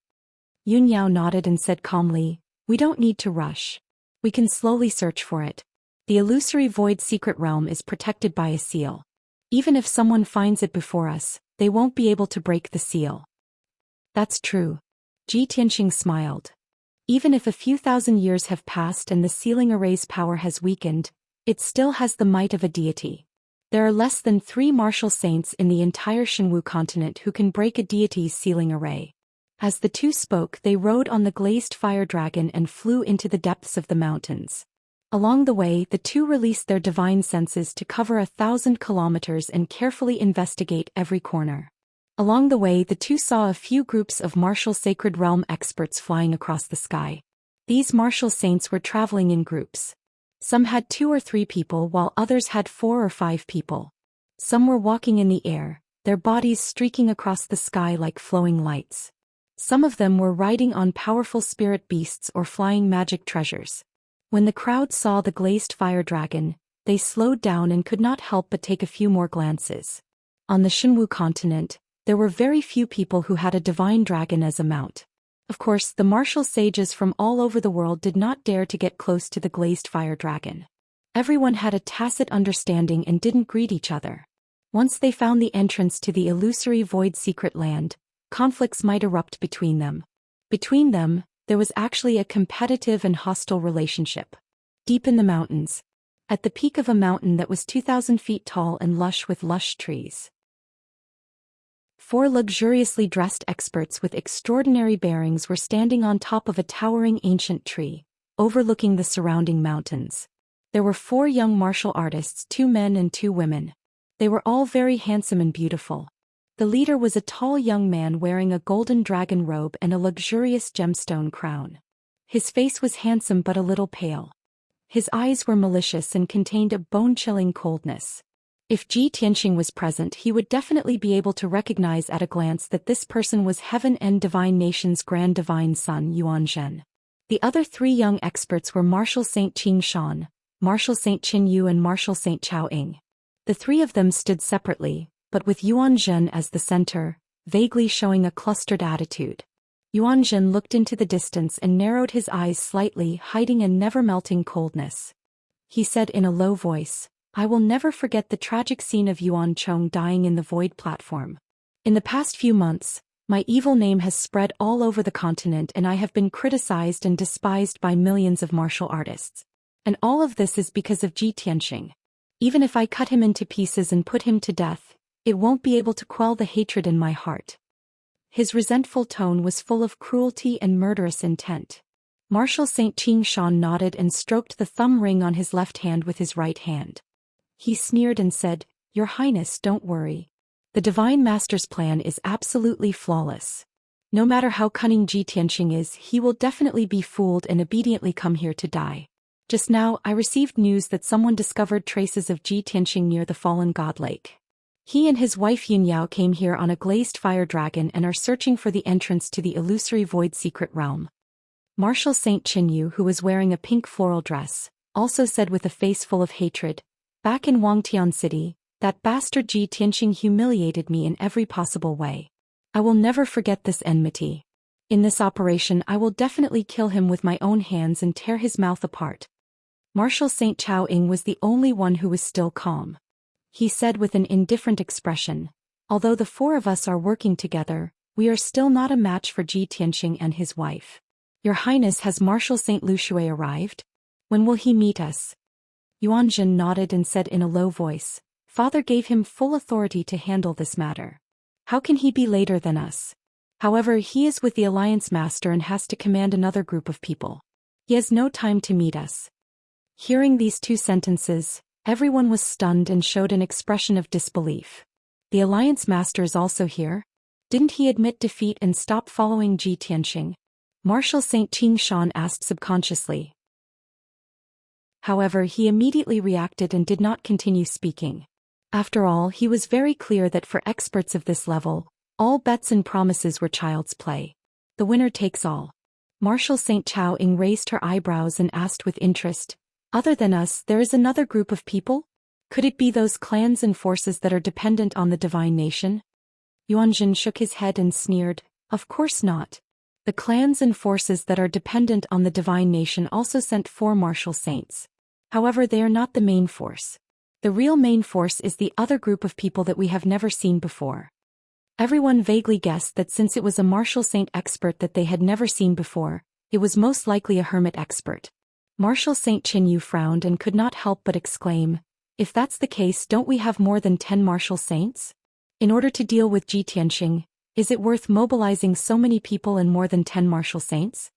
Yunyao nodded and said calmly, "We don't need to rush. We can slowly search for it. The illusory void secret realm is protected by a seal. Even if someone finds it before us, they won't be able to break the seal." "That's true." Ji Tianxing smiled. "Even if a few thousand years have passed and the sealing array's power has weakened, it still has the might of a deity. There are less than 3 martial saints in the entire Shenwu continent who can break a deity's sealing array." As the two spoke, they rode on the glazed fire dragon and flew into the depths of the mountains. Along the way, the two released their divine senses to cover 1,000 kilometers and carefully investigate every corner. Along the way, the two saw a few groups of martial sacred realm experts flying across the sky. These martial saints were traveling in groups. Some had 2 or 3 people while others had 4 or 5 people. Some were walking in the air, their bodies streaking across the sky like flowing lights. Some of them were riding on powerful spirit beasts or flying magic treasures. When the crowd saw the glazed fire dragon, they slowed down and could not help but take a few more glances. On the Shenwu continent, there were very few people who had a divine dragon as a mount. Of course, the martial sages from all over the world did not dare to get close to the glazed fire dragon. Everyone had a tacit understanding and didn't greet each other. Once they found the entrance to the illusory void secret land, conflicts might erupt between them. Between them, there was actually a competitive and hostile relationship. Deep in the mountains, at the peak of a mountain that was 2,000 feet tall and lush with lush trees, 4 luxuriously dressed experts with extraordinary bearings were standing on top of a towering ancient tree, overlooking the surrounding mountains. There were 4 young martial artists, 2 men and 2 women. They were all very handsome and beautiful. The leader was a tall young man wearing a golden dragon robe and a luxurious gemstone crown. His face was handsome but a little pale. His eyes were malicious and contained a bone-chilling coldness. If Ji Tianxing was present, he would definitely be able to recognize at a glance that this person was Heaven and Divine Nation's Grand Divine Son Yuan Zhen. The other three young experts were Marshal Saint Qing Shan, Marshal Saint Qin Yu and Marshal Saint Chao Ying. The three of them stood separately, but with Yuan Zhen as the center, vaguely showing a clustered attitude. Yuan Zhen looked into the distance and narrowed his eyes slightly, hiding a never-melting coldness. He said in a low voice, "I will never forget the tragic scene of Yuan Chong dying in the Void platform. In the past few months, my evil name has spread all over the continent and I have been criticized and despised by millions of martial artists. And all of this is because of Ji Tianxing. Even if I cut him into pieces and put him to death, it won't be able to quell the hatred in my heart." His resentful tone was full of cruelty and murderous intent. Marshal Saint Qing Shan nodded and stroked the thumb ring on his left hand with his right hand. He sneered and said, "Your Highness, don't worry. The Divine Master's plan is absolutely flawless. No matter how cunning Ji Tianxing is, he will definitely be fooled and obediently come here to die. Just now, I received news that someone discovered traces of Ji Tianxing near the fallen god lake. He and his wife Yunyao came here on a glazed fire dragon and are searching for the entrance to the illusory void secret realm." Marshal Saint Qinyu, who was wearing a pink floral dress, also said with a face full of hatred, "Back in Wangtian City, that bastard Ji Tianxing humiliated me in every possible way. I will never forget this enmity. In this operation I will definitely kill him with my own hands and tear his mouth apart." Marshal Saint Chao Ying was the only one who was still calm. He said with an indifferent expression, "Although the four of us are working together, we are still not a match for Ji Tianxing and his wife. Your Highness, has Marshal Saint Lushui arrived? When will he meet us?" Yuan Zhen nodded and said in a low voice, "Father gave him full authority to handle this matter. How can he be later than us? However, he is with the Alliance Master and has to command another group of people. He has no time to meet us." Hearing these two sentences, everyone was stunned and showed an expression of disbelief. The Alliance Master is also here? Didn't he admit defeat and stop following Ji Tianxing? Marshal Saint Qing Shan asked subconsciously. However, he immediately reacted and did not continue speaking. After all, he was very clear that for experts of this level, all bets and promises were child's play. The winner takes all. Marshal Saint Chao Ying raised her eyebrows and asked with interest, "Other than us, there is another group of people? Could it be those clans and forces that are dependent on the divine nation?" Yuan Zhen shook his head and sneered, "Of course not. The clans and forces that are dependent on the divine nation also sent 4 martial saints. However, they are not the main force. The real main force is the other group of people that we have never seen before." Everyone vaguely guessed that since it was a martial saint expert that they had never seen before, it was most likely a hermit expert. Marshal Saint Qinyu frowned and could not help but exclaim, "If that's the case, don't we have more than 10 martial saints? In order to deal with Ji Tianxing, is it worth mobilizing so many people and more than 10 martial saints?"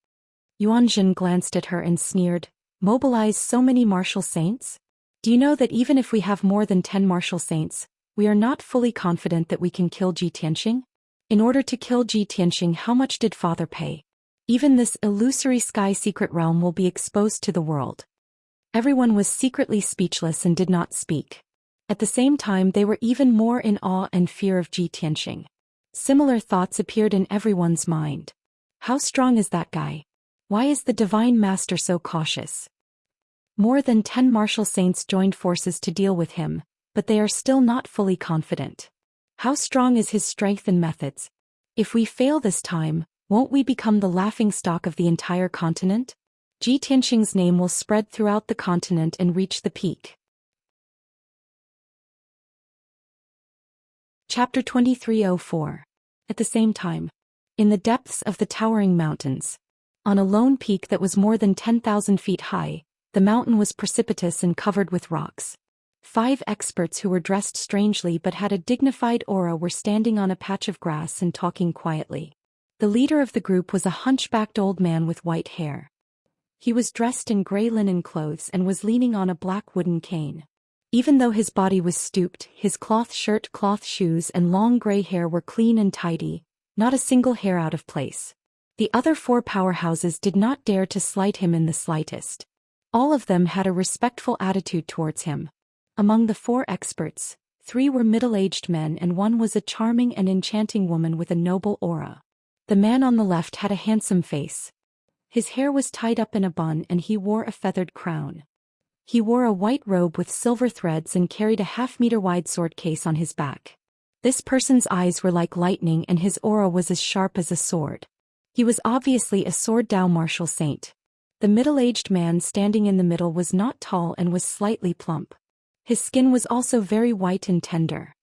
Yuan Zhen glanced at her and sneered, "Mobilize so many martial saints? Do you know that even if we have more than 10 martial saints, we are not fully confident that we can kill Ji Tianxing? In order to kill Ji Tianxing, how much did Father pay? Even this illusory sky secret realm will be exposed to the world." Everyone was secretly speechless and did not speak. At the same time, they were even more in awe and fear of Ji Tianxing. Similar thoughts appeared in everyone's mind. How strong is that guy? Why is the Divine Master so cautious? More than 10 martial saints joined forces to deal with him, but they are still not fully confident. How strong is his strength and methods? If we fail this time, won't we become the laughingstock of the entire continent? Ji Tianxing's name will spread throughout the continent and reach the peak. Chapter 2304. At the same time, in the depths of the towering mountains, on a lone peak that was more than 10,000 feet high, the mountain was precipitous and covered with rocks. 5 experts who were dressed strangely but had a dignified aura were standing on a patch of grass and talking quietly. The leader of the group was a hunchbacked old man with white hair. He was dressed in gray linen clothes and was leaning on a black wooden cane. Even though his body was stooped, his cloth shirt, cloth shoes and long gray hair were clean and tidy, not a single hair out of place. The other 4 powerhouses did not dare to slight him in the slightest. All of them had a respectful attitude towards him. Among the 4 experts, 3 were middle-aged men and 1 was a charming and enchanting woman with a noble aura. The man on the left had a handsome face. His hair was tied up in a bun and he wore a feathered crown. He wore a white robe with silver threads and carried a half-meter-wide sword case on his back. This person's eyes were like lightning and his aura was as sharp as a sword. He was obviously a sword Dao martial saint. The middle-aged man standing in the middle was not tall and was slightly plump. His skin was also very white and tender.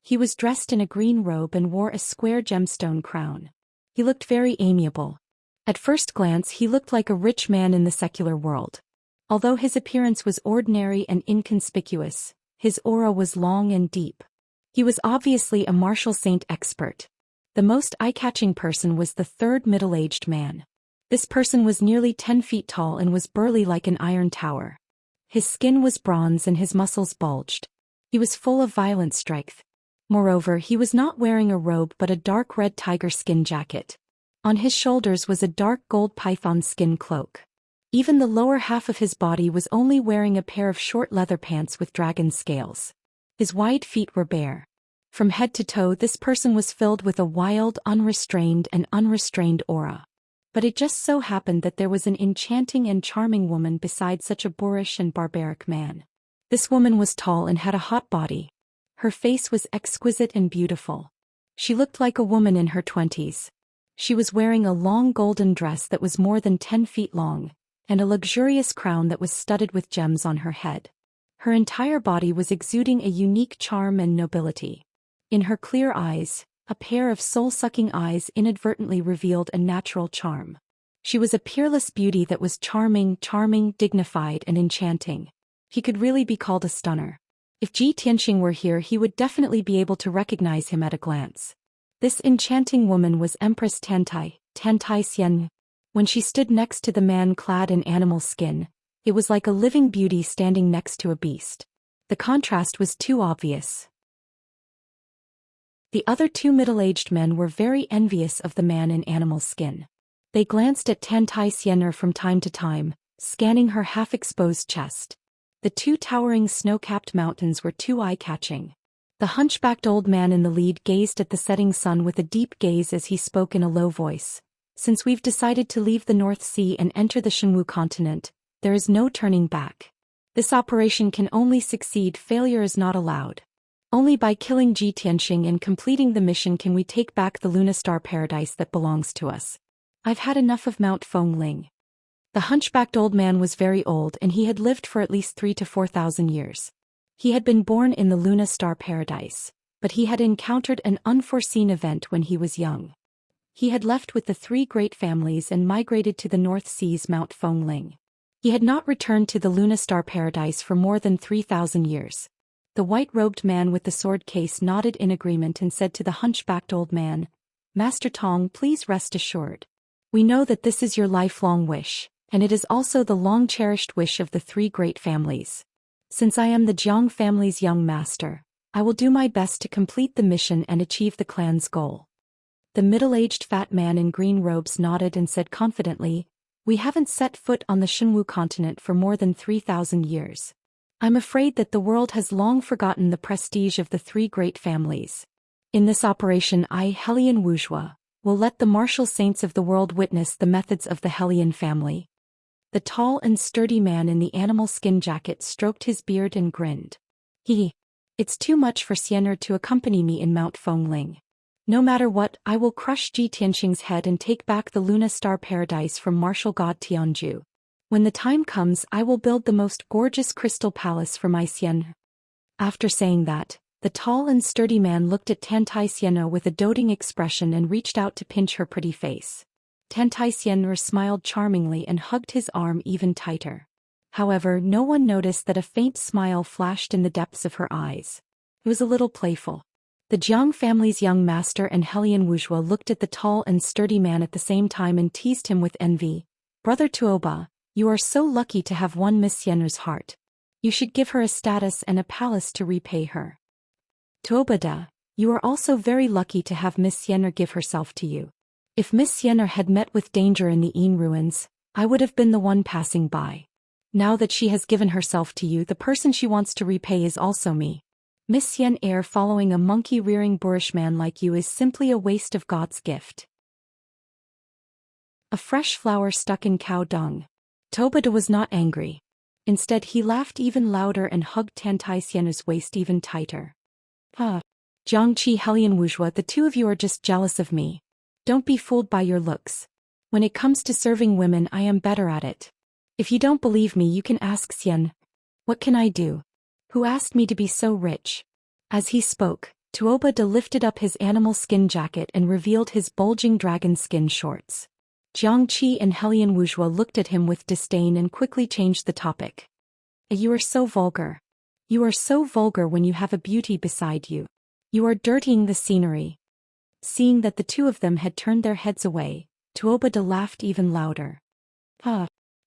He was dressed in a green robe and wore a square gemstone crown. He looked very amiable. At first glance he looked like a rich man in the secular world. Although his appearance was ordinary and inconspicuous, his aura was long and deep. He was obviously a martial saint expert. The most eye-catching person was the 3rd middle-aged man. This person was nearly 10 feet tall and was burly like an iron tower. His skin was bronze and his muscles bulged. He was full of violent strength. Moreover, he was not wearing a robe but a dark red tiger skin jacket. On his shoulders was a dark gold python skin cloak. Even the lower half of his body was only wearing a pair of short leather pants with dragon scales. His wide feet were bare. From head to toe this person was filled with a wild, unrestrained aura. But it just so happened that there was an enchanting and charming woman beside such a boorish and barbaric man. This woman was tall and had a hot body. Her face was exquisite and beautiful. She looked like a woman in her 20s. She was wearing a long golden dress that was more than 10 feet long, and a luxurious crown that was studded with gems on her head. Her entire body was exuding a unique charm and nobility. In her clear eyes, a pair of soul-sucking eyes inadvertently revealed a natural charm. She was a peerless beauty that was charming, dignified and enchanting. He could really be called a stunner. If Ji Tianxing were here he would definitely be able to recognize him at a glance. This enchanting woman was Empress Tantai Xian. When she stood next to the man clad in animal skin, it was like a living beauty standing next to a beast. The contrast was too obvious. The other 2 middle-aged men were very envious of the man in animal skin. They glanced at Tantai Xian from time to time, scanning her half-exposed chest. The 2 towering snow-capped mountains were too eye-catching. The hunchbacked old man in the lead gazed at the setting sun with a deep gaze as he spoke in a low voice. Since we've decided to leave the North Sea and enter the Xianwu continent, there is no turning back. This operation can only succeed, failure is not allowed. Only by killing Ji Tianxing and completing the mission can we take back the Luna Star paradise that belongs to us. I've had enough of Mount Fengling. The hunchbacked old man was very old and he had lived for at least 3,000 to 4,000 years. He had been born in the Luna Star paradise, but he had encountered an unforeseen event when he was young. He had left with the 3 great families and migrated to the North Sea's Mount Fengling. He had not returned to the Luna Star paradise for more than 3,000 years. The white-robed man with the sword case nodded in agreement and said to the hunchbacked old man, "Master Tong, please rest assured. We know that this is your lifelong wish, and it is also the long-cherished wish of the 3 great families. Since I am the Jiang family's young master, I will do my best to complete the mission and achieve the clan's goal." The middle-aged fat man in green robes nodded and said confidently, "We haven't set foot on the Xianwu continent for more than 3,000 years. I'm afraid that the world has long forgotten the prestige of the 3 great families. In this operation I, Hellion Wuxia, will let the martial saints of the world witness the methods of the Hellion family." The tall and sturdy man in the animal skin jacket stroked his beard and grinned. It's too much for Xianer to accompany me in Mount Fengling. No matter what, I will crush Ji Tianxing's head and take back the Luna Star paradise from martial god Tianju. When the time comes I will build the most gorgeous crystal palace for my Xian. After saying that, the tall and sturdy man looked at Tantai Xian with a doting expression and reached out to pinch her pretty face. Tantai Xian smiled charmingly and hugged his arm even tighter. However, no one noticed that a faint smile flashed in the depths of her eyes. It was a little playful. The Jiang family's young master and Hellion Wuxia looked at the tall and sturdy man at the same time and teased him with envy. "Brother Tuoba, you are so lucky to have won Miss Xianru's heart. You should give her a status and a palace to repay her. Tuoba, you are also very lucky to have Miss Xianru give herself to you. If Miss Xian had met with danger in the Yin ruins, I would have been the one passing by. Now that she has given herself to you, the person she wants to repay is also me. Miss Xian heir following a monkey-rearing boorish man like you is simply a waste of God's gift. A fresh flower stuck in cow dung. Tobada was not angry. Instead he laughed even louder and hugged Xianxia's waist even tighter. Jiangqi Helian Wuxia, the two of you are just jealous of me. Don't be fooled by your looks. When it comes to serving women, I am better at it. If you don't believe me, you can ask Xian. What can I do? Who asked me to be so rich? As he spoke, Tobada lifted up his animal skin jacket and revealed his bulging dragon skin shorts. Jiangqi and Helian Wuxia looked at him with disdain and quickly changed the topic. You are so vulgar. You are so vulgar when you have a beauty beside you. You are dirtying the scenery. Seeing that the two of them had turned their heads away, Tobada laughed even louder.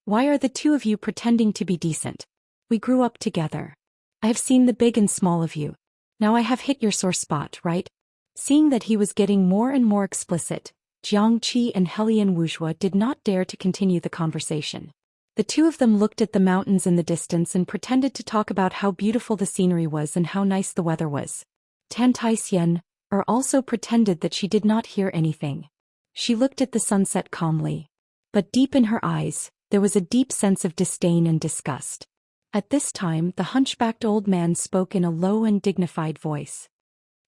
Why are the two of you pretending to be decent? We grew up together. I have seen the big and small of you. Now I have hit your sore spot, right? Seeing that he was getting more and more explicit, Jiangqi and Helian Wuxia did not dare to continue the conversation. The two of them looked at the mountains in the distance and pretended to talk about how beautiful the scenery was and how nice the weather was. Xian also pretended that she did not hear anything. She looked at the sunset calmly. But deep in her eyes, there was a deep sense of disdain and disgust. At this time, the hunchbacked old man spoke in a low and dignified voice.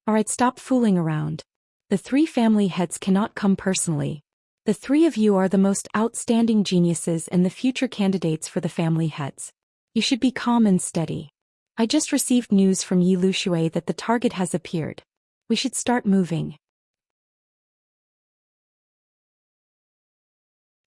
Alright, stop fooling around. The three family heads cannot come personally. The three of you are the most outstanding geniuses and the future candidates for the family heads. You should be calm and steady. I just received news from Yi Lushui that the target has appeared. We should start moving.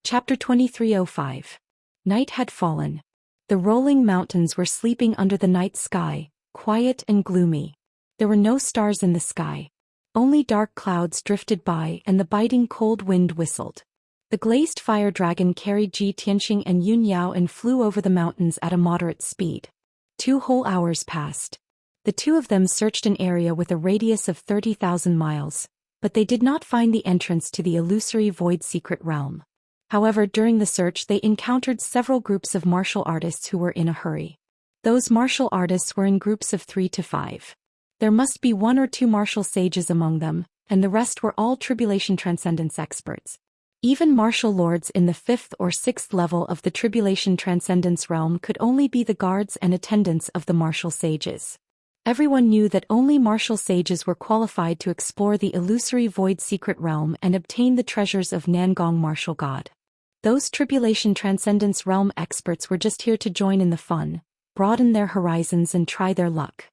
Chapter 2305. Night had fallen. The rolling mountains were sleeping under the night sky, quiet and gloomy. There were no stars in the sky. Only dark clouds drifted by and the biting cold wind whistled. The glazed fire dragon carried Ji Tianxing and Yun Yao and flew over the mountains at a moderate speed. 2 whole hours passed. The two of them searched an area with a radius of 30,000 miles, but they did not find the entrance to the illusory void secret realm. However, during the search they encountered several groups of martial artists who were in a hurry. Those martial artists were in groups of 3 to 5. There must be 1 or 2 martial sages among them, and the rest were all tribulation transcendence experts. Even martial lords in the 5th or 6th level of the tribulation transcendence realm could only be the guards and attendants of the martial sages. Everyone knew that only martial sages were qualified to explore the illusory void secret realm and obtain the treasures of Nangong martial god. Those tribulation transcendence realm experts were just here to join in the fun, broaden their horizons and try their luck.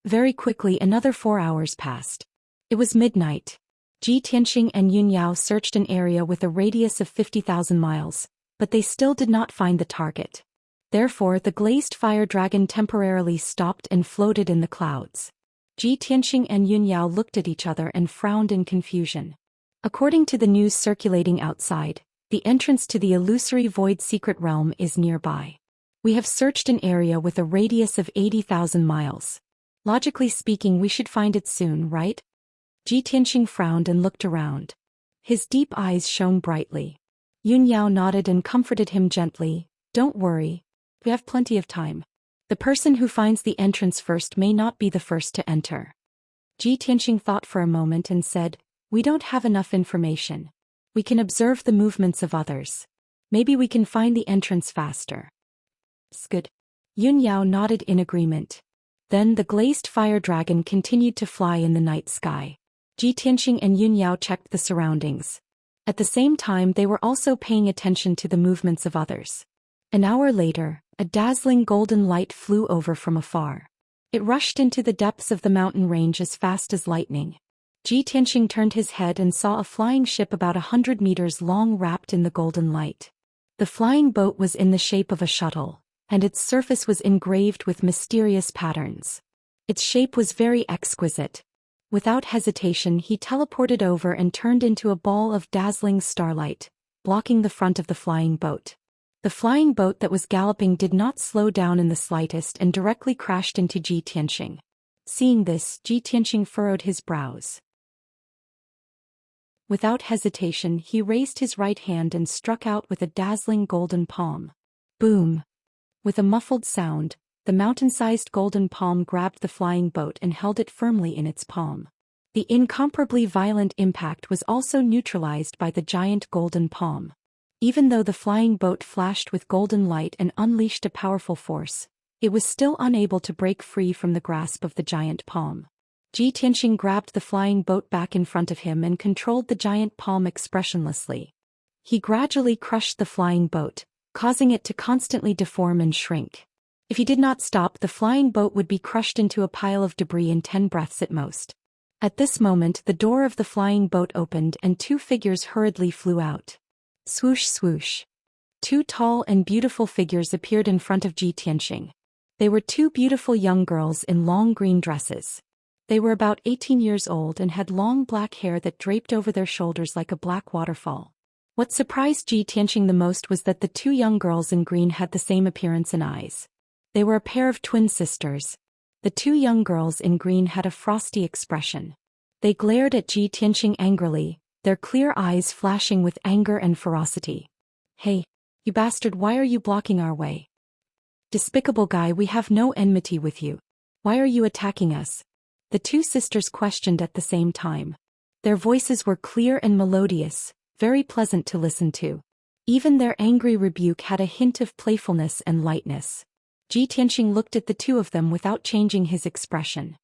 Very quickly another 4 hours passed. It was midnight. Ji Tianxing and Yun Yao searched an area with a radius of 50,000 miles, but they still did not find the target. Therefore, the glazed fire dragon temporarily stopped and floated in the clouds. Ji Tianxing and Yun Yao looked at each other and frowned in confusion. According to the news circulating outside, the entrance to the illusory void secret realm is nearby. We have searched an area with a radius of 80,000 miles. Logically speaking, we should find it soon, right? Ji Tianxing frowned and looked around. His deep eyes shone brightly. Yun Yao nodded and comforted him gently. Don't worry. We have plenty of time. The person who finds the entrance first may not be the first to enter. Ji Tianxing thought for a moment and said, We don't have enough information. We can observe the movements of others. Maybe we can find the entrance faster. Good. Yun Yao nodded in agreement. Then the glazed fire dragon continued to fly in the night sky. Ji Tianxing and Yun Yao checked the surroundings. At the same time they were also paying attention to the movements of others. An hour later, a dazzling golden light flew over from afar. It rushed into the depths of the mountain range as fast as lightning. Ji Tianxing turned his head and saw a flying ship about 100 meters long wrapped in the golden light. The flying boat was in the shape of a shuttle, and its surface was engraved with mysterious patterns. Its shape was very exquisite. Without hesitation he teleported over and turned into a ball of dazzling starlight, blocking the front of the flying boat. The flying boat that was galloping did not slow down in the slightest and directly crashed into Ji Tianxing. Seeing this, Ji Tianxing furrowed his brows. Without hesitation he raised his right hand and struck out with a dazzling golden palm. Boom! With a muffled sound, the mountain-sized golden palm grabbed the flying boat and held it firmly in its palm. The incomparably violent impact was also neutralized by the giant golden palm. Even though the flying boat flashed with golden light and unleashed a powerful force, it was still unable to break free from the grasp of the giant palm. Tianxing grabbed the flying boat back in front of him and controlled the giant palm expressionlessly. He gradually crushed the flying boat, causing it to constantly deform and shrink. If he did not stop, the flying boat would be crushed into a pile of debris in 10 breaths at most. At this moment the door of the flying boat opened and 2 figures hurriedly flew out. Swoosh swoosh. 2 tall and beautiful figures appeared in front of Tianxing. They were 2 beautiful young girls in long green dresses. They were about 18 years old and had long black hair that draped over their shoulders like a black waterfall. What surprised Tianxing the most was that the 2 young girls in green had the same appearance and eyes. They were a pair of twin sisters. The 2 young girls in green had a frosty expression. They glared at Tianxing angrily, their clear eyes flashing with anger and ferocity. "Hey, you bastard, why are you blocking our way? Despicable guy, we have no enmity with you. Why are you attacking us?" The 2 sisters questioned at the same time. Their voices were clear and melodious, very pleasant to listen to. Even their angry rebuke had a hint of playfulness and lightness. Tianxing looked at the 2 of them without changing his expression.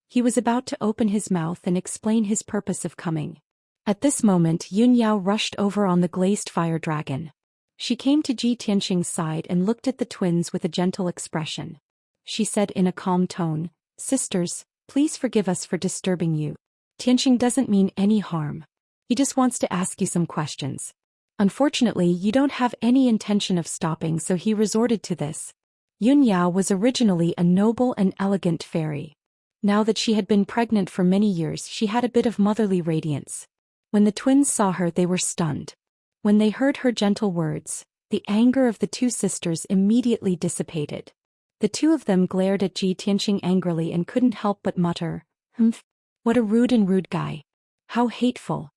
He was about to open his mouth and explain his purpose of coming. At this moment Yunyao rushed over on the glazed fire dragon. She came to Tianxing's side and looked at the twins with a gentle expression. She said in a calm tone, "Sisters, please forgive us for disturbing you. Tianxing doesn't mean any harm. He just wants to ask you some questions. Unfortunately, you don't have any intention of stopping, so he resorted to this." Yunyao was originally a noble and elegant fairy. Now that she had been pregnant for many years, she had a bit of motherly radiance. When the twins saw her, they were stunned. When they heard her gentle words, the anger of the 2 sisters immediately dissipated. The 2 of them glared at Tianxing angrily and couldn't help but mutter, "Humph, what a rude guy. How hateful.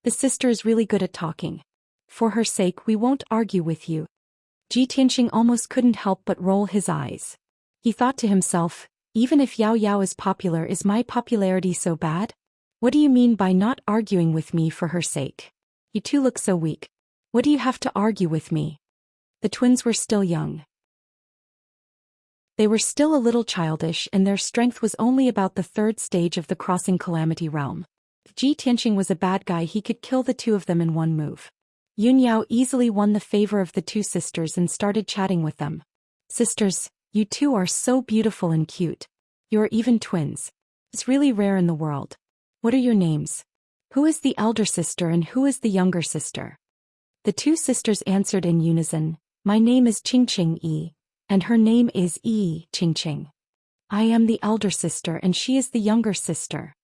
The sister is really good at talking. For her sake we won't argue with you." Tianxing almost couldn't help but roll his eyes. He thought to himself, even if Yao Yao is popular, is my popularity so bad? What do you mean by not arguing with me for her sake? You 2 look so weak. What do you have to argue with me? The twins were still young. They were still a little childish and their strength was only about the 3rd stage of the crossing calamity realm. If Tianxing was a bad guy, he could kill the 2 of them in one move. Yunyao easily won the favor of the 2 sisters and started chatting with them. "Sisters, you 2 are so beautiful and cute. You're even twins. It's really rare in the world. What are your names? Who is the elder sister and who is the younger sister?" The 2 sisters answered in unison, "My name is Qingqing Yi, and her name is Yi Qingqing. I am the elder sister and she is the younger sister."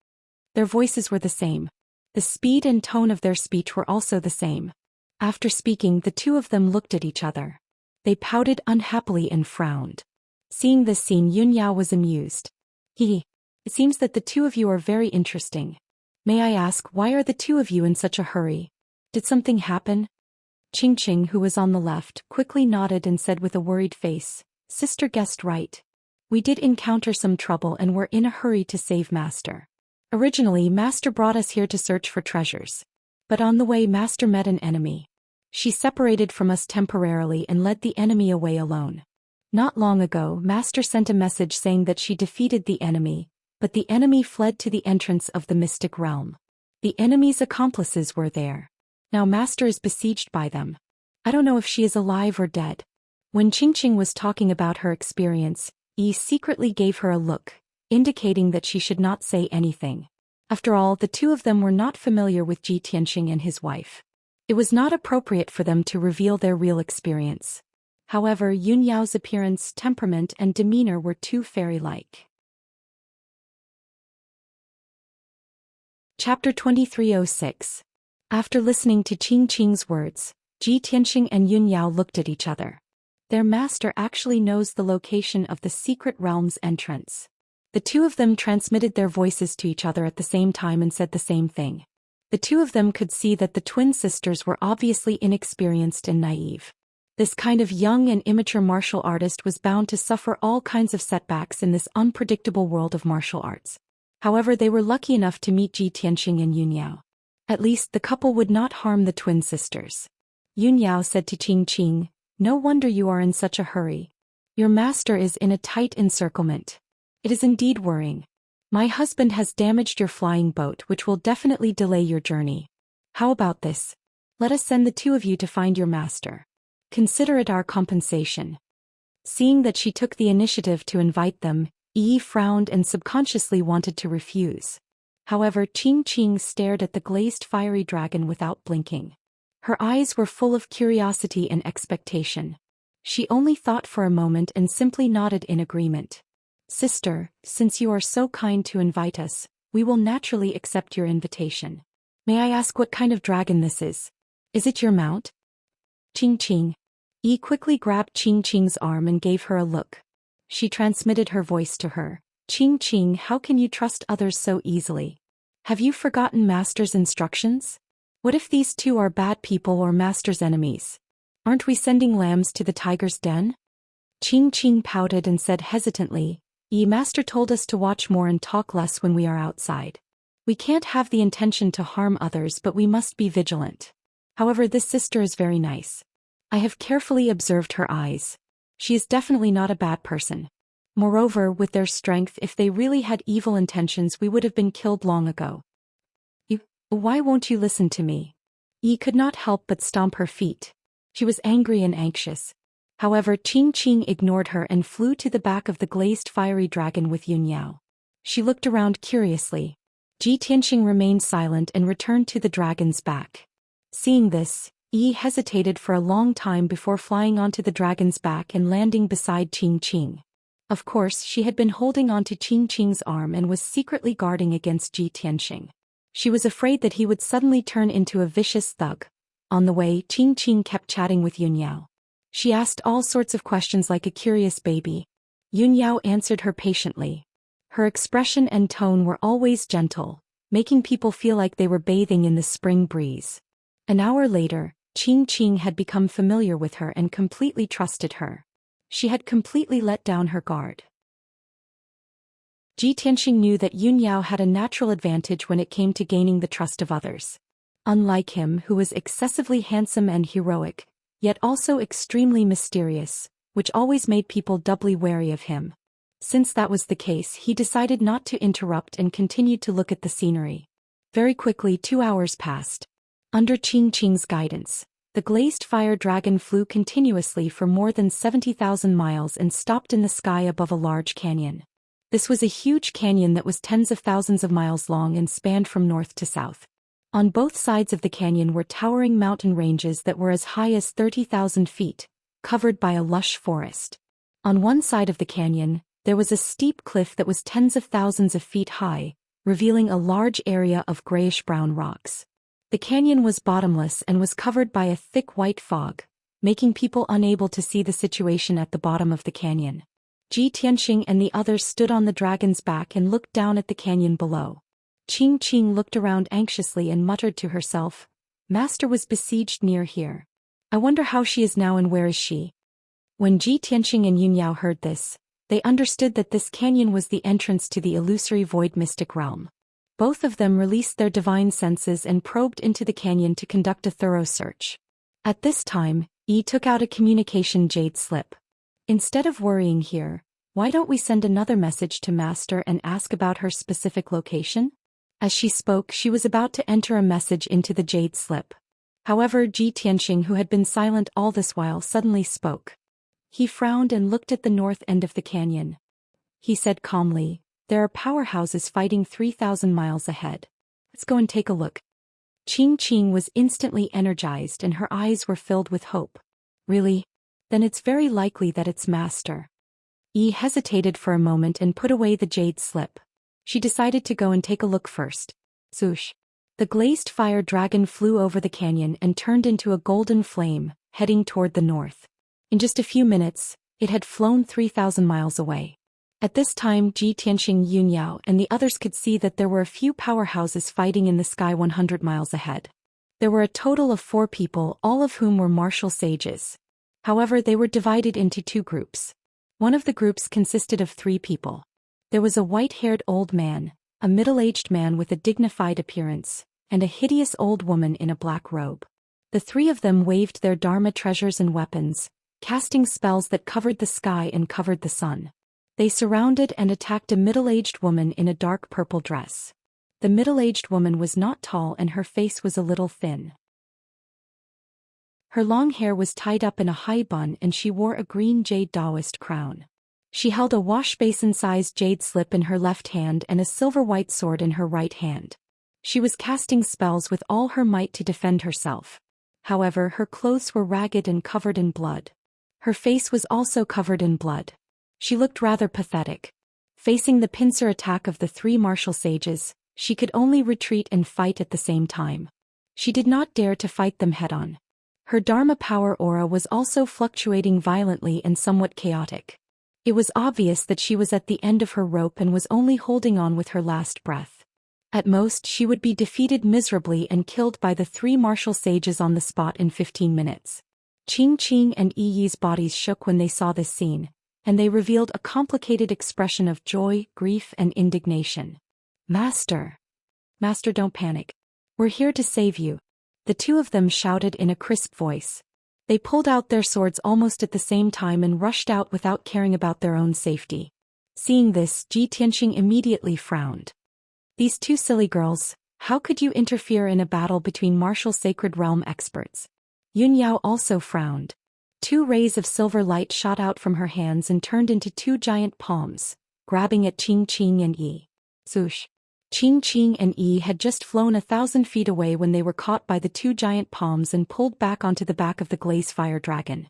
Their voices were the same. The speed and tone of their speech were also the same. After speaking, the 2 of them looked at each other. They pouted unhappily and frowned. Seeing this scene, Yunyao was amused. "It seems that the 2 of you are very interesting. May I ask, why are the 2 of you in such a hurry? Did something happen?" Qingqing, who was on the left, quickly nodded and said with a worried face, "Sister guessed right. We did encounter some trouble and were in a hurry to save Master. Originally, Master brought us here to search for treasures. But on the way, Master met an enemy. She separated from us temporarily and led the enemy away alone. Not long ago, Master sent a message saying that she defeated the enemy, but the enemy fled to the entrance of the mystic realm. The enemy's accomplices were there. Now Master is besieged by them. I don't know if she is alive or dead." When Qingqing was talking about her experience, Yi secretly gave her a look, indicating that she should not say anything. After all, the 2 of them were not familiar with Tianxing and his wife. It was not appropriate for them to reveal their real experience. However, Yunyao's appearance, temperament and demeanor were too fairy-like. Chapter 2306. After listening to Qingqing's words, Tianxing and Yunyao looked at each other. Their master actually knows the location of the secret realm's entrance. The 2 of them transmitted their voices to each other at the same time and said the same thing. The two of them could see that the twin sisters were obviously inexperienced and naive. This kind of young and immature martial artist was bound to suffer all kinds of setbacks in this unpredictable world of martial arts. However, they were lucky enough to meet Ji Tianxing and Yunyao. At least the couple would not harm the twin sisters. Yunyao said to Qing, "No wonder you are in such a hurry. Your master is in a tight encirclement. It is indeed worrying. My husband has damaged your flying boat, which will definitely delay your journey. How about this? Let us send the two of you to find your master. Consider it our compensation." Seeing that she took the initiative to invite them, Yi frowned and subconsciously wanted to refuse. However, Qing stared at the glazed fiery dragon without blinking. Her eyes were full of curiosity and expectation. She only thought for a moment and simply nodded in agreement. "Sister, since you are so kind to invite us, we will naturally accept your invitation. May I ask what kind of dragon this is? Is it your mount?" Qing. Yi quickly grabbed Qing's arm and gave her a look. She transmitted her voice to her. "Qing, how can you trust others so easily? Have you forgotten Master's instructions? What if these two are bad people or Master's enemies? Aren't we sending lambs to the tiger's den?" Qing pouted and said hesitantly, Master told us to watch more and talk less when we are outside. We can't have the intention to harm others, but we must be vigilant. However, this sister is very nice. I have carefully observed her eyes. She is definitely not a bad person. Moreover, with their strength, if they really had evil intentions, we would have been killed long ago. Why won't you listen to me? Yi could not help but stomp her feet. She was angry and anxious. However, Qing ignored her and flew to the back of the glazed fiery dragon with Yunyao. She looked around curiously. Ji Tianxing remained silent and returned to the dragon's back. Seeing this, Yi hesitated for a long time before flying onto the dragon's back and landing beside Qing. Of course, she had been holding onto Qing's arm and was secretly guarding against Ji Tianxing. She was afraid that he would suddenly turn into a vicious thug. On the way, Qing kept chatting with Yunyao. She asked all sorts of questions like a curious baby. Yunyao answered her patiently. Her expression and tone were always gentle, making people feel like they were bathing in the spring breeze. An hour later, Qing had become familiar with her and completely trusted her. She had completely let down her guard. Ji Tianxing knew that Yunyao had a natural advantage when it came to gaining the trust of others. Unlike him, who was excessively handsome and heroic, yet also extremely mysterious, which always made people doubly wary of him. Since that was the case, he decided not to interrupt and continued to look at the scenery. Very quickly 2 hours passed. Under Qing's guidance, the glazed fire dragon flew continuously for more than 70,000 miles and stopped in the sky above a large canyon. This was a huge canyon that was tens of thousands of miles long and spanned from north to south. On both sides of the canyon were towering mountain ranges that were as high as 30,000 feet, covered by a lush forest. On one side of the canyon, there was a steep cliff that was tens of thousands of feet high, revealing a large area of grayish-brown rocks. The canyon was bottomless and was covered by a thick white fog, making people unable to see the situation at the bottom of the canyon. Ji Tianxing and the others stood on the dragon's back and looked down at the canyon below. Qing looked around anxiously and muttered to herself, "Master was besieged near here. I wonder how she is now and where is she?" When Ji Tianxing and Yunyao heard this, they understood that this canyon was the entrance to the illusory void mystic realm. Both of them released their divine senses and probed into the canyon to conduct a thorough search. At this time, Yi took out a communication jade slip. "Instead of worrying here, why don't we send another message to Master and ask about her specific location?" As she spoke, she was about to enter a message into the jade slip. However, Ji Tianxing, who had been silent all this while, suddenly spoke. He frowned and looked at the north end of the canyon. He said calmly, "There are powerhouses fighting 3,000 miles ahead. Let's go and take a look." Qing was instantly energized and her eyes were filled with hope. "Really? Then it's very likely that it's Master." Yi hesitated for a moment and put away the jade slip. She decided to go and take a look first. Zhoush. The glazed fire dragon flew over the canyon and turned into a golden flame, heading toward the north. In just a few minutes, it had flown 3,000 miles away. At this time Ji Tianxing Yunyao and the others could see that there were a few powerhouses fighting in the sky 100 miles ahead. There were a total of 4 people, all of whom were martial sages. However, they were divided into 2 groups. One of the groups consisted of 3 people. There was a white-haired old man, a middle-aged man with a dignified appearance, and a hideous old woman in a black robe. The 3 of them waved their Dharma treasures and weapons, casting spells that covered the sky and covered the sun. They surrounded and attacked a middle-aged woman in a dark purple dress. The middle-aged woman was not tall and her face was a little thin. Her long hair was tied up in a high bun and she wore a green jade Taoist crown. She held a wash-basin-sized jade slip in her left hand and a silver-white sword in her right hand. She was casting spells with all her might to defend herself. However, her clothes were ragged and covered in blood. Her face was also covered in blood. She looked rather pathetic. Facing the pincer attack of the 3 martial sages, she could only retreat and fight at the same time. She did not dare to fight them head-on. Her Dharma power aura was also fluctuating violently and somewhat chaotic. It was obvious that she was at the end of her rope and was only holding on with her last breath. At most, she would be defeated miserably and killed by the 3 martial sages on the spot in 15 minutes. Qing and Yi's bodies shook when they saw this scene, and they revealed a complicated expression of joy, grief, and indignation. Master! Master, don't panic. We're here to save you. The 2 of them shouted in a crisp voice. They pulled out their swords almost at the same time and rushed out without caring about their own safety. Seeing this, Ji Tianxing immediately frowned. These 2 silly girls, how could you interfere in a battle between martial sacred realm experts? Yunyao also frowned. 2 rays of silver light shot out from her hands and turned into 2 giant palms, grabbing at Qing and Yi. Swoosh! Qing and Yi had just flown 1,000 feet away when they were caught by the 2 giant palms and pulled back onto the back of the glaze fire dragon.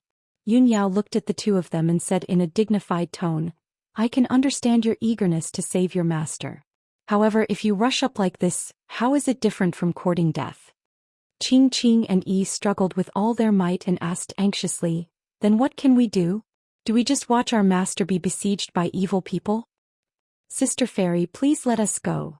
Yunyao looked at the 2 of them and said in a dignified tone, I can understand your eagerness to save your master. However, if you rush up like this, how is it different from courting death? Qing and Yi struggled with all their might and asked anxiously, then what can we do? Do we just watch our master be besieged by evil people? Sister Fairy, please let us go.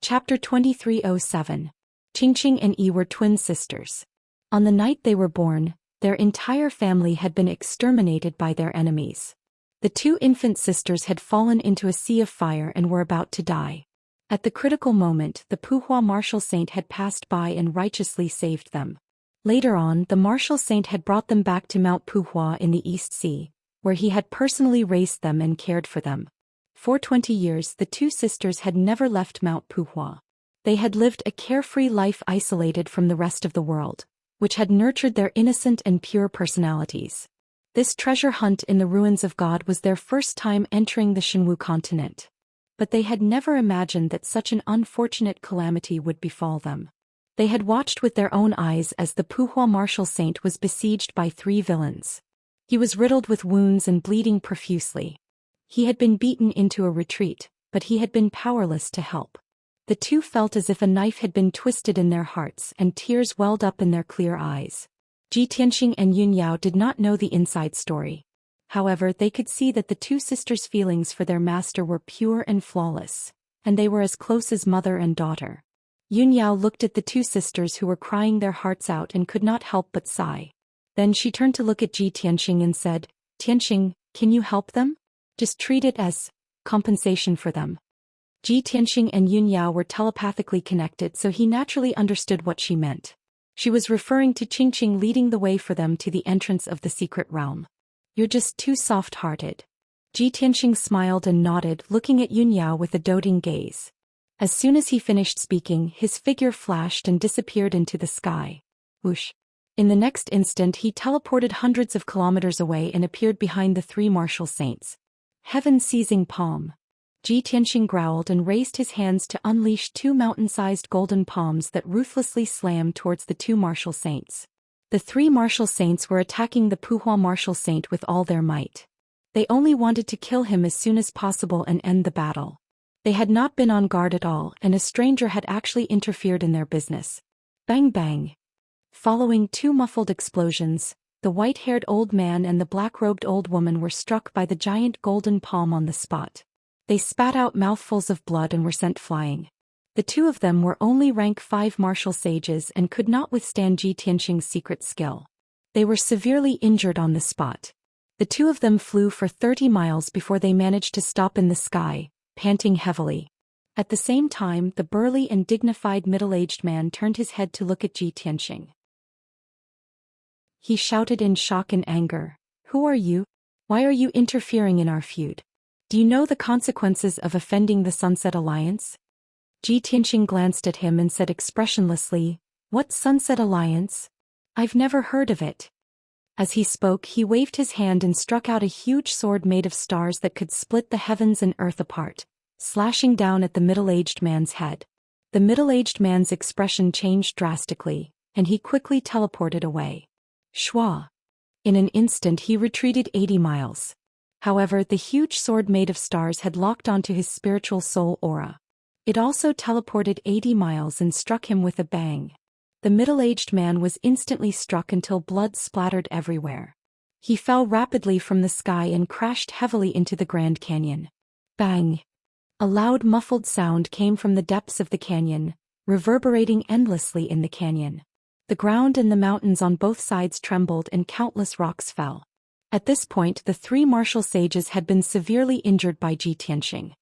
Chapter 2307. Qing and Yi were twin sisters. On the night they were born, their entire family had been exterminated by their enemies. The 2 infant sisters had fallen into a sea of fire and were about to die. At the critical moment, the Puhua martial saint had passed by and righteously saved them. Later on, the martial saint had brought them back to Mount Puhua in the East Sea, where he had personally raised them and cared for them. For 20 years, the 2 sisters had never left Mount Puhua. They had lived a carefree life isolated from the rest of the world, which had nurtured their innocent and pure personalities. This treasure hunt in the ruins of God was their first time entering the Shenwu continent. But they had never imagined that such an unfortunate calamity would befall them. They had watched with their own eyes as the Puhua martial saint was besieged by 3 villains. He was riddled with wounds and bleeding profusely. He had been beaten into a retreat, but he had been powerless to help. The 2 felt as if a knife had been twisted in their hearts and tears welled up in their clear eyes. Ji Tianxing and Yunyao did not know the inside story. However, they could see that the 2 sisters' feelings for their master were pure and flawless, and they were as close as mother and daughter. Yunyao looked at the 2 sisters who were crying their hearts out and could not help but sigh. Then she turned to look at Ji Tianxing and said, Tianxing, can you help them? Just treat it as compensation for them. Ji Tianxing and Yunyao were telepathically connected, so he naturally understood what she meant. She was referring to Qing leading the way for them to the entrance of the secret realm. You're just too soft-hearted. Ji Tianxing smiled and nodded, looking at Yunyao with a doting gaze. As soon as he finished speaking, his figure flashed and disappeared into the sky. Whoosh! In the next instant he teleported hundreds of kilometers away and appeared behind the 3 martial saints. Heaven-seizing palm. Ji Tianxing growled and raised his hands to unleash 2 mountain-sized golden palms that ruthlessly slammed towards the 2 martial saints. The 3 martial saints were attacking the Puhua martial saint with all their might. They only wanted to kill him as soon as possible and end the battle. They had not been on guard at all, and a stranger had actually interfered in their business. Bang bang. Following 2 muffled explosions, the white-haired old man and the black-robed old woman were struck by the giant golden palm on the spot. They spat out mouthfuls of blood and were sent flying. The two of them were only rank 5 martial sages and could not withstand Ji Tianqing's secret skill. They were severely injured on the spot. The two of them flew for 30 miles before they managed to stop in the sky, panting heavily. At the same time, the burly and dignified middle-aged man turned his head to look at Ji Tianqing. He shouted in shock and anger, "Who are you? Why are you interfering in our feud? Do you know the consequences of offending the Sunset Alliance?" Ji Tianqing glanced at him and said expressionlessly, "What Sunset Alliance? I've never heard of it." As he spoke, he waved his hand and struck out a huge sword made of stars that could split the heavens and earth apart, slashing down at the middle-aged man's head. The middle-aged man's expression changed drastically, and he quickly teleported away. Shwa. In an instant he retreated 80 miles. However, the huge sword made of stars had locked onto his spiritual soul aura. It also teleported 80 miles and struck him with a bang. The middle-aged man was instantly struck until blood splattered everywhere. He fell rapidly from the sky and crashed heavily into the Grand Canyon. Bang! A loud muffled sound came from the depths of the canyon, reverberating endlessly in the canyon. The ground and the mountains on both sides trembled and countless rocks fell. At this point, the 3 martial sages had been severely injured by Ji Tianqing.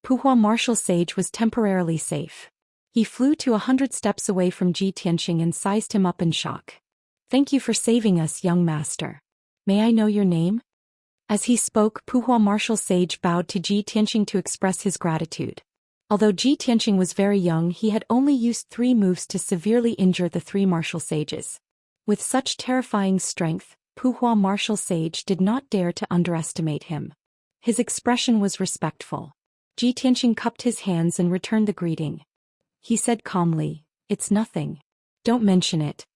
Puhua martial sage was temporarily safe. He flew to 100 steps away from Ji Tianqing and sized him up in shock. "Thank you for saving us, young master. May I know your name?" As he spoke, Puhua martial sage bowed to Ji Tianqing to express his gratitude. Although Ji Tianqing was very young, he had only used 3 moves to severely injure the 3 martial sages. With such terrifying strength, Puhua martial sage did not dare to underestimate him. His expression was respectful. Ji Tianqing cupped his hands and returned the greeting. He said calmly, "It's nothing. Don't mention it."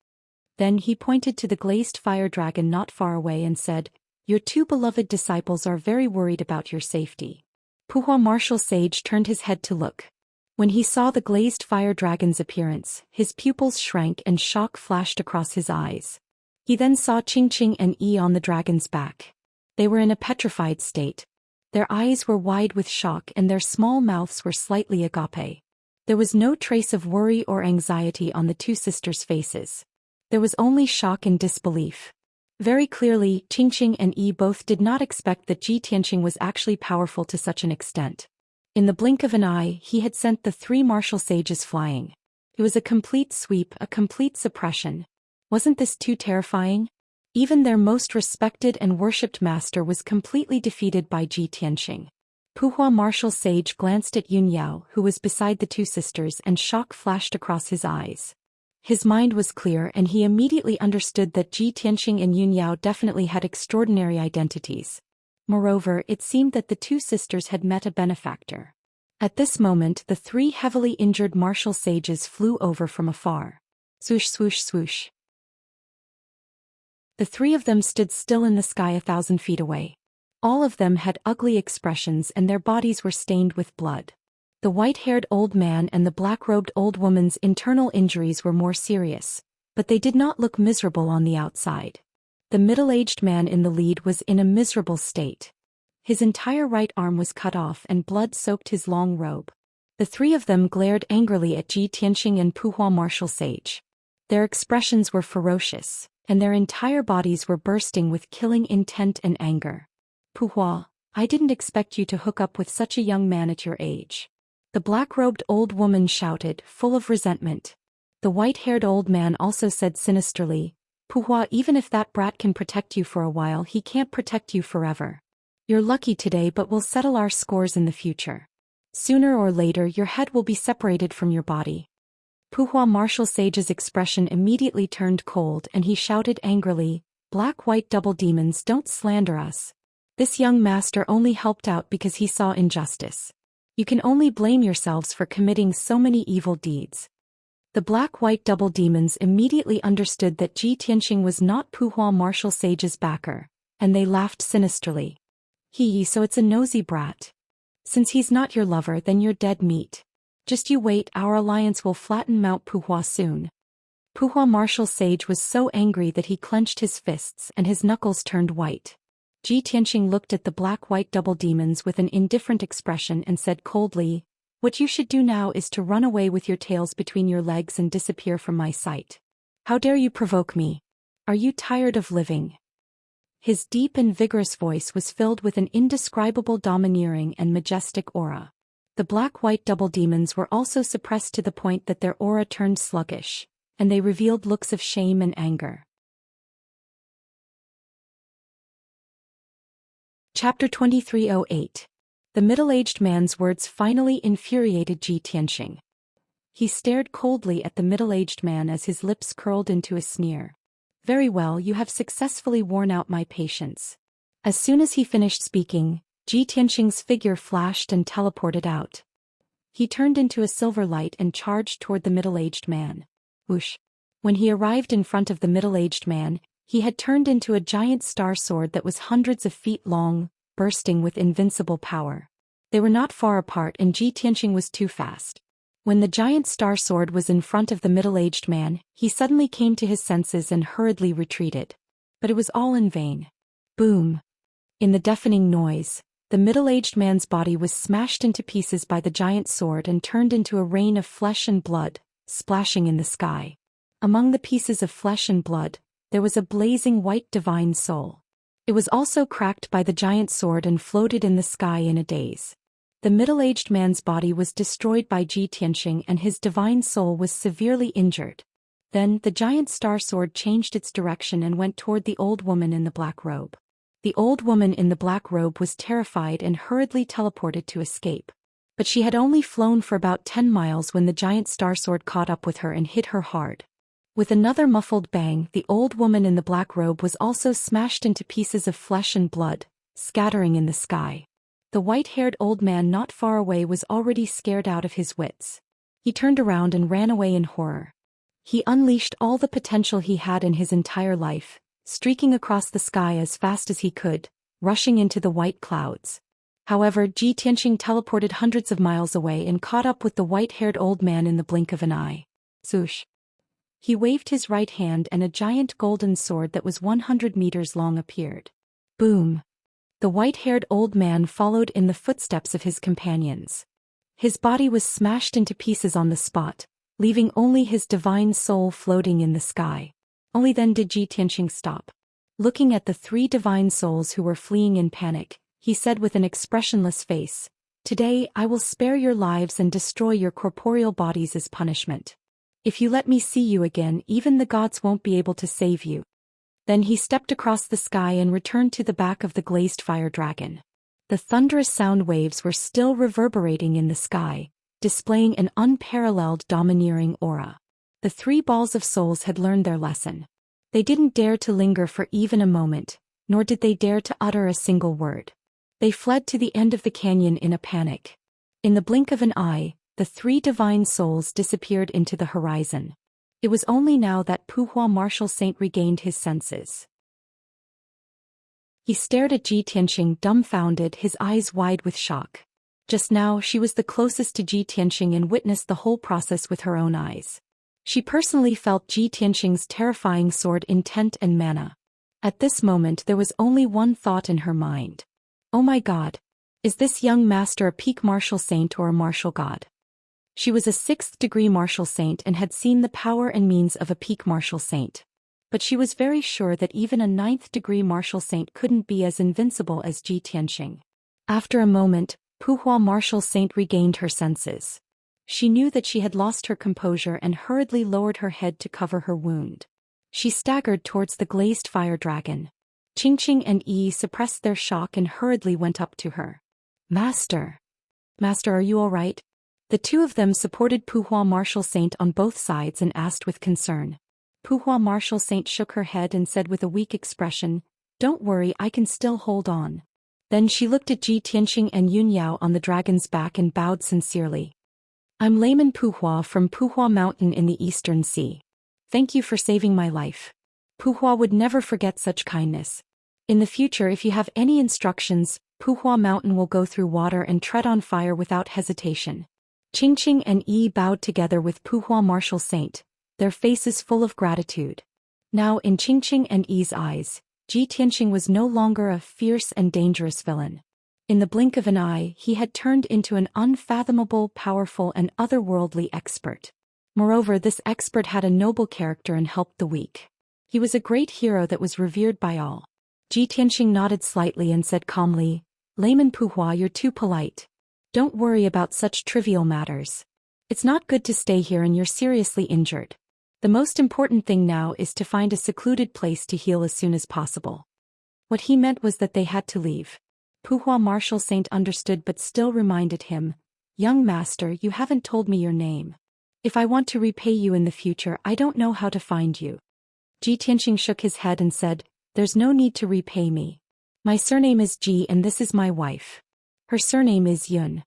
Then he pointed to the glazed fire dragon not far away and said, "Your 2 beloved disciples are very worried about your safety." Puhua martial sage turned his head to look. When he saw the glazed fire dragon's appearance, his pupils shrank and shock flashed across his eyes. He then saw Qingqing and Yi on the dragon's back. They were in a petrified state. Their eyes were wide with shock and their small mouths were slightly agape. There was no trace of worry or anxiety on the 2 sisters' faces. There was only shock and disbelief. Very clearly, Qingqing and Yi both did not expect that Ji Tianqing was actually powerful to such an extent. In the blink of an eye, he had sent the 3 martial sages flying. It was a complete sweep, a complete suppression. Wasn't this too terrifying? Even their most respected and worshipped master was completely defeated by Ji Tianqing. Puhua martial sage glanced at Yun Yao, who was beside the 2 sisters, and shock flashed across his eyes. His mind was clear and he immediately understood that Ji Tianqing and Yun Yao definitely had extraordinary identities. Moreover, it seemed that the 2 sisters had met a benefactor. At this moment, the 3 heavily injured martial sages flew over from afar. Swoosh swoosh swoosh. The 3 of them stood still in the sky 1,000 feet away. All of them had ugly expressions and their bodies were stained with blood. The white-haired old man and the black-robed old woman's internal injuries were more serious, but they did not look miserable on the outside. The middle-aged man in the lead was in a miserable state. His entire right arm was cut off and blood soaked his long robe. The 3 of them glared angrily at Ji Tianqing and Puhua martial sage. Their expressions were ferocious, and their entire bodies were bursting with killing intent and anger. "Puhua, I didn't expect you to hook up with such a young man at your age." The black-robed old woman shouted, full of resentment. The white-haired old man also said sinisterly, "Puhua, even if that brat can protect you for a while, he can't protect you forever. You're lucky today, but we'll settle our scores in the future. Sooner or later your head will be separated from your body." Puhua martial sage's expression immediately turned cold and he shouted angrily, "Black-white double demons, don't slander us. This young master only helped out because he saw injustice. You can only blame yourselves for committing so many evil deeds." The black-white double demons immediately understood that Ji Tianqing was not Puhua martial sage's backer, and they laughed sinisterly. So it's a nosy brat. Since he's not your lover, then you're dead meat. Just you wait, our alliance will flatten Mount Puhua soon." Puhua martial sage was so angry that he clenched his fists and his knuckles turned white. Ji Tianxing looked at the black-white double demons with an indifferent expression and said coldly, "What you should do now is to run away with your tails between your legs and disappear from my sight. How dare you provoke me? Are you tired of living?" His deep and vigorous voice was filled with an indescribable domineering and majestic aura. The black-white double demons were also suppressed to the point that their aura turned sluggish, and they revealed looks of shame and anger. Chapter 2308. The middle-aged man's words finally infuriated Ji Tianxing. He stared coldly at the middle-aged man as his lips curled into a sneer. "Very well, you have successfully worn out my patience." As soon as he finished speaking, Ji Tianxing's figure flashed and teleported out. He turned into a silver light and charged toward the middle-aged man. Whoosh! When he arrived in front of the middle-aged man, he had turned into a giant star sword that was hundreds of feet long, bursting with invincible power. They were not far apart and Ji Tianxing was too fast. When the giant star sword was in front of the middle-aged man, he suddenly came to his senses and hurriedly retreated. But it was all in vain. Boom! In the deafening noise, the middle-aged man's body was smashed into pieces by the giant sword and turned into a rain of flesh and blood, splashing in the sky. Among the pieces of flesh and blood, there was a blazing white divine soul. It was also cracked by the giant sword and floated in the sky in a daze. The middle-aged man's body was destroyed by Ji Tianxing and his divine soul was severely injured. Then the giant star sword changed its direction and went toward the old woman in the black robe. The old woman in the black robe was terrified and hurriedly teleported to escape. But she had only flown for about 10 miles when the giant star sword caught up with her and hit her hard. With another muffled bang, the old woman in the black robe was also smashed into pieces of flesh and blood, scattering in the sky. The white-haired old man not far away was already scared out of his wits. He turned around and ran away in horror. He unleashed all the potential he had in his entire life, streaking across the sky as fast as he could, rushing into the white clouds. However, Ji Tianxing teleported hundreds of miles away and caught up with the white-haired old man in the blink of an eye. Swoosh! He waved his right hand and a giant golden sword that was 100 meters long appeared. Boom! The white-haired old man followed in the footsteps of his companions. His body was smashed into pieces on the spot, leaving only his divine soul floating in the sky. Only then did Ji Tianxing stop. Looking at the 3 divine souls who were fleeing in panic, he said with an expressionless face, "Today I will spare your lives and destroy your corporeal bodies as punishment. If you let me see you again, even the gods won't be able to save you." Then he stepped across the sky and returned to the back of the glazed fire dragon. The thunderous sound waves were still reverberating in the sky, displaying an unparalleled domineering aura. The 3 balls of souls had learned their lesson. They didn't dare to linger for even a moment, nor did they dare to utter a single word. They fled to the end of the canyon in a panic. In the blink of an eye, the 3 divine souls disappeared into the horizon. It was only now that Puhua martial saint regained his senses. He stared at Ji Tianxing dumbfounded, his eyes wide with shock. Just now she was the closest to Ji Tianxing and witnessed the whole process with her own eyes. She personally felt Ji Tianxing's terrifying sword intent and mana. At this moment there was only one thought in her mind. Oh my god! Is this young master a peak martial saint or a martial god? She was a 6th-degree martial saint and had seen the power and means of a peak martial saint. But she was very sure that even a 9th-degree martial saint couldn't be as invincible as Ji Tianxing. After a moment, Puhua martial saint regained her senses. She knew that she had lost her composure and hurriedly lowered her head to cover her wound. She staggered towards the glazed fire dragon. Qingqing and Yi suppressed their shock and hurriedly went up to her. Master! Master, are you all right? The 2 of them supported Puhua martial saint on both sides and asked with concern. Puhua martial saint shook her head and said with a weak expression, "Don't worry, I can still hold on." Then she looked at Ji Tianxing and Yunyao on the dragon's back and bowed sincerely. "I'm Layman Puhua from Puhua Mountain in the Eastern Sea. Thank you for saving my life. Puhua would never forget such kindness. In the future, if you have any instructions, Puhua Mountain will go through water and tread on fire without hesitation." Qingqing and Yi bowed together with Puhua martial saint, their faces full of gratitude. Now in Qingqing and Yi's eyes, Ji Tianqing was no longer a fierce and dangerous villain. In the blink of an eye, he had turned into an unfathomable, powerful and otherworldly expert. Moreover, this expert had a noble character and helped the weak. He was a great hero that was revered by all. Ji Tianqing nodded slightly and said calmly, "Layman Puhua, you're too polite. Don't worry about such trivial matters. It's not good to stay here and you're seriously injured. The most important thing now is to find a secluded place to heal as soon as possible." What he meant was that they had to leave. Puhua Marshal Saint understood but still reminded him, "Young master, you haven't told me your name. If I want to repay you in the future, I don't know how to find you." Ji Tianqing shook his head and said, "There's no need to repay me. My surname is Ji and this is my wife. Her surname is Yun."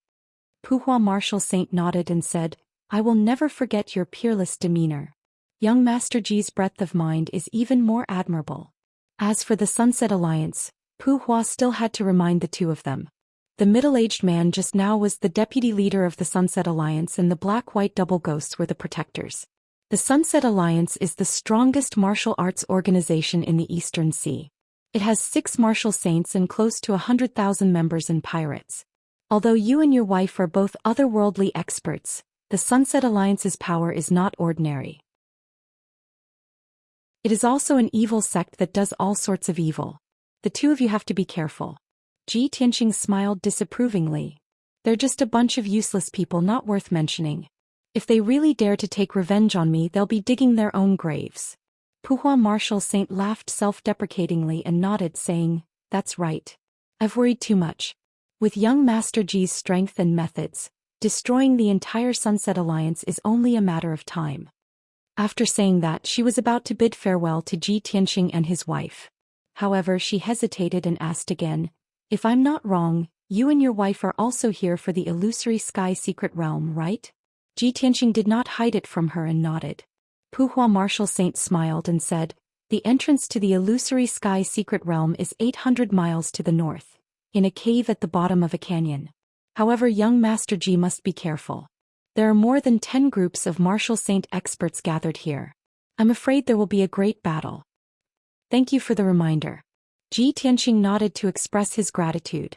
Puhua Marshal Saint nodded and said, "I will never forget your peerless demeanor. Young Master Ji's breadth of mind is even more admirable." As for the Sunset Alliance, Puhua still had to remind the two of them. The middle-aged man just now was the deputy leader of the Sunset Alliance and the black-white double ghosts were the protectors. The Sunset Alliance is the strongest martial arts organization in the Eastern Sea. It has 6 martial saints and close to 100,000 members and pirates. Although you and your wife are both otherworldly experts, the Sunset Alliance's power is not ordinary. It is also an evil sect that does all sorts of evil. The two of you have to be careful. Ji Tianqing smiled disapprovingly. "They're just a bunch of useless people not worth mentioning. If they really dare to take revenge on me, they'll be digging their own graves." Puhua Marshal Saint laughed self-deprecatingly and nodded, saying, "That's right. I've worried too much. With young Master Ji's strength and methods, destroying the entire Sunset Alliance is only a matter of time." After saying that, she was about to bid farewell to Ji Tianqing and his wife. However, she hesitated and asked again, "If I'm not wrong, you and your wife are also here for the illusory sky secret realm, right?" Ji Tianqing did not hide it from her and nodded. Puhua Marshal Saint smiled and said, "The entrance to the illusory sky secret realm is 800 miles to the north, in a cave at the bottom of a canyon. However, young Master Ji must be careful. There are more than 10 groups of Marshal Saint experts gathered here. I'm afraid there will be a great battle." "Thank you for the reminder." Ji Tianqing nodded to express his gratitude.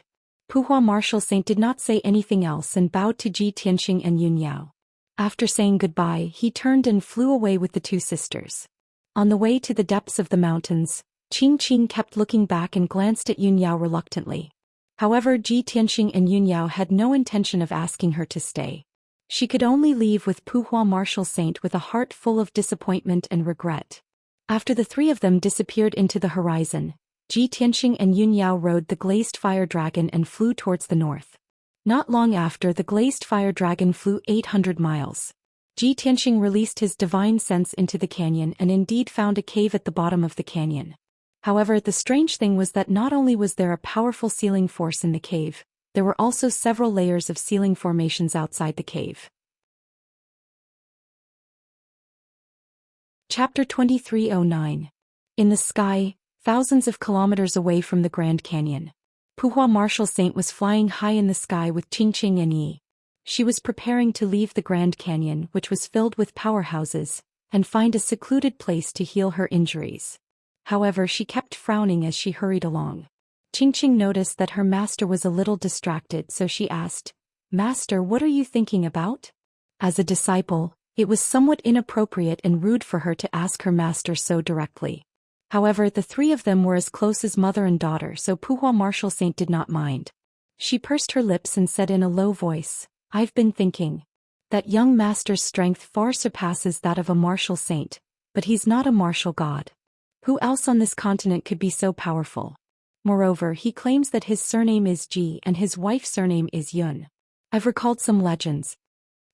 Puhua Marshal Saint did not say anything else and bowed to Ji Tianqing and Yun Yao. After saying goodbye, he turned and flew away with the two sisters. On the way to the depths of the mountains, Qingqing kept looking back and glanced at Yun Yao reluctantly. However, Ji Tianqing and Yun Yao had no intention of asking her to stay. She could only leave with Puhua Marshal Saint with a heart full of disappointment and regret. After the three of them disappeared into the horizon, Ji Tianqing and Yun Yao rode the glazed fire dragon and flew towards the north. Not long after, the glazed fire dragon flew 800 miles. Ji Tianqing released his divine sense into the canyon and indeed found a cave at the bottom of the canyon. However, the strange thing was that not only was there a powerful sealing force in the cave, there were also several layers of sealing formations outside the cave. Chapter 2309. In the sky, thousands of kilometers away from the Grand Canyon, Puhua Marshal Saint was flying high in the sky with Qingqing and Yi. She was preparing to leave the Grand Canyon, which was filled with powerhouses, and find a secluded place to heal her injuries. However, she kept frowning as she hurried along. Qingqing noticed that her master was a little distracted, so she asked, "Master, what are you thinking about?" As a disciple, it was somewhat inappropriate and rude for her to ask her master so directly. However, the three of them were as close as mother and daughter, so Puhua Marshal Saint did not mind. She pursed her lips and said in a low voice, "I've been thinking. That young master's strength far surpasses that of a martial saint, but he's not a martial god. Who else on this continent could be so powerful? Moreover, he claims that his surname is Ji and his wife's surname is Yun. I've recalled some legends."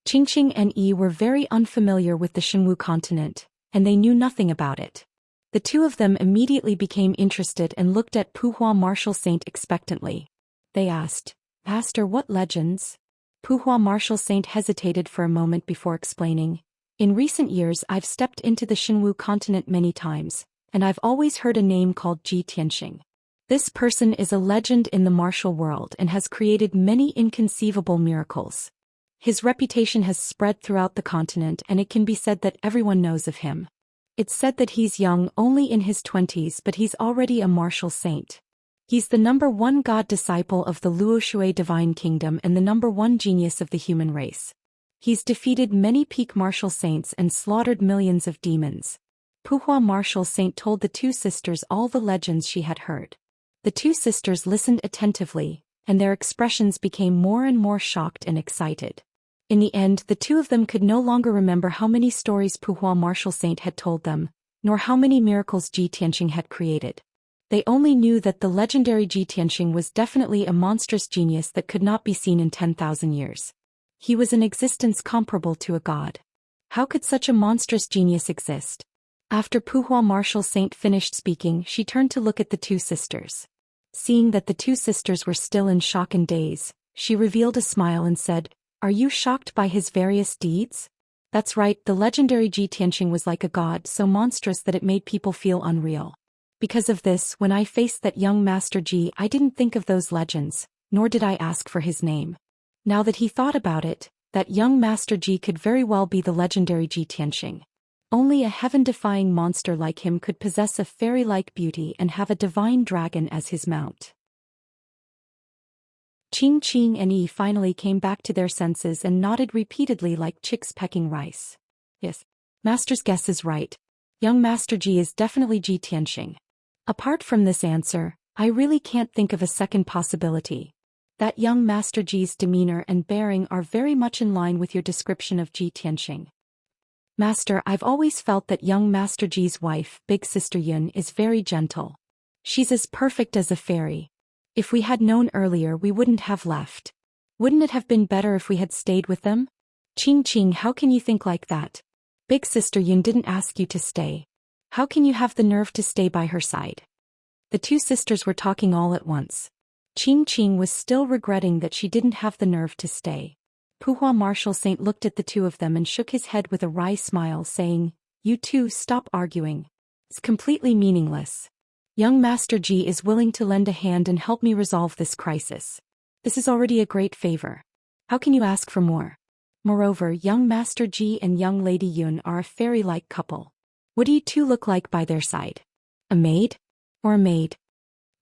Qingqing and Yi were very unfamiliar with the Shenwu continent, and they knew nothing about it. The two of them immediately became interested and looked at Puhua Marshal Saint expectantly. They asked, "Master, what legends?" Puhua Marshal Saint hesitated for a moment before explaining, "In recent years I've stepped into the Shenwu continent many times, and I've always heard a name called Ji Tianqing. This person is a legend in the martial world and has created many inconceivable miracles. His reputation has spread throughout the continent, and it can be said that everyone knows of him. It's said that he's young, only in his 20s, but he's already a martial saint. He's the #1 god disciple of the Luoshui divine kingdom and the #1 genius of the human race. He's defeated many peak martial saints and slaughtered millions of demons. Puhua martial saint told the two sisters all the legends she had heard. The two sisters listened attentively, and their expressions became more and more shocked and excited. In the end, the two of them could no longer remember how many stories Puhua martial saint had told them, nor how many miracles Ji Tianxing had created. They only knew that the legendary Ji Tianxing was definitely a monstrous genius that could not be seen in 10,000 years. He was an existence comparable to a god. How could such a monstrous genius exist? After Puhua martial saint finished speaking, she turned to look at the two sisters. Seeing that the two sisters were still in shock and daze, she revealed a smile and said, "Are you shocked by his various deeds?" That's right, the legendary Ji Tianxing was like a god, so monstrous that it made people feel unreal. Because of this, when I faced that young Master Ji, I didn't think of those legends, nor did I ask for his name. Now that he thought about it, that young Master Ji could very well be the legendary Ji Tianxing. Only a heaven-defying monster like him could possess a fairy-like beauty and have a divine dragon as his mount. Qing and Yi finally came back to their senses and nodded repeatedly like chicks pecking rice. Yes, Master's guess is right. Young Master Ji is definitely Ji Tianxing. Apart from this answer, I really can't think of a second possibility. That young Master Ji's demeanor and bearing are very much in line with your description of Ji Tianxing. Master, I've always felt that young Master Ji's wife, Big Sister Yun, is very gentle. She's as perfect as a fairy. If we had known earlier, we wouldn't have left. Wouldn't it have been better if we had stayed with them? Qing, how can you think like that? Big Sister Yun didn't ask you to stay. How can you have the nerve to stay by her side? The two sisters were talking all at once. Qing was still regretting that she didn't have the nerve to stay. Puhua martial saint looked at the two of them and shook his head with a wry smile, saying, "You two, stop arguing. It's completely meaningless. Young Master Ji is willing to lend a hand and help me resolve this crisis. This is already a great favor. How can you ask for more? Moreover, young Master Ji and young Lady Yun are a fairy-like couple. What do you two look like by their side? A maid? Or a maid?"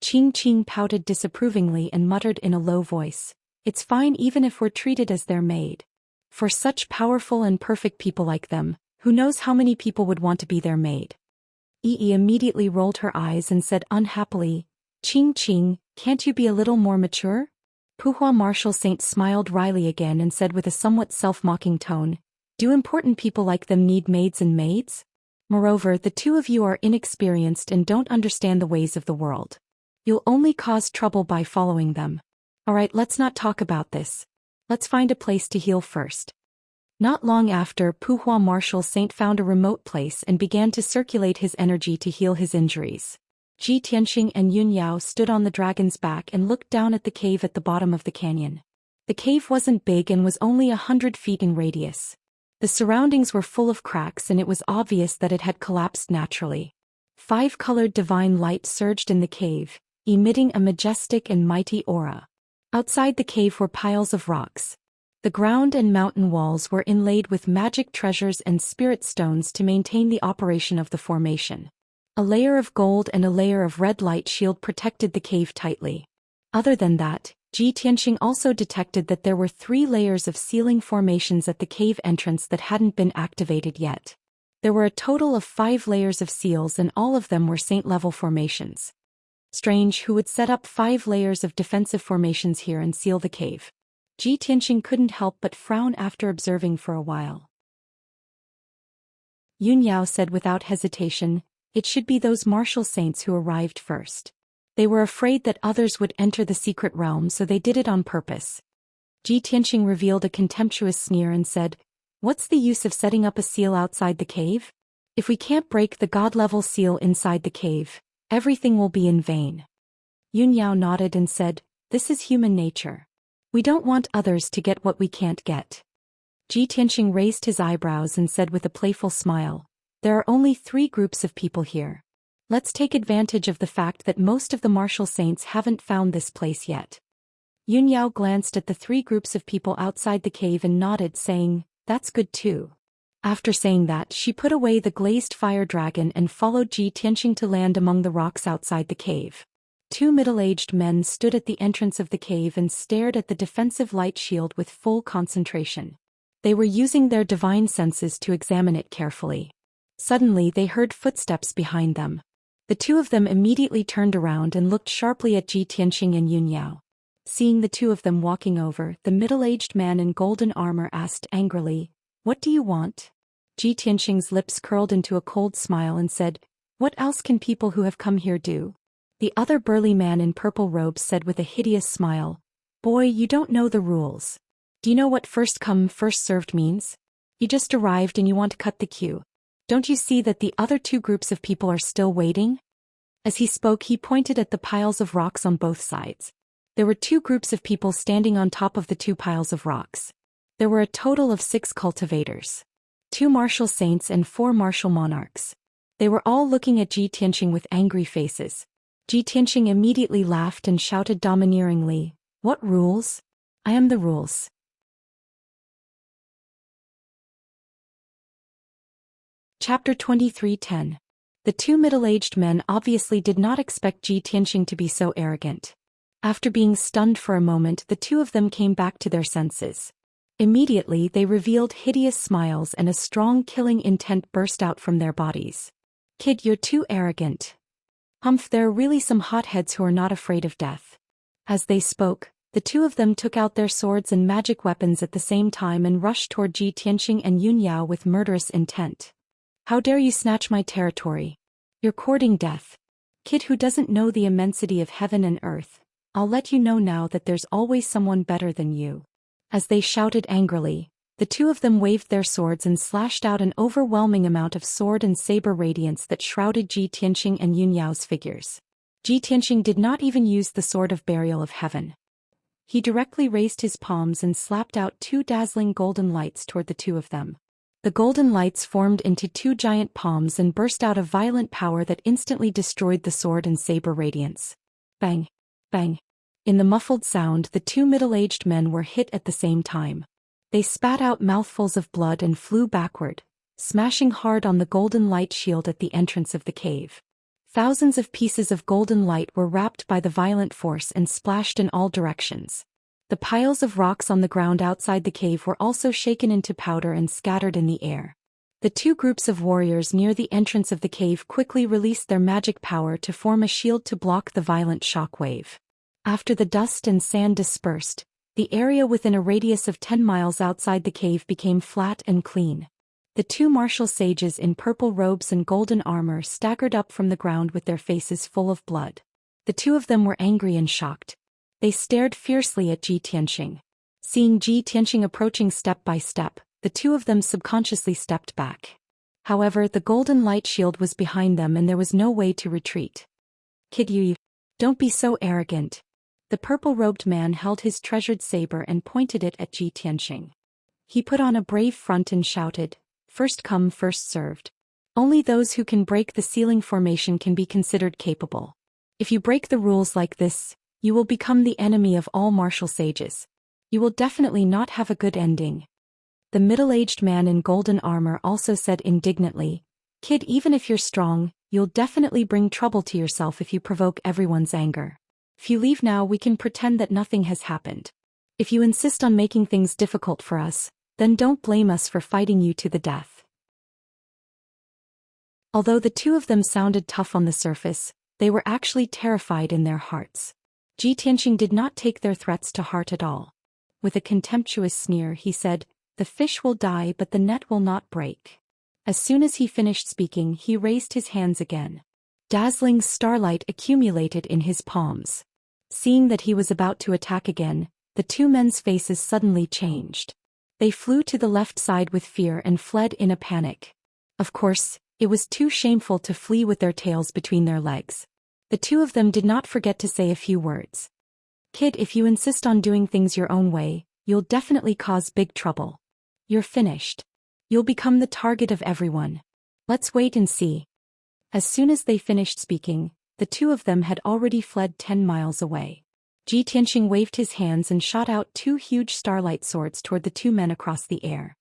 Qing pouted disapprovingly and muttered in a low voice, "It's fine even if we're treated as their maid. For such powerful and perfect people like them, who knows how many people would want to be their maid?" Yi immediately rolled her eyes and said unhappily, Qing, can't you be a little more mature?" Puhua martial saint smiled wryly again and said with a somewhat self-mocking tone, "Do important people like them need maids and maids? Moreover, the two of you are inexperienced and don't understand the ways of the world. You'll only cause trouble by following them. Alright, let's not talk about this. Let's find a place to heal first." Not long after, Puhua martial saint found a remote place and began to circulate his energy to heal his injuries. Ji Tianxing and Yun Yao stood on the dragon's back and looked down at the cave at the bottom of the canyon. The cave wasn't big and was only 100 feet in radius. The surroundings were full of cracks and it was obvious that it had collapsed naturally. 5-colored divine light surged in the cave, emitting a majestic and mighty aura. Outside the cave were piles of rocks. The ground and mountain walls were inlaid with magic treasures and spirit stones to maintain the operation of the formation. A layer of gold and a layer of red light shield protected the cave tightly. Other than that, Ji Tianxing also detected that there were 3 layers of sealing formations at the cave entrance that hadn't been activated yet. There were a total of 5 layers of seals and all of them were saint-level formations. Strange, who would set up 5 layers of defensive formations here and seal the cave? Ji Tianxing couldn't help but frown after observing for a while. Yun Yao said without hesitation, "It should be those martial saints who arrived first. They were afraid that others would enter the secret realm, so they did it on purpose." Ji Tianxing revealed a contemptuous sneer and said, "What's the use of setting up a seal outside the cave? If we can't break the god-level seal inside the cave, everything will be in vain." Yun Yao nodded and said, "This is human nature. We don't want others to get what we can't get." Ji Tianxing raised his eyebrows and said with a playful smile, "There are only 3 groups of people here. Let's take advantage of the fact that most of the martial saints haven't found this place yet. Yunyao glanced at the three groups of people outside the cave and nodded, saying, "That's good too." After saying that, she put away the glazed fire dragon and followed Ji Tianxing to land among the rocks outside the cave. Two middle-aged men stood at the entrance of the cave and stared at the defensive light shield with full concentration. They were using their divine senses to examine it carefully. Suddenly they heard footsteps behind them. The two of them immediately turned around and looked sharply at Ji Tianxing and Yunyao. Seeing the two of them walking over, the middle-aged man in golden armor asked angrily, "What do you want?" Ji Tianxing's lips curled into a cold smile and said, "What else can people who have come here do?" The other burly man in purple robes said with a hideous smile, "Boy, you don't know the rules. Do you know what first come, first served means? You just arrived and you want to cut the queue. Don't you see that the other two groups of people are still waiting?" As he spoke, he pointed at the piles of rocks on both sides. There were two groups of people standing on top of the two piles of rocks. There were a total of 6 cultivators. 2 martial saints and 4 martial monarchs. They were all looking at Ji Tianxing with angry faces. Ji Tianxing immediately laughed and shouted domineeringly, "What rules? I am the rules." Chapter 23:10. The two middle-aged men obviously did not expect Ji Tianxing to be so arrogant. After being stunned for a moment, the two of them came back to their senses. Immediately they revealed hideous smiles and a strong killing intent burst out from their bodies. "Kid, you're too arrogant. Humph, there are really some hotheads who are not afraid of death." As they spoke, the two of them took out their swords and magic weapons at the same time and rushed toward Ji Tianxing and Yunyao with murderous intent. "How dare you snatch my territory? You're courting death. Kid who doesn't know the immensity of heaven and earth, I'll let you know now that there's always someone better than you." As they shouted angrily, the two of them waved their swords and slashed out an overwhelming amount of sword and saber radiance that shrouded Ji Tianxing and Yunyao's figures. Ji Tianxing did not even use the sword of burial of heaven. He directly raised his palms and slapped out 2 dazzling golden lights toward the two of them. The golden lights formed into 2 giant palms and burst out a violent power that instantly destroyed the sword and saber radiance. Bang! Bang! In the muffled sound, the two middle-aged men were hit at the same time. They spat out mouthfuls of blood and flew backward, smashing hard on the golden light shield at the entrance of the cave. Thousands of pieces of golden light were wrapped by the violent force and splashed in all directions. The piles of rocks on the ground outside the cave were also shaken into powder and scattered in the air. The two groups of warriors near the entrance of the cave quickly released their magic power to form a shield to block the violent shock wave. After the dust and sand dispersed, the area within a radius of 10 miles outside the cave became flat and clean. The 2 martial sages in purple robes and golden armor staggered up from the ground with their faces full of blood. The two of them were angry and shocked. They stared fiercely at Ji Tianxing. Seeing Ji Tianxing approaching step by step, the two of them subconsciously stepped back. However, the golden light shield was behind them and there was no way to retreat. "Kid, you don't be so arrogant." The purple-robed man held his treasured saber and pointed it at Ji Tianxing. He put on a brave front and shouted, "First come, first served. Only those who can break the ceiling formation can be considered capable. If you break the rules like this, you will become the enemy of all martial sages. You will definitely not have a good ending." The middle-aged man in golden armor also said indignantly, "Kid, even if you're strong, you'll definitely bring trouble to yourself if you provoke everyone's anger. If you leave now, we can pretend that nothing has happened. If you insist on making things difficult for us, then don't blame us for fighting you to the death." Although the two of them sounded tough on the surface, they were actually terrified in their hearts. Ji Tianxing did not take their threats to heart at all. With a contemptuous sneer, he said, "The fish will die but the net will not break." As soon as he finished speaking, he raised his hands again. Dazzling starlight accumulated in his palms. Seeing that he was about to attack again, the two men's faces suddenly changed. They flew to the left side with fear and fled in a panic. Of course, it was too shameful to flee with their tails between their legs. The two of them did not forget to say a few words. "Kid, if you insist on doing things your own way, you'll definitely cause big trouble. You're finished. You'll become the target of everyone. Let's wait and see." As soon as they finished speaking, the two of them had already fled 10 miles away. Ji Tianxing waved his hands and shot out two huge starlight swords toward the two men across the air.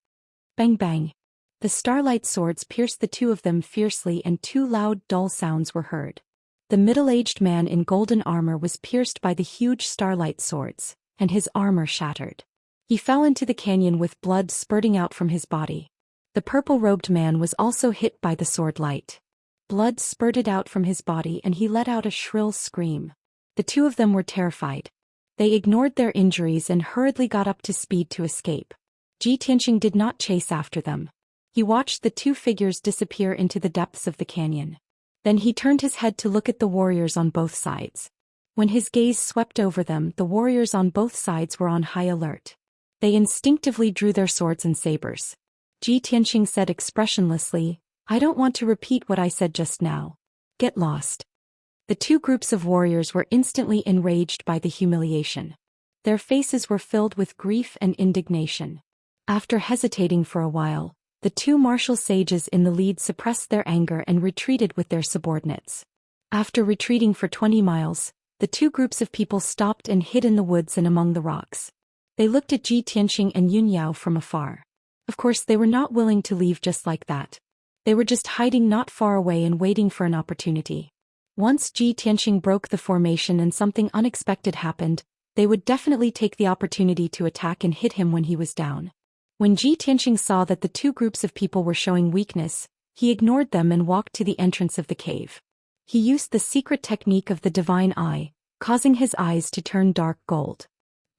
Bang bang. The starlight swords pierced the two of them fiercely and two loud, dull sounds were heard. The middle-aged man in golden armor was pierced by the huge starlight swords, and his armor shattered. He fell into the canyon with blood spurting out from his body. The purple-robed man was also hit by the sword light. Blood spurted out from his body and he let out a shrill scream. The two of them were terrified. They ignored their injuries and hurriedly got up to speed to escape. Ji Tianxing did not chase after them. He watched the two figures disappear into the depths of the canyon. Then he turned his head to look at the warriors on both sides. When his gaze swept over them, the warriors on both sides were on high alert. They instinctively drew their swords and sabers. Ji Tianxing said expressionlessly, "I don't want to repeat what I said just now. Get lost." The two groups of warriors were instantly enraged by the humiliation. Their faces were filled with grief and indignation. After hesitating for a while, the two martial sages in the lead suppressed their anger and retreated with their subordinates. After retreating for 20 miles, the two groups of people stopped and hid in the woods and among the rocks. They looked at Ji Tianxing and Yun Yao from afar. Of course, they were not willing to leave just like that. They were just hiding not far away and waiting for an opportunity. Once Ji Tianxing broke the formation and something unexpected happened, they would definitely take the opportunity to attack and hit him when he was down. When Ji Tianxing saw that the two groups of people were showing weakness, he ignored them and walked to the entrance of the cave. He used the secret technique of the divine eye, causing his eyes to turn dark gold.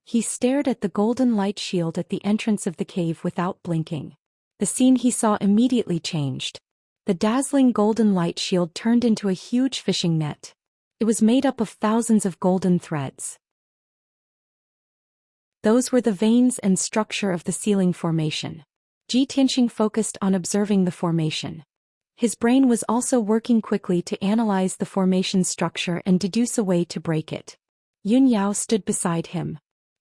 He stared at the golden light shield at the entrance of the cave without blinking. The scene he saw immediately changed. The dazzling golden light shield turned into a huge fishing net. It was made up of thousands of golden threads. Those were the veins and structure of the ceiling formation. Ji Tianxing focused on observing the formation. His brain was also working quickly to analyze the formation's structure and deduce a way to break it. Yun Yao stood beside him.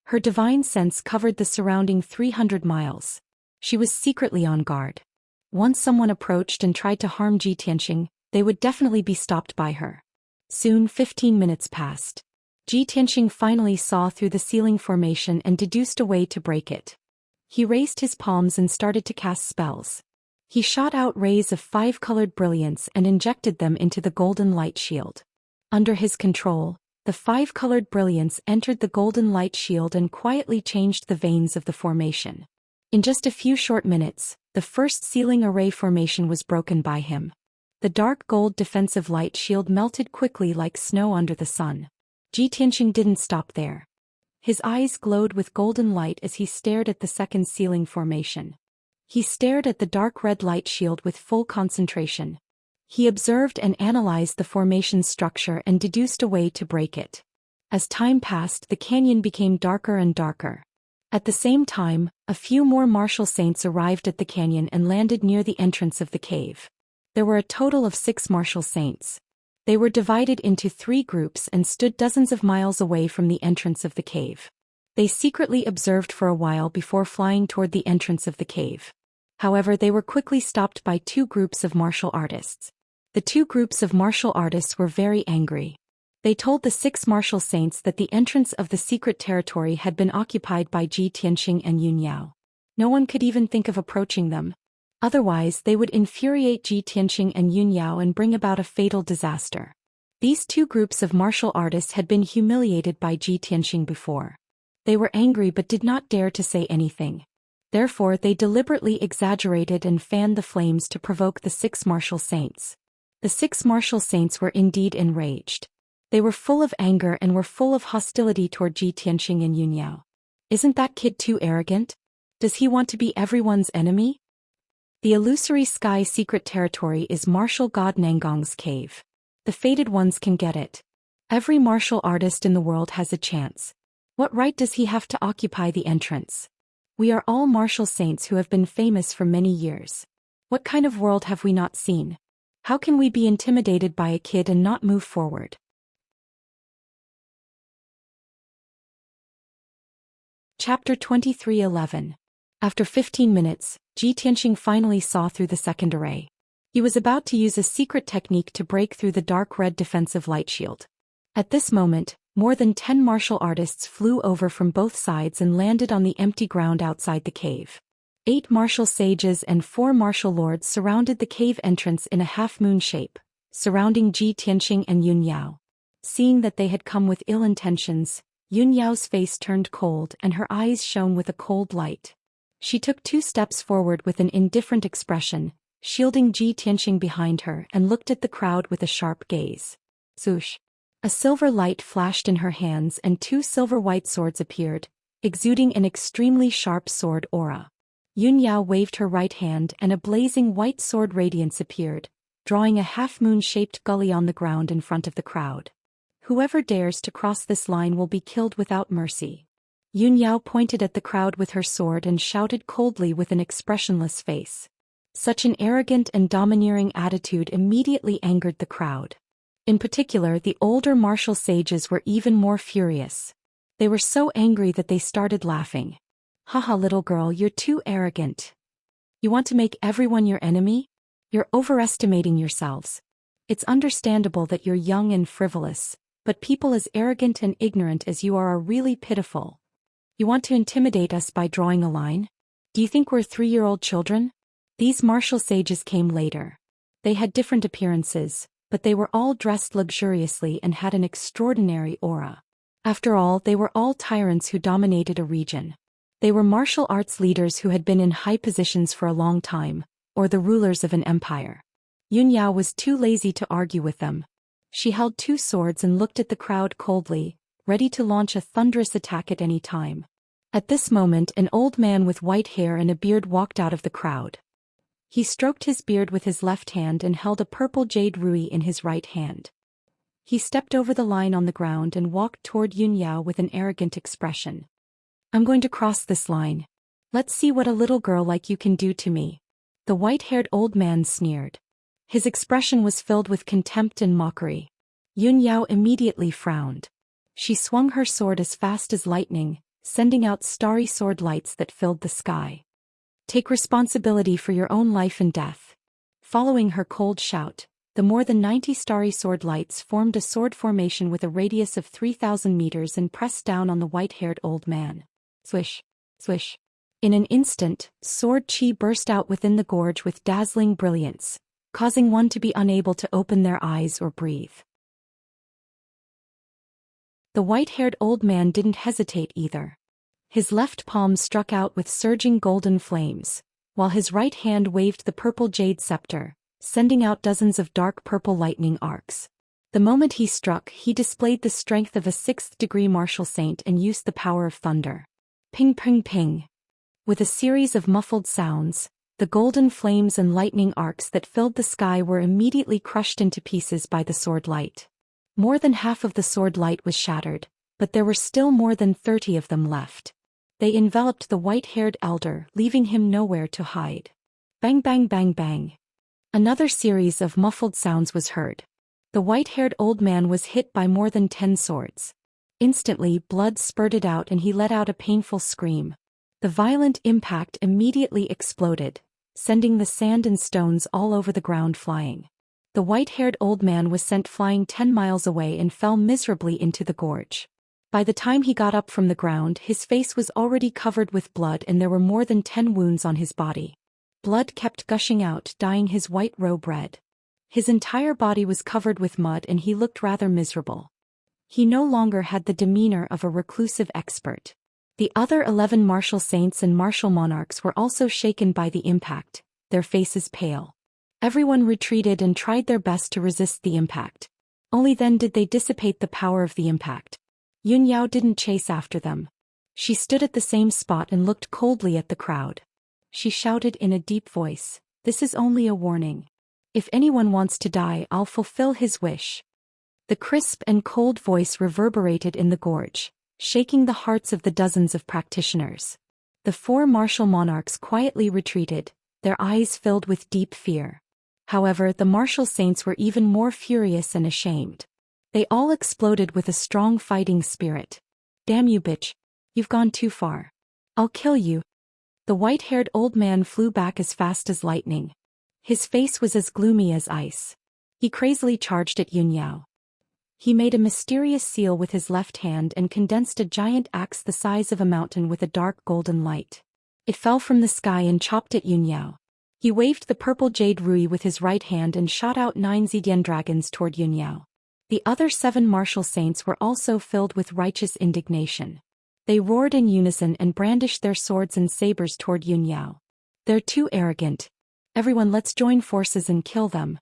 Her divine sense covered the surrounding 300 miles. She was secretly on guard. Once someone approached and tried to harm Ji Tianxing, they would definitely be stopped by her. Soon 15 minutes passed. Ji Tianxing finally saw through the ceiling formation and deduced a way to break it. He raised his palms and started to cast spells. He shot out rays of 5-colored brilliance and injected them into the golden light shield. Under his control, the 5-colored brilliance entered the golden light shield and quietly changed the veins of the formation. In just a few short minutes, the first ceiling array formation was broken by him. The dark gold defensive light shield melted quickly like snow under the sun. Ji Tianxing didn't stop there. His eyes glowed with golden light as he stared at the second ceiling formation. He stared at the dark red light shield with full concentration. He observed and analyzed the formation's structure and deduced a way to break it. As time passed, the canyon became darker and darker. At the same time, a few more martial saints arrived at the canyon and landed near the entrance of the cave. There were a total of 6 martial saints. They were divided into 3 groups and stood dozens of miles away from the entrance of the cave. They secretly observed for a while before flying toward the entrance of the cave. However, they were quickly stopped by 2 groups of martial artists. The 2 groups of martial artists were very angry. They told the 6 martial saints that the entrance of the secret territory had been occupied by Ji Tianxing and Yun Yao. No one could even think of approaching them. Otherwise, they would infuriate Ji Tianxing and Yun Yao and bring about a fatal disaster. These 2 groups of martial artists had been humiliated by Ji Tianxing before. They were angry but did not dare to say anything. Therefore, they deliberately exaggerated and fanned the flames to provoke the 6 martial saints. The 6 martial saints were indeed enraged. They were full of anger and were full of hostility toward Ji Tianxing and Yun Yao. Isn't that kid too arrogant? Does he want to be everyone's enemy? The illusory sky secret territory is martial god Nangong's cave. The fated ones can get it. Every martial artist in the world has a chance. What right does he have to occupy the entrance? We are all martial saints who have been famous for many years. What kind of world have we not seen? How can we be intimidated by a kid and not move forward? Chapter 23:11. After 15 minutes, Ji Tianxing finally saw through the second array. He was about to use a secret technique to break through the dark red defensive light shield. At this moment, More than 10 martial artists flew over from both sides and landed on the empty ground outside the cave. 8 martial sages and 4 martial lords surrounded the cave entrance in a half-moon shape, surrounding Ji Tianqing and Yun Yao. Seeing that they had come with ill intentions, Yun Yao's face turned cold and her eyes shone with a cold light. She took 2 steps forward with an indifferent expression, shielding Ji Tianqing behind her, and looked at the crowd with a sharp gaze. Swoosh! A silver light flashed in her hands and 2 silver-white swords appeared, exuding an extremely sharp sword aura. Yun Yao waved her right hand and a blazing white sword radiance appeared, drawing a half-moon-shaped gully on the ground in front of the crowd. Whoever dares to cross this line will be killed without mercy. Yun Yao pointed at the crowd with her sword and shouted coldly with an expressionless face. Such an arrogant and domineering attitude immediately angered the crowd. In particular, the older martial sages were even more furious. They were so angry that they started laughing. Haha, little girl, you're too arrogant. You want to make everyone your enemy? You're overestimating yourselves. It's understandable that you're young and frivolous, but people as arrogant and ignorant as you are really pitiful. You want to intimidate us by drawing a line? Do you think we're 3-year-old children? These martial sages came later. They had different appearances, but they were all dressed luxuriously and had an extraordinary aura. After all, they were all tyrants who dominated a region. They were martial arts leaders who had been in high positions for a long time, or the rulers of an empire. Yun Yao was too lazy to argue with them. She held 2 swords and looked at the crowd coldly, ready to launch a thunderous attack at any time. At this moment, an old man with white hair and a beard walked out of the crowd. He stroked his beard with his left hand and held a purple jade ruby in his right hand. He stepped over the line on the ground and walked toward Yun Yao with an arrogant expression. I'm going to cross this line. Let's see what a little girl like you can do to me. The white-haired old man sneered. His expression was filled with contempt and mockery. Yun Yao immediately frowned. She swung her sword as fast as lightning, sending out starry sword lights that filled the sky. Take responsibility for your own life and death. Following her cold shout, the more than 90 starry sword lights formed a sword formation with a radius of 3,000 meters and pressed down on the white-haired old man. Swish, swish. In an instant, sword chi burst out within the gorge with dazzling brilliance, causing one to be unable to open their eyes or breathe. The white-haired old man didn't hesitate either. His left palm struck out with surging golden flames, while his right hand waved the purple jade scepter, sending out dozens of dark purple lightning arcs. The moment he struck, he displayed the strength of a 6th-degree martial saint and used the power of thunder. Ping ping ping. With a series of muffled sounds, the golden flames and lightning arcs that filled the sky were immediately crushed into pieces by the sword light. More than half of the sword light was shattered, but there were still more than 30 of them left. They enveloped the white-haired elder, leaving him nowhere to hide. Bang bang bang bang. Another series of muffled sounds was heard. The white-haired old man was hit by more than 10 swords. Instantly, blood spurted out and he let out a painful scream. The violent impact immediately exploded, sending the sand and stones all over the ground flying. The white-haired old man was sent flying 10 miles away and fell miserably into the gorge. By the time he got up from the ground, his face was already covered with blood and there were more than 10 wounds on his body. Blood kept gushing out, dyeing his white robe red. His entire body was covered with mud and he looked rather miserable. He no longer had the demeanor of a reclusive expert. The other 11 martial saints and martial monarchs were also shaken by the impact, their faces pale. Everyone retreated and tried their best to resist the impact. Only then did they dissipate the power of the impact. Yun Yao didn't chase after them. She stood at the same spot and looked coldly at the crowd. She shouted in a deep voice, "This is only a warning. If anyone wants to die, I'll fulfill his wish." The crisp and cold voice reverberated in the gorge, shaking the hearts of the dozens of practitioners. The 4 martial monarchs quietly retreated, their eyes filled with deep fear. However, the martial saints were even more furious and ashamed. They all exploded with a strong fighting spirit. "Damn you, bitch. You've gone too far. I'll kill you." The white-haired old man flew back as fast as lightning. His face was as gloomy as ice. He crazily charged at Yun Yao. He made a mysterious seal with his left hand and condensed a giant axe the size of a mountain with a dark golden light. It fell from the sky and chopped at Yunyao. He waved the purple jade rui with his right hand and shot out 9 Zidian dragons toward Yunyao. The other 7 martial saints were also filled with righteous indignation. They roared in unison and brandished their swords and sabers toward Yunyao. They're too arrogant. Everyone, let's join forces and kill them.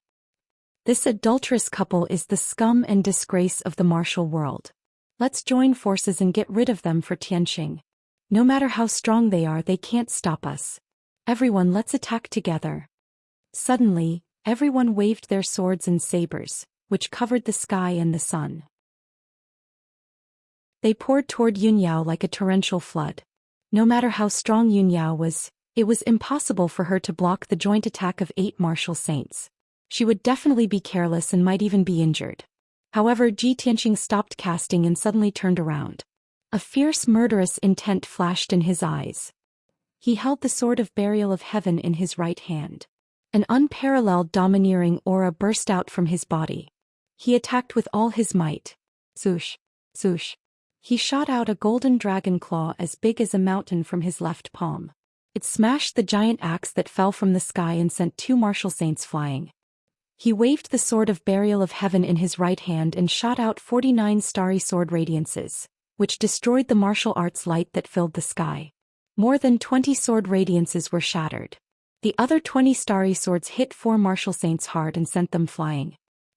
This adulterous couple is the scum and disgrace of the martial world. Let's join forces and get rid of them for Tianqing. No matter how strong they are, they can't stop us. Everyone, let's attack together. Suddenly, everyone waved their swords and sabers, which covered the sky and the sun. They poured toward Yunyao like a torrential flood. No matter how strong Yunyao was, it was impossible for her to block the joint attack of 8 martial saints. She would definitely be careless and might even be injured. However, Ji Tianqing stopped casting and suddenly turned around. A fierce murderous intent flashed in his eyes. He held the sword of burial of heaven in his right hand. An unparalleled domineering aura burst out from his body. He attacked with all his might. Swoosh, swoosh. He shot out a golden dragon claw as big as a mountain from his left palm. It smashed the giant axe that fell from the sky and sent 2 martial saints flying. He waved the sword of burial of heaven in his right hand and shot out 49 starry sword radiances, which destroyed the martial arts light that filled the sky. More than 20 sword radiances were shattered. The other 20 starry swords hit 4 martial saints hard and sent them flying.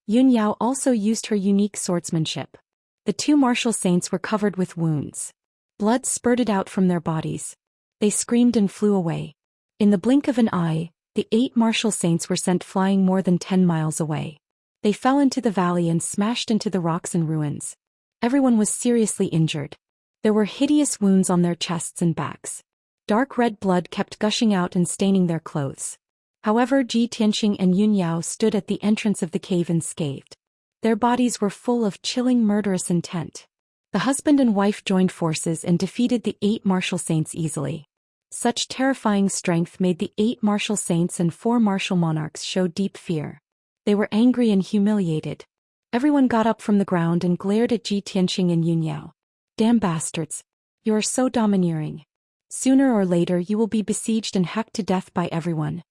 Yunyao also used her unique swordsmanship. The 2 martial saints were covered with wounds. Blood spurted out from their bodies. They screamed and flew away. In the blink of an eye, the 8 martial saints were sent flying more than 10 miles away. They fell into the valley and smashed into the rocks and ruins. Everyone was seriously injured. There were hideous wounds on their chests and backs. Dark red blood kept gushing out and staining their clothes. However, Ji Tianqing and Yunyao stood at the entrance of the cave unscathed. Their bodies were full of chilling murderous intent. The husband and wife joined forces and defeated the 8 martial saints easily. Such terrifying strength made the 8 martial saints and 4 martial monarchs show deep fear. They were angry and humiliated. Everyone got up from the ground and glared at Ji Tianqing and Yunyao. Damn bastards. You are so domineering. Sooner or later you will be besieged and hacked to death by everyone.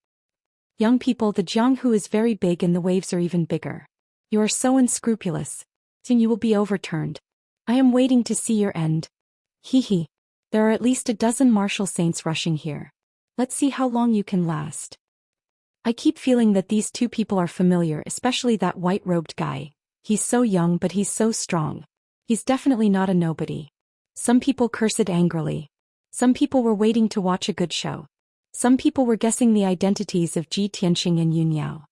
Young people, the Jianghu is very big and the waves are even bigger. You are so unscrupulous. Soon you will be overturned. I am waiting to see your end. Hee. There are at least a dozen martial saints rushing here. Let's see how long you can last. I keep feeling that these 2 people are familiar, especially that white-robed guy. He's so young but he's so strong. He's definitely not a nobody. Some people cursed angrily. Some people were waiting to watch a good show. Some people were guessing the identities of Ji Tianqing and Yunyao.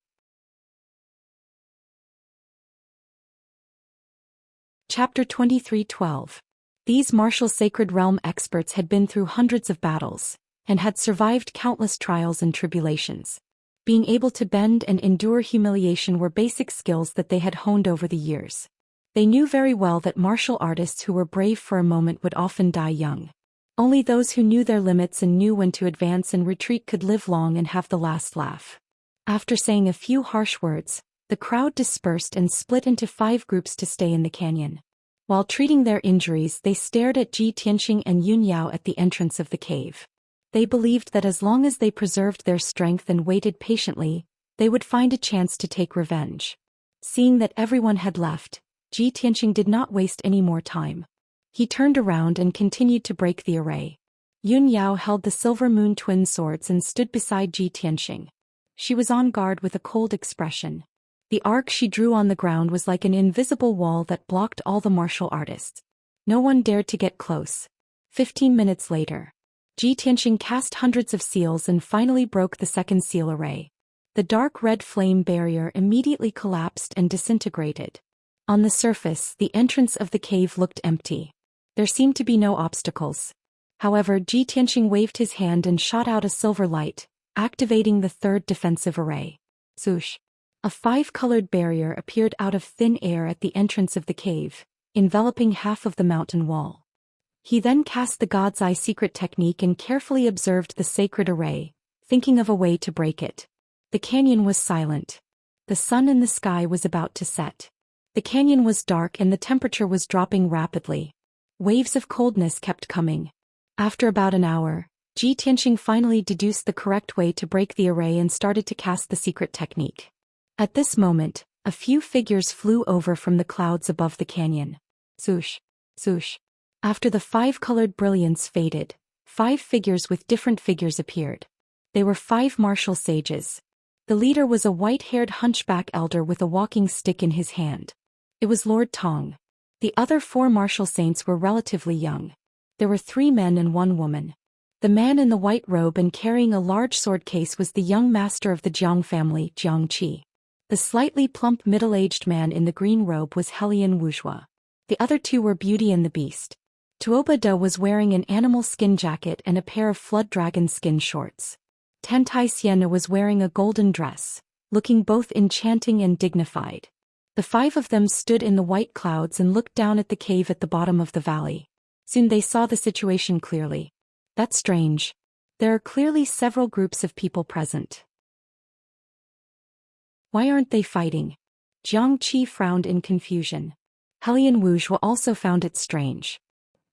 Chapter 23:12. These martial sacred realm experts had been through hundreds of battles, and had survived countless trials and tribulations. Being able to bend and endure humiliation were basic skills that they had honed over the years. They knew very well that martial artists who were brave for a moment would often die young. Only those who knew their limits and knew when to advance and retreat could live long and have the last laugh. After saying a few harsh words, the crowd dispersed and split into 5 groups to stay in the canyon. While treating their injuries, they stared at Ji Tianqing and Yunyao at the entrance of the cave. They believed that as long as they preserved their strength and waited patiently, they would find a chance to take revenge. Seeing that everyone had left, Ji Tianqing did not waste any more time. He turned around and continued to break the array. Yunyao held the silver moon twin swords and stood beside Ji Tianqing. She was on guard with a cold expression. The arc she drew on the ground was like an invisible wall that blocked all the martial artists. No one dared to get close. 15 minutes later, Ji Tianqing cast hundreds of seals and finally broke the second seal array. The dark red flame barrier immediately collapsed and disintegrated. On the surface, the entrance of the cave looked empty. There seemed to be no obstacles. However, Ji Tianqing waved his hand and shot out a silver light, activating the 3rd defensive array. Swoosh. A 5-colored barrier appeared out of thin air at the entrance of the cave, enveloping half of the mountain wall. He then cast the God's Eye secret technique and carefully observed the sacred array, thinking of a way to break it. The canyon was silent. The sun in the sky was about to set. The canyon was dark and the temperature was dropping rapidly. Waves of coldness kept coming. After about an hour, Ji Tianxing finally deduced the correct way to break the array and started to cast the secret technique. At this moment, a few figures flew over from the clouds above the canyon. Swoosh, swoosh. After the 5-colored brilliance faded, 5 figures with different figures appeared. They were 5 martial sages. The leader was a white-haired hunchback elder with a walking stick in his hand. It was Lord Tong. The other 4 martial saints were relatively young. There were 3 men and 1 woman. The man in the white robe and carrying a large sword case was the young master of the Jiang family, Jiang Qi. The slightly plump middle-aged man in the green robe was Helian Wuxia. The other 2 were Beauty and the Beast. Tuoba Da was wearing an animal skin jacket and a pair of flood dragon skin shorts. Tantai Sienna was wearing a golden dress, looking both enchanting and dignified. The 5 of them stood in the white clouds and looked down at the cave at the bottom of the valley. Soon they saw the situation clearly. That's strange. There are clearly several groups of people present. Why aren't they fighting? Jiang Qi frowned in confusion. Helian Wuxia also found it strange.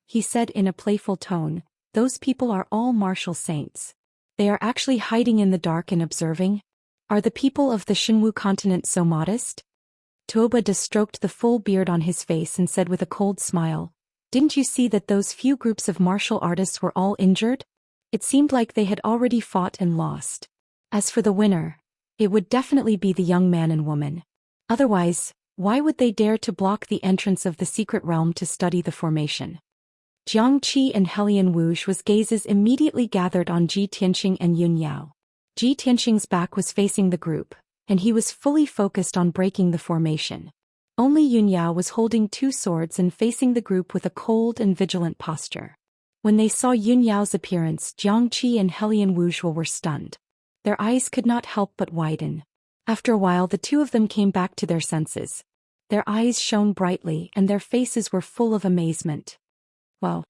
He said in a playful tone, "Those people are all martial saints. They are actually hiding in the dark and observing? Are the people of the Shenwu continent so modest?" Tuoba Da stroked the full beard on his face and said with a cold smile, "Didn't you see that those few groups of martial artists were all injured? It seemed like they had already fought and lost. As for the winner, it would definitely be the young man and woman. Otherwise, why would they dare to block the entrance of the secret realm to study the formation?" Jiang Qi and Helian Wuxia's gazes immediately gathered on Ji Tianxing and Yun Yao. Ji Tianxing's back was facing the group, and he was fully focused on breaking the formation. Only Yun Yao was holding 2 swords and facing the group with a cold and vigilant posture. When they saw Yun Yao's appearance, Jiang Qi and Helian Wuxia were stunned. Their eyes could not help but widen. After a while the 2 of them came back to their senses. Their eyes shone brightly and their faces were full of amazement. "Well,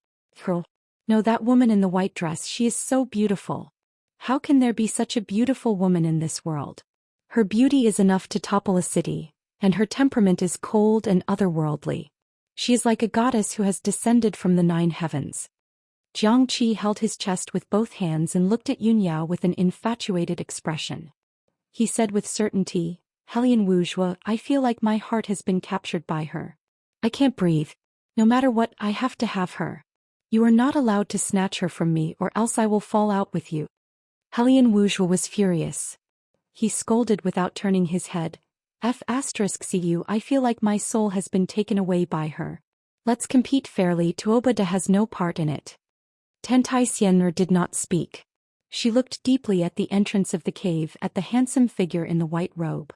girl. No, that woman in the white dress, she is so beautiful. How can there be such a beautiful woman in this world? Her beauty is enough to topple a city, and her temperament is cold and otherworldly. She is like a goddess who has descended from the 9 heavens." Jiang Qi held his chest with both hands and looked at Yun Yao with an infatuated expression. He said with certainty, "Helian Wuxia, I feel like my heart has been captured by her. I can't breathe. No matter what, I have to have her. You are not allowed to snatch her from me or else I will fall out with you." Helian Wuxia was furious. He scolded without turning his head, "F***cu, I feel like my soul has been taken away by her. Let's compete fairly, Tuoba Da has no part in it." Tantai Sienna did not speak. She looked deeply at the entrance of the cave at the handsome figure in the white robe.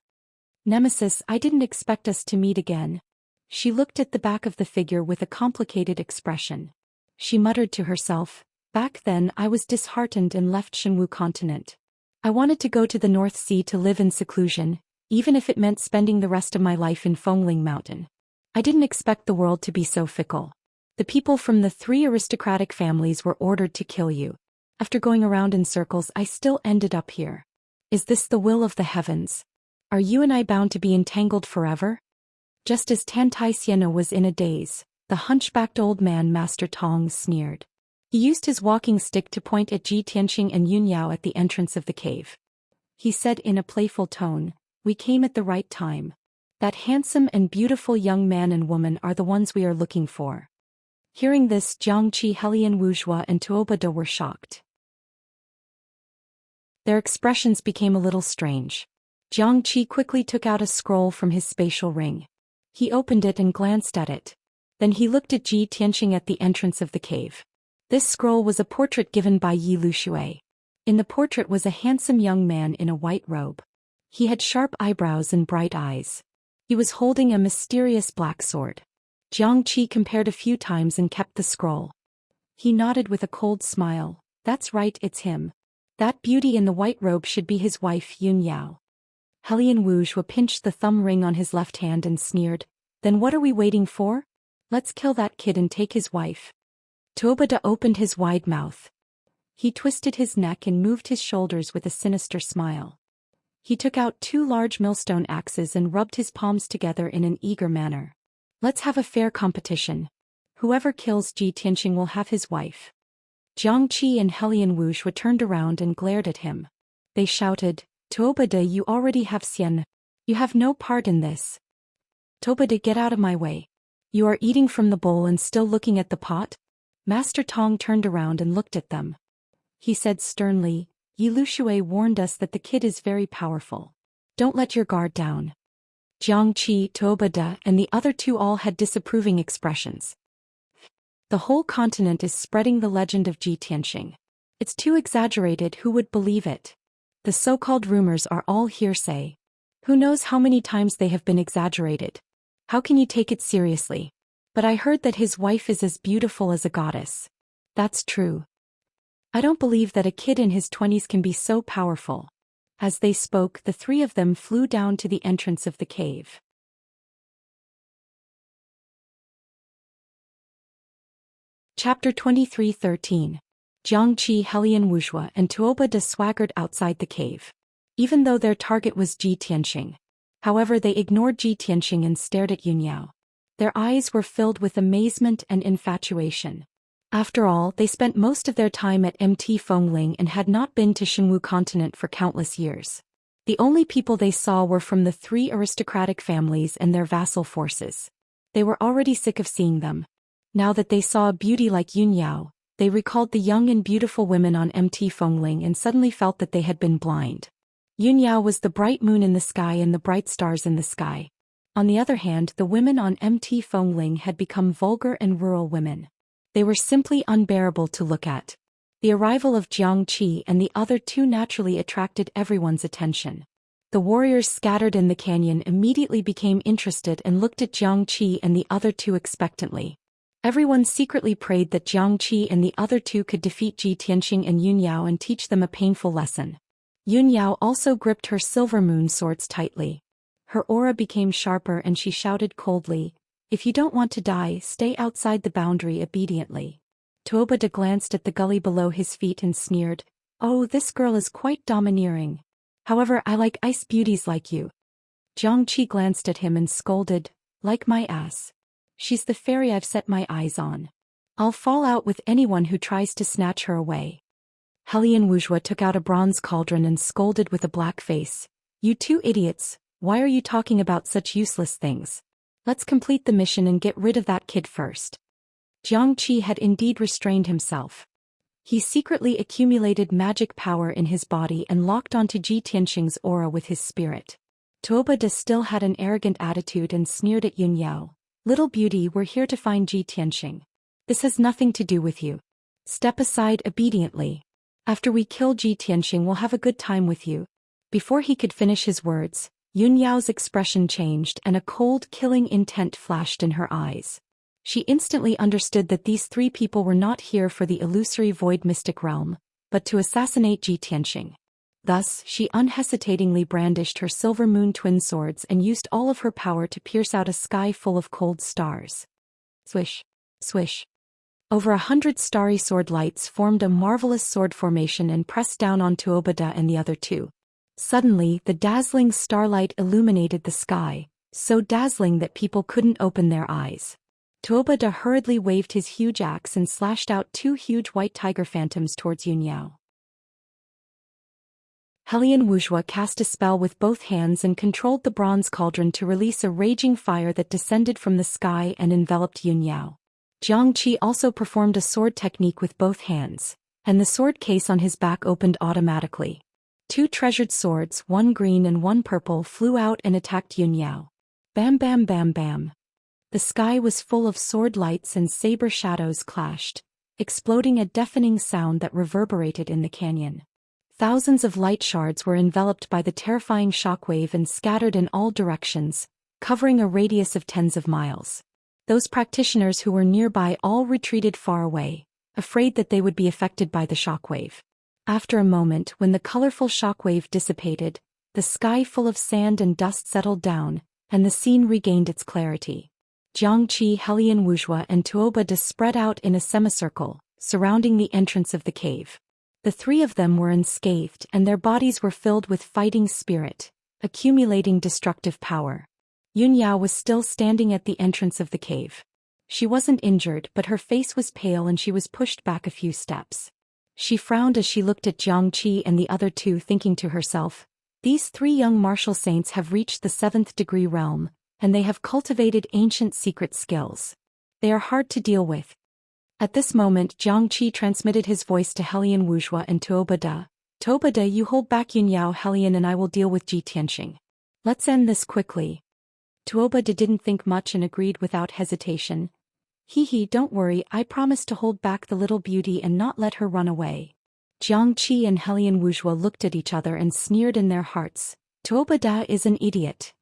"Nemesis, I didn't expect us to meet again." She looked at the back of the figure with a complicated expression. She muttered to herself, "Back then I was disheartened and left Shenwu continent. I wanted to go to the North Sea to live in seclusion, even if it meant spending the rest of my life in Fengling Mountain. I didn't expect the world to be so fickle. The people from the 3 aristocratic families were ordered to kill you. After going around in circles, I still ended up here. Is this the will of the heavens? Are you and I bound to be entangled forever?" Just as Tantai Sienna was in a daze, the hunchbacked old man Master Tong sneered. He used his walking stick to point at Ji Tianxing and Yun Yao at the entrance of the cave. He said in a playful tone, "We came at the right time. That handsome and beautiful young man and woman are the ones we are looking for." Hearing this, Jiang Qi, Helian Wuxia and Tuoba Da were shocked. Their expressions became a little strange. Jiang Qi quickly took out a scroll from his spatial ring. He opened it and glanced at it. Then he looked at Ji Tianxing at the entrance of the cave. This scroll was a portrait given by Yi Lushui. In the portrait was a handsome young man in a white robe. He had sharp eyebrows and bright eyes. He was holding a mysterious black sword. Jiang Qi compared a few times and kept the scroll. He nodded with a cold smile. "That's right, it's him. That beauty in the white robe should be his wife, Yun Yao." Helian Wuxia pinched the thumb ring on his left hand and sneered, "Then what are we waiting for? Let's kill that kid and take his wife." Tuoba Da opened his wide mouth. He twisted his neck and moved his shoulders with a sinister smile. He took out 2 large millstone axes and rubbed his palms together in an eager manner. Let's have a fair competition. Whoever kills Ji Tianqing will have his wife. Jiang Qi and Helian Wuxia turned around and glared at him. They shouted, Tuobada, you already have Xian. You have no part in this. Tuobada, get out of my way. You are eating from the bowl and still looking at the pot? Master Tong turned around and looked at them. He said sternly, Yi Lushui warned us that the kid is very powerful. Don't let your guard down. Jiang Qi, Tuobada, and the other 2 all had disapproving expressions. The whole continent is spreading the legend of Ji Tianqing. It's too exaggerated, who would believe it? The so-called rumors are all hearsay. Who knows how many times they have been exaggerated? How can you take it seriously? But I heard that his wife is as beautiful as a goddess. That's true. I don't believe that a kid in his 20s can be so powerful. As they spoke, the 3 of them flew down to the entrance of the cave. Chapter 23:13. Jiang Qi, Helian Wuxia, and Tuobada swaggered outside the cave. Even though their target was Ji Tianqing. However, they ignored Ji Tianqing and stared at Yunyao. Their eyes were filled with amazement and infatuation. After all, they spent most of their time at Mt Fengling and had not been to Xinwu continent for countless years. The only people they saw were from the 3 aristocratic families and their vassal forces. They were already sick of seeing them. Now that they saw a beauty like Yunyao, they recalled the young and beautiful women on Mt Fengling and suddenly felt that they had been blind. Yunyao was the bright moon in the sky and the bright stars in the sky. On the other hand, the women on Mt Fengling had become vulgar and rural women. They were simply unbearable to look at. The arrival of Jiang Qi and the other 2 naturally attracted everyone's attention. The warriors scattered in the canyon immediately became interested and looked at Jiang Qi and the other 2 expectantly. Everyone secretly prayed that Jiang Qi and the other 2 could defeat Ji Tianqing and Yunyao and teach them a painful lesson. Yunyao also gripped her silver moon swords tightly. Her aura became sharper and she shouted coldly, If you don't want to die, stay outside the boundary obediently. Tuobada glanced at the gully below his feet and sneered, Oh, this girl is quite domineering. However, I like ice beauties like you. Jiang Qi glanced at him and scolded, Like my ass. She's the fairy I've set my eyes on. I'll fall out with anyone who tries to snatch her away. Helian Wuxia took out a bronze cauldron and scolded with a black face, You 2 idiots, why are you talking about such useless things? Let's complete the mission and get rid of that kid first. Jiang Qi had indeed restrained himself. He secretly accumulated magic power in his body and locked onto Ji Tianqing's aura with his spirit. Tuobada still had an arrogant attitude and sneered at Yunyao, Little beauty, we're here to find Ji Tianqing. This has nothing to do with you. Step aside obediently. After we kill Ji Tianqing, we'll have a good time with you. Before he could finish his words, Yunyao's expression changed and a cold, killing intent flashed in her eyes. She instantly understood that these 3 people were not here for the illusory void mystic realm, but to assassinate Ji Tianqing. Thus, she unhesitatingly brandished her silver moon twin swords and used all of her power to pierce out a sky full of cold stars. Swish, swish. Over 100 starry sword lights formed a marvelous sword formation and pressed down on Tuobada and the other 2. Suddenly, the dazzling starlight illuminated the sky, so dazzling that people couldn't open their eyes. Tuobada hurriedly waved his huge axe and slashed out 2 huge white tiger phantoms towards Yunyao. Helian Wuxia cast a spell with both hands and controlled the bronze cauldron to release a raging fire that descended from the sky and enveloped Yunyao. Jiang Qi also performed a sword technique with both hands, and the sword case on his back opened automatically. 2 treasured swords, one green and one purple, flew out and attacked Yunyao. Bam bam bam bam. The sky was full of sword lights and saber shadows clashed, exploding a deafening sound that reverberated in the canyon. Thousands of light shards were enveloped by the terrifying shockwave and scattered in all directions, covering a radius of tens of miles. Those practitioners who were nearby all retreated far away, afraid that they would be affected by the shockwave. After a moment, when the colorful shockwave dissipated, the sky full of sand and dust settled down, and the scene regained its clarity. Jiang Qi, Helian Wuxia, and Tuobada spread out in a semicircle, surrounding the entrance of the cave. The three of them were unscathed and their bodies were filled with fighting spirit, accumulating destructive power. Yunyao was still standing at the entrance of the cave. She wasn't injured, but her face was pale and she was pushed back a few steps. She frowned as she looked at Jiangqi and the other two, thinking to herself, "These three young martial saints have reached the 7th degree realm, and they have cultivated ancient secret skills. They are hard to deal with." At this moment Jiangqi transmitted his voice to Helian Wuxia and Tuobada. "Tuobada, you hold back Yunyao, Helian, and I will deal with Ji Tianxing. Let's end this quickly." Tuobada didn't think much and agreed without hesitation. "Hee, don't worry, I promise to hold back the little beauty and not let her run away." Jiangqi and Helian Wuxia looked at each other and sneered in their hearts. "Tuobada is an idiot.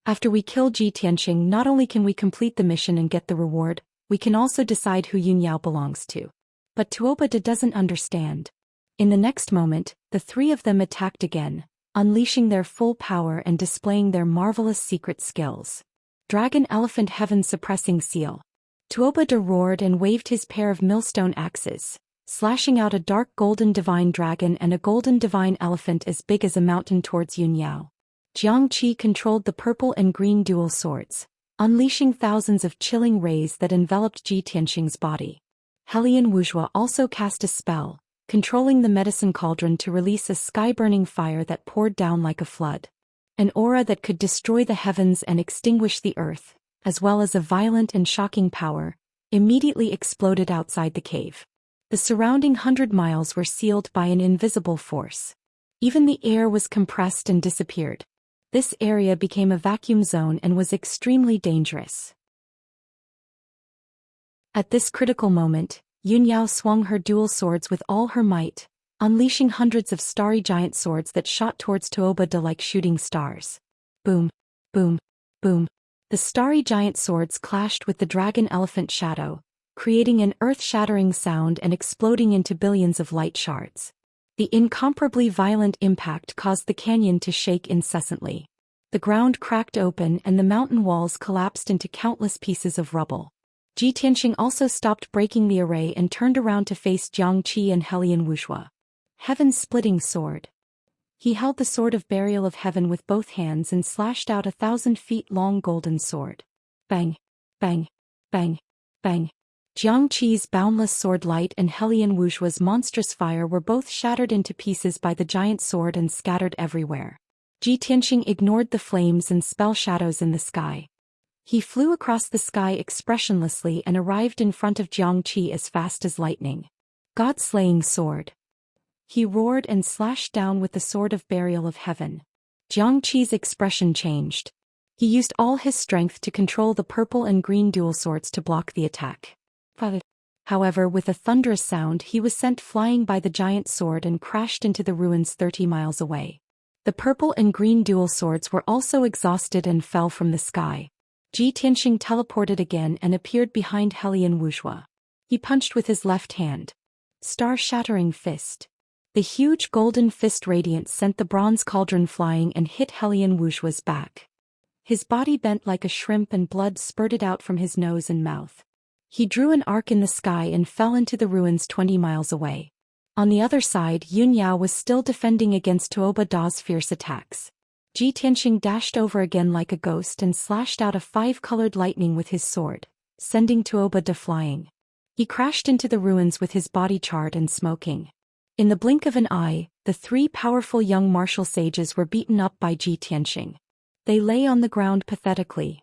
After we kill Ji Tianxing, not only can we complete the mission and get the reward, we can also decide who Yunyao belongs to." But Tuobada doesn't understand. In the next moment, the three of them attacked again, unleashing their full power and displaying their marvelous secret skills. Dragon Elephant Heaven Suppressing Seal. Tuobada roared and waved his pair of millstone axes, slashing out a dark golden divine dragon and a golden divine elephant as big as a mountain towards Yunyao. Jiangqi controlled the purple and green dual swords, unleashing thousands of chilling rays that enveloped Ji Tianxing's body. Helian Wuxia also cast a spell, controlling the medicine cauldron to release a sky-burning fire that poured down like a flood. An aura that could destroy the heavens and extinguish the earth, as well as a violent and shocking power, immediately exploded outside the cave. The surrounding 100 miles were sealed by an invisible force. Even the air was compressed and disappeared. This area became a vacuum zone and was extremely dangerous. At this critical moment, Yunyao swung her dual swords with all her might, unleashing hundreds of starry giant swords that shot towards Tuobada like shooting stars. Boom, boom, boom. The starry giant swords clashed with the dragon elephant shadow, creating an earth-shattering sound and exploding into billions of light shards. The incomparably violent impact caused the canyon to shake incessantly. The ground cracked open and the mountain walls collapsed into countless pieces of rubble. Ji Tianxing also stopped breaking the array and turned around to face Jiangqi and Helian Wuxia. Heaven-splitting sword. He held the sword of burial of heaven with both hands and slashed out a 1,000-feet-long golden sword. Bang, bang, bang, bang. Jiangqi's boundless sword light and Helian Wuxia's monstrous fire were both shattered into pieces by the giant sword and scattered everywhere. Ji Tianxing ignored the flames and spell shadows in the sky. He flew across the sky expressionlessly and arrived in front of Jiangqi as fast as lightning. God-slaying sword. He roared and slashed down with the sword of burial of heaven. Jiangqi's expression changed. He used all his strength to control the purple and green dual swords to block the attack. However, with a thunderous sound, he was sent flying by the giant sword and crashed into the ruins 30 miles away. The purple and green dual swords were also exhausted and fell from the sky. Ji Tianxing teleported again and appeared behind Helian Wuxia. He punched with his left hand. Star-shattering fist. The huge golden fist radiance sent the bronze cauldron flying and hit Helian Wuxia's back. His body bent like a shrimp and blood spurted out from his nose and mouth. He drew an arc in the sky and fell into the ruins 20 miles away. On the other side, Yunyao was still defending against Tuobada's fierce attacks. Ji Tianxing dashed over again like a ghost and slashed out a 5-colored lightning with his sword, sending Tuobada flying. He crashed into the ruins with his body charred and smoking. In the blink of an eye, the 3 powerful young martial sages were beaten up by Ji Tianxing. They lay on the ground pathetically.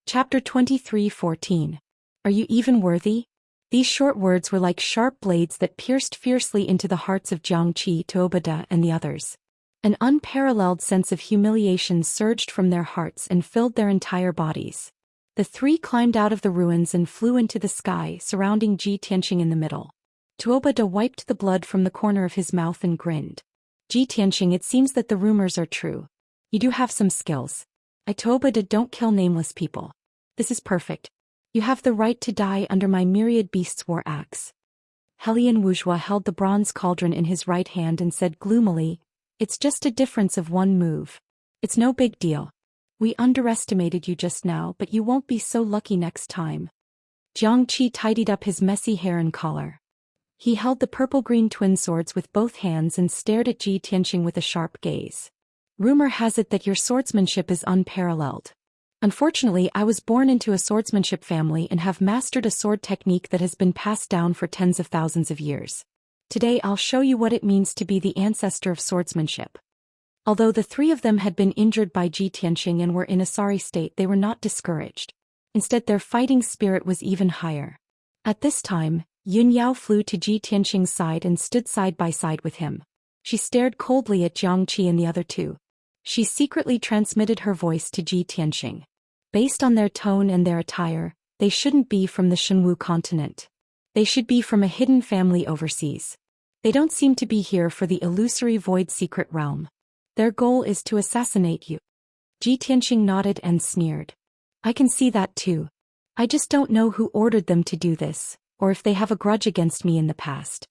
Chapter 23:14. Are you even worthy? These short words were like sharp blades that pierced fiercely into the hearts of Jiangqi, Tuobada, and the others. An unparalleled sense of humiliation surged from their hearts and filled their entire bodies. The 3 climbed out of the ruins and flew into the sky, surrounding Ji Tianxing in the middle. Tuobada wiped the blood from the corner of his mouth and grinned. Ji Tianxing, it seems that the rumors are true. You do have some skills. Tuobada, don't kill nameless people. This is perfect. You have the right to die under my myriad beasts war axe. Helian Wuxia held the bronze cauldron in his right hand and said gloomily, "It's just a difference of 1 move. It's no big deal. We underestimated you just now, but you won't be so lucky next time." Xianxia tidied up his messy hair and collar. He held the purple-green twin swords with both hands and stared at Ji Tianqing with a sharp gaze. Rumor has it that your swordsmanship is unparalleled. Unfortunately, I was born into a swordsmanship family and have mastered a sword technique that has been passed down for tens of thousands of years. Today I'll show you what it means to be the ancestor of swordsmanship. Although the three of them had been injured by Ji Tianqing and were in a sorry state, they were not discouraged. Instead, their fighting spirit was even higher. At this time, Yun Yao flew to Ji Tianqing's side and stood side by side with him. She stared coldly at Xianxia and the other two. She secretly transmitted her voice to Ji Tianqing. Based on their tone and their attire, they shouldn't be from the Shenwu continent. They should be from a hidden family overseas. They don't seem to be here for the illusory void secret realm. Their goal is to assassinate you. Ji Tianqing nodded and sneered. I can see that too. I just don't know who ordered them to do this, or if they have a grudge against me in the past.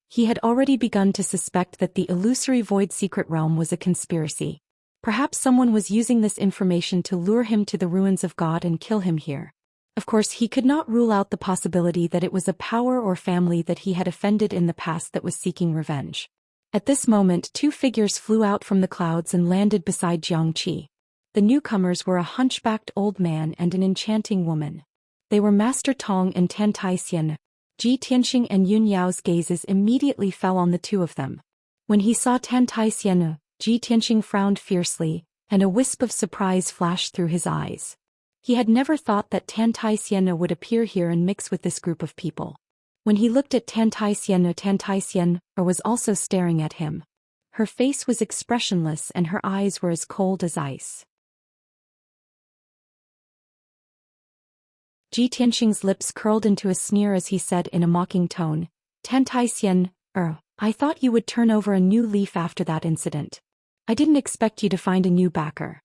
He had already begun to suspect that the illusory void secret realm was a conspiracy. Perhaps someone was using this information to lure him to the ruins of God and kill him here. Of course, he could not rule out the possibility that it was a power or family that he had offended in the past that was seeking revenge. At this moment, two figures flew out from the clouds and landed beside Xianxia. The newcomers were a hunchbacked old man and an enchanting woman. They were Master Tong and Xian. Ji Tianqing and Yun Yao's gazes immediately fell on the two of them. When he saw Xian, Ji Tianqing frowned fiercely, and a wisp of surprise flashed through his eyes. He had never thought that Xian would appear here and mix with this group of people. When he looked at Xian was also staring at him. Her face was expressionless and her eyes were as cold as ice. Ji Tianqing's lips curled into a sneer as he said in a mocking tone, Xian, I thought you would turn over a new leaf after that incident. I didn't expect you to find a new backer.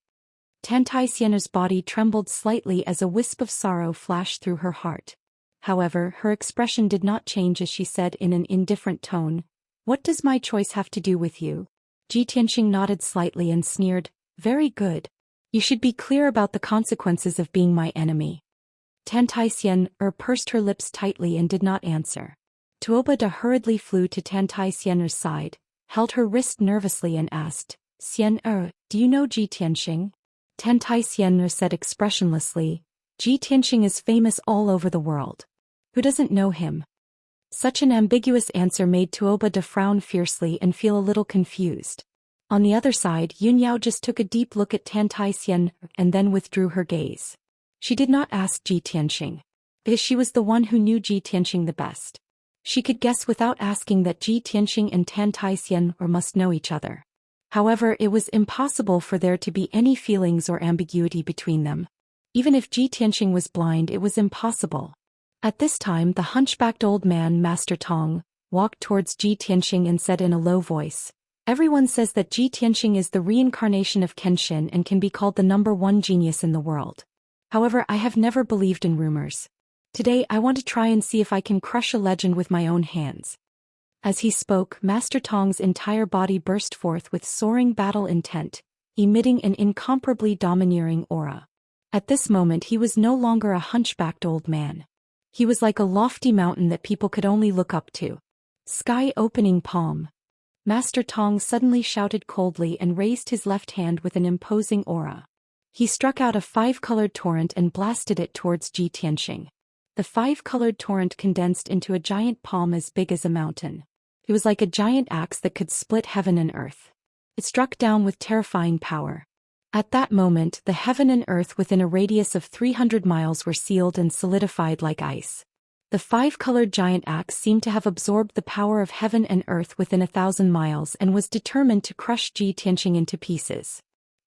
Xian's body trembled slightly as a wisp of sorrow flashed through her heart. However, her expression did not change as she said in an indifferent tone, What does my choice have to do with you? Ji Tianqing nodded slightly and sneered, Very good. You should be clear about the consequences of being my enemy. Xian pursed her lips tightly and did not answer. Tuoba hurriedly flew to Xian's side, held her wrist nervously and asked, Xian, do you know Ji Tianqing? Xian said expressionlessly, Ji Tianqing is famous all over the world. Who doesn't know him? Such an ambiguous answer made Tuoba frown fiercely and feel a little confused. On the other side, Yun Yao just took a deep look at Xian and then withdrew her gaze. She did not ask Ji Tianqing, because she was the one who knew Ji Tianqing the best. She could guess without asking that Ji Tianqing and Xian must know each other. However, it was impossible for there to be any feelings or ambiguity between them. Even if Ji Tianqing was blind, it was impossible. At this time, the hunchbacked old man, Master Tong, walked towards Ji Tianqing and said in a low voice, Everyone says that Ji Tianqing is the reincarnation of Kenshin and can be called the #1 genius in the world. However, I have never believed in rumors. Today I want to try and see if I can crush a legend with my own hands. As he spoke, Master Tong's entire body burst forth with soaring battle intent, emitting an incomparably domineering aura. At this moment he was no longer a hunchbacked old man. He was like a lofty mountain that people could only look up to. Sky opening palm. Master Tong suddenly shouted coldly and raised his left hand with an imposing aura. He struck out a 5-colored torrent and blasted it towards Ji Tianqing. The 5-colored torrent condensed into a giant palm as big as a mountain. It was like a giant axe that could split heaven and earth. It struck down with terrifying power. At that moment, the heaven and earth within a radius of 300 miles were sealed and solidified like ice. The 5-colored giant axe seemed to have absorbed the power of heaven and earth within 1,000 miles and was determined to crush Ji Tianqing into pieces.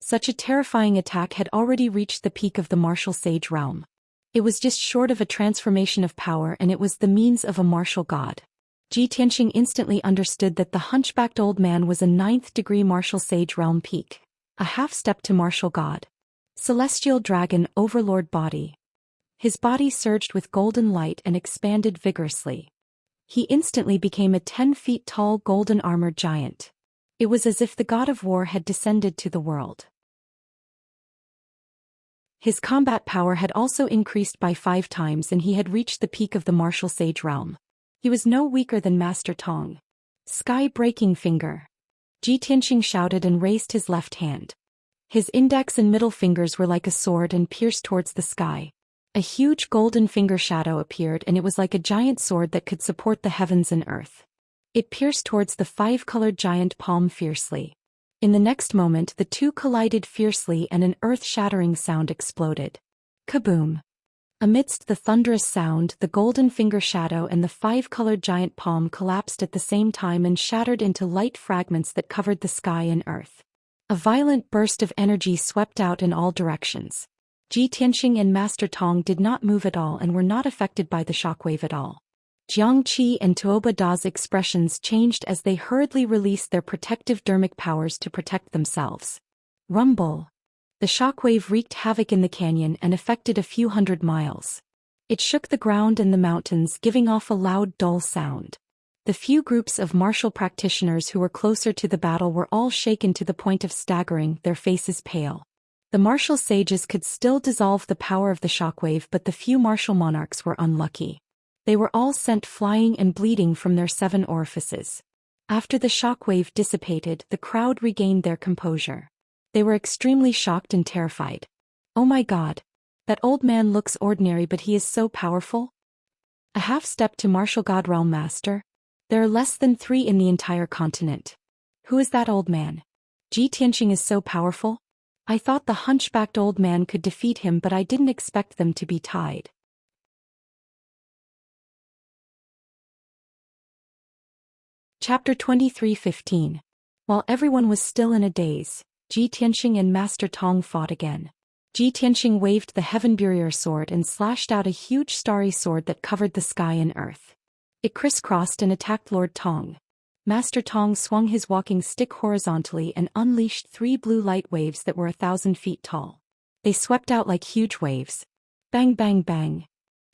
Such a terrifying attack had already reached the peak of the martial sage realm. It was just short of a transformation of power, and it was the means of a martial god. Ji Tianqing instantly understood that the hunchbacked old man was a 9th-degree martial sage realm peak, a half-step to martial god. Celestial dragon overlord body. His body surged with golden light and expanded vigorously. He instantly became a 10 feet tall golden armored giant. It was as if the god of war had descended to the world. His combat power had also increased by 5 times and he had reached the peak of the martial sage realm. He was no weaker than Master Tong. Sky-breaking finger. Ji Tianxing shouted and raised his left hand. His index and middle fingers were like a sword and pierced towards the sky. A huge golden finger shadow appeared and it was like a giant sword that could support the heavens and earth. It pierced towards the 5-colored giant palm fiercely. In the next moment the two collided fiercely and an earth-shattering sound exploded. Kaboom! Amidst the thunderous sound, the golden finger shadow and the 5-colored giant palm collapsed at the same time and shattered into light fragments that covered the sky and earth. A violent burst of energy swept out in all directions. Ji Tianxing and Master Tong did not move at all and were not affected by the shockwave at all. Xianxia and Tuoba Da's expressions changed as they hurriedly released their protective dermic powers to protect themselves. Rumble. The shockwave wreaked havoc in the canyon and affected a few hundred miles. It shook the ground and the mountains, giving off a loud, dull sound. The few groups of martial practitioners who were closer to the battle were all shaken to the point of staggering, their faces pale. The martial sages could still dissolve the power of the shockwave, but the few martial monarchs were unlucky. They were all sent flying and bleeding from their 7 orifices. After the shockwave dissipated, the crowd regained their composure. They were extremely shocked and terrified. Oh my God! That old man looks ordinary but he is so powerful? A half-step to martial god realm master? There are less than 3 in the entire continent. Who is that old man? Ji Tianxing is so powerful? I thought the hunchbacked old man could defeat him, but I didn't expect them to be tied. Chapter 23:15. While everyone was still in a daze, Ji Tianxing and Master Tong fought again. Ji Tianxing waved the Heaven Barrier sword and slashed out a huge starry sword that covered the sky and earth. It crisscrossed and attacked Lord Tong. Master Tong swung his walking stick horizontally and unleashed 3 blue light waves that were 1,000 feet tall. They swept out like huge waves. Bang bang bang.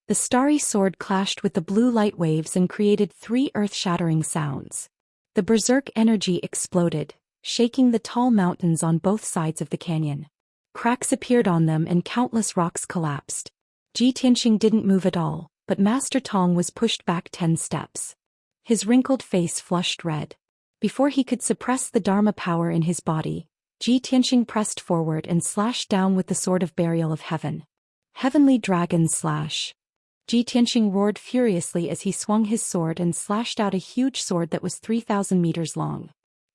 The starry sword clashed with the blue light waves and created 3 earth-shattering sounds. The berserk energy exploded, shaking the tall mountains on both sides of the canyon. Cracks appeared on them and countless rocks collapsed. Ji Tianxing didn't move at all, but Master Tong was pushed back 10 steps. His wrinkled face flushed red. Before he could suppress the Dharma power in his body, Ji Tianxing pressed forward and slashed down with the Sword of Burial of Heaven. Heavenly Dragon Slash. Ji Tianxing roared furiously as he swung his sword and slashed out a huge sword that was 3,000 meters long.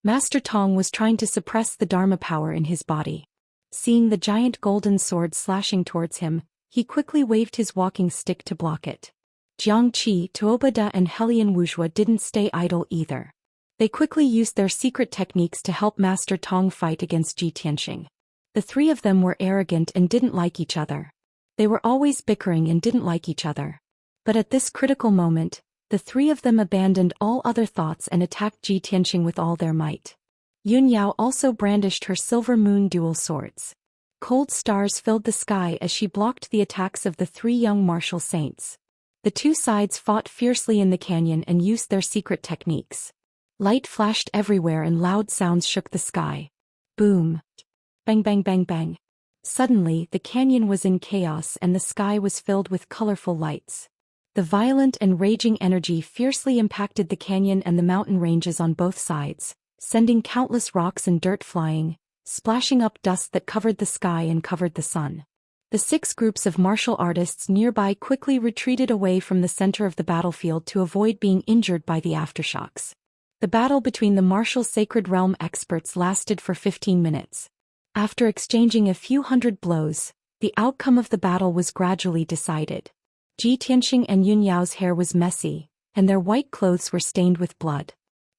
Master Tong was trying to suppress the Dharma power in his body. Seeing the giant golden sword slashing towards him, he quickly waved his walking stick to block it. Xianxia, Tuoba Da and Helian Wuxia didn't stay idle either. They quickly used their secret techniques to help Master Tong fight against Ji Tianxing. The 3 of them were arrogant and didn't like each other. They were always bickering and didn't like each other. But at this critical moment, the 3 of them abandoned all other thoughts and attacked Ji Tianxing with all their might. Yun Yao also brandished her silver moon dual swords. Cold stars filled the sky as she blocked the attacks of the 3 young martial saints. The 2 sides fought fiercely in the canyon and used their secret techniques. Light flashed everywhere and loud sounds shook the sky. Boom! Bang bang bang bang! Suddenly, the canyon was in chaos and the sky was filled with colorful lights. The violent and raging energy fiercely impacted the canyon and the mountain ranges on both sides, sending countless rocks and dirt flying, splashing up dust that covered the sky and covered the sun. The 6 groups of martial artists nearby quickly retreated away from the center of the battlefield to avoid being injured by the aftershocks. The battle between the martial sacred realm experts lasted for 15 minutes. After exchanging a few hundred blows, the outcome of the battle was gradually decided. Ji Tianxing and Yun Yao's hair was messy, and their white clothes were stained with blood.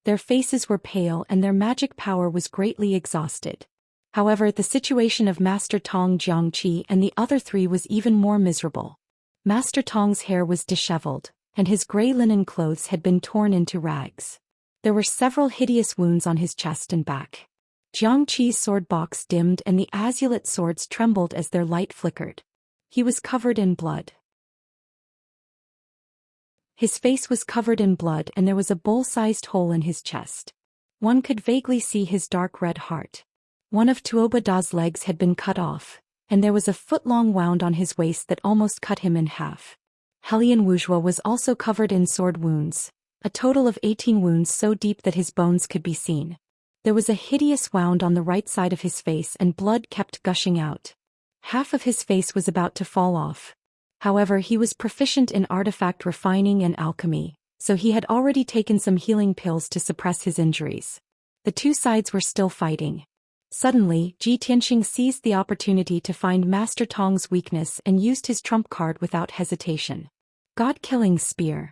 Their faces were pale and their magic power was greatly exhausted. However, the situation of Master Tong, Xianxia and the other 3 was even more miserable. Master Tong's hair was disheveled, and his gray linen clothes had been torn into rags. There were several hideous wounds on his chest and back. Xianxi's sword box dimmed and the azulate swords trembled as their light flickered. He was covered in blood. His face was covered in blood and there was a bowl-sized hole in his chest. One could vaguely see his dark red heart. One of Tuoba Da's legs had been cut off, and there was a foot-long wound on his waist that almost cut him in half. Wuxia was also covered in sword wounds, a total of 18 wounds so deep that his bones could be seen. There was a hideous wound on the right side of his face and blood kept gushing out. Half of his face was about to fall off. However, he was proficient in artifact refining and alchemy, so he had already taken some healing pills to suppress his injuries. The two sides were still fighting. Suddenly, Ji Tianxing seized the opportunity to find Master Tong's weakness and used his trump card without hesitation. God-killing spear.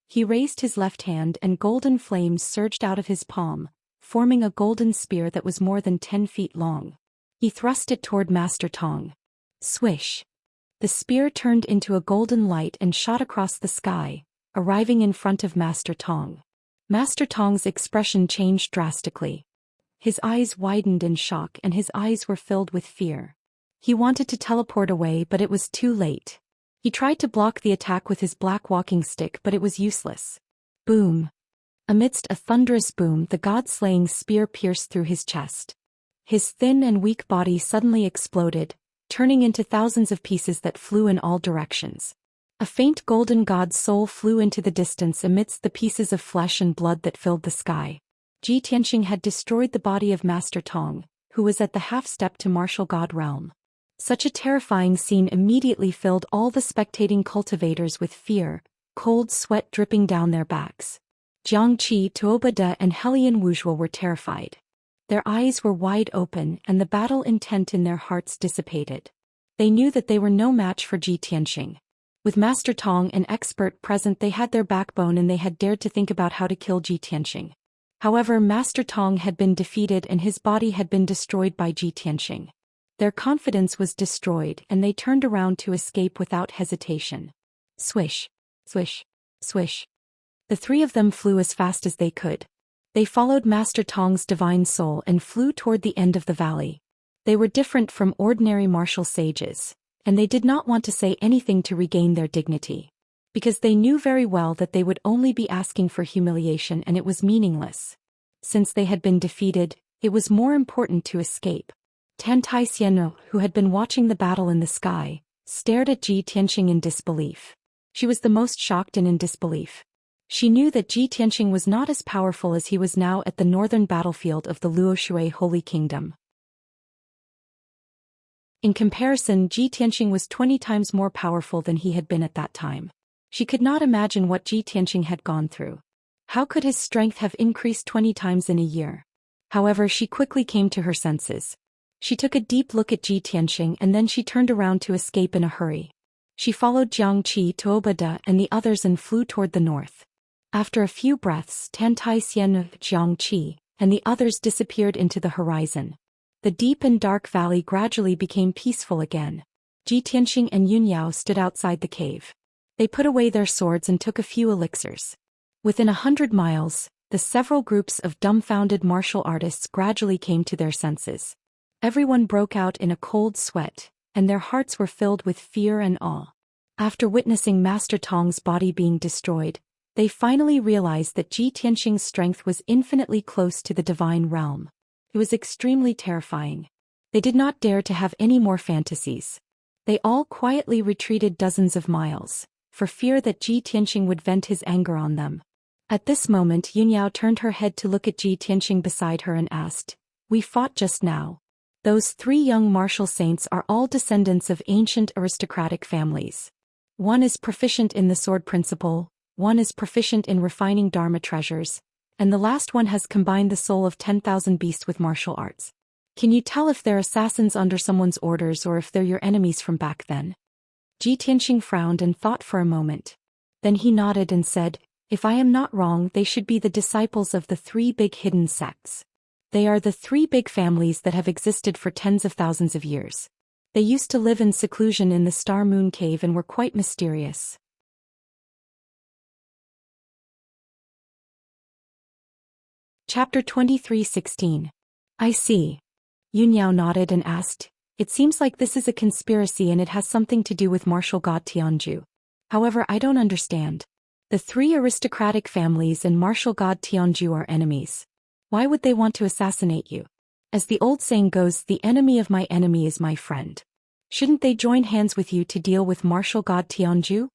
He raised his left hand and golden flames surged out of his palm, forming a golden spear that was more than 10 feet long. He thrust it toward Master Tong. Swish! The spear turned into a golden light and shot across the sky, arriving in front of Master Tong. Master Tong's expression changed drastically. His eyes widened in shock and his eyes were filled with fear. He wanted to teleport away, but it was too late. He tried to block the attack with his black walking stick, but it was useless. Boom! Amidst a thunderous boom, the god-slaying spear pierced through his chest. His thin and weak body suddenly exploded, turning into thousands of pieces that flew in all directions. A faint golden god soul flew into the distance amidst the pieces of flesh and blood that filled the sky. Ji Tianxing had destroyed the body of Master Tong, who was at the half-step to martial god realm. Such a terrifying scene immediately filled all the spectating cultivators with fear, cold sweat dripping down their backs. Xianxia, Tuobada and Wuxia were terrified. Their eyes were wide open and the battle intent in their hearts dissipated. They knew that they were no match for Ji Tianxing. With Master Tong an expert present, they had their backbone and they had dared to think about how to kill Ji Tianxing. However, Master Tong had been defeated and his body had been destroyed by Ji Tianxing. Their confidence was destroyed and they turned around to escape without hesitation. Swish! Swish! Swish! The three of them flew as fast as they could. They followed Master Tong's divine soul and flew toward the end of the valley. They were different from ordinary martial sages, and they did not want to say anything to regain their dignity. Because they knew very well that they would only be asking for humiliation and it was meaningless. Since they had been defeated, it was more important to escape. Xian, who had been watching the battle in the sky, stared at Ji Tianxing in disbelief. She was the most shocked and in disbelief. She knew that Ji Tianxing was not as powerful as he was now at the northern battlefield of the Luoshui Holy Kingdom. In comparison, Ji Tianxing was 20 times more powerful than he had been at that time. She could not imagine what Ji Tianxing had gone through. How could his strength have increased 20 times in a year? However, she quickly came to her senses. She took a deep look at Ji Tianxing and then she turned around to escape in a hurry. She followed Xianxia, Tuobada and the others and flew toward the north. After a few breaths, Xian, Xianxia, and the others disappeared into the horizon. The deep and dark valley gradually became peaceful again. Ji Tianxing and Yunyao stood outside the cave. They put away their swords and took a few elixirs. Within 100 miles, the several groups of dumbfounded martial artists gradually came to their senses. Everyone broke out in a cold sweat, and their hearts were filled with fear and awe. After witnessing Master Tong's body being destroyed, they finally realized that Ji Tianxing's strength was infinitely close to the divine realm. It was extremely terrifying. They did not dare to have any more fantasies. They all quietly retreated dozens of miles, for fear that Ji Tianxing would vent his anger on them. At this moment, Yunyao turned her head to look at Ji Tianxing beside her and asked, "We fought just now. Those three young martial saints are all descendants of ancient aristocratic families. One is proficient in the sword principle, one is proficient in refining Dharma treasures, and the last one has combined the soul of 10,000 beasts with martial arts. Can you tell if they're assassins under someone's orders or if they're your enemies from back then?" Ji Tianxing frowned and thought for a moment. Then he nodded and said, "If I am not wrong, they should be the disciples of the three big hidden sects. They are the three big families that have existed for tens of thousands of years. They used to live in seclusion in the Star Moon Cave and were quite mysterious." Chapter 23:16. I see. Yunyao nodded and asked, "It seems like this is a conspiracy and it has something to do with martial god Tianju. However, I don't understand. The three aristocratic families and martial god Tianju are enemies. Why would they want to assassinate you? As the old saying goes, the enemy of my enemy is my friend. Shouldn't they join hands with you to deal with martial god Tianju?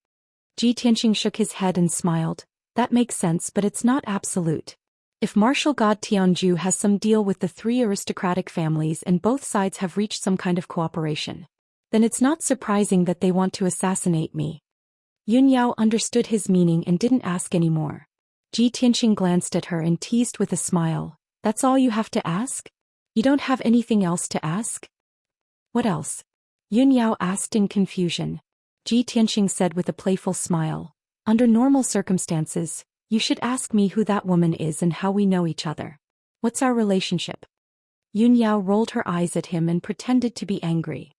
Ji Tianxing shook his head and smiled. That makes sense, but it's not absolute. If martial god Tianju has some deal with the three aristocratic families and both sides have reached some kind of cooperation, then it's not surprising that they want to assassinate me. Yun Yao understood his meaning and didn't ask any more. Ji Tianxing glanced at her and teased with a smile. That's all you have to ask? You don't have anything else to ask? What else? Yun Yao asked in confusion. Ji Tianxing said with a playful smile. Under normal circumstances, you should ask me who that woman is and how we know each other. What's our relationship? Yun Yao rolled her eyes at him and pretended to be angry.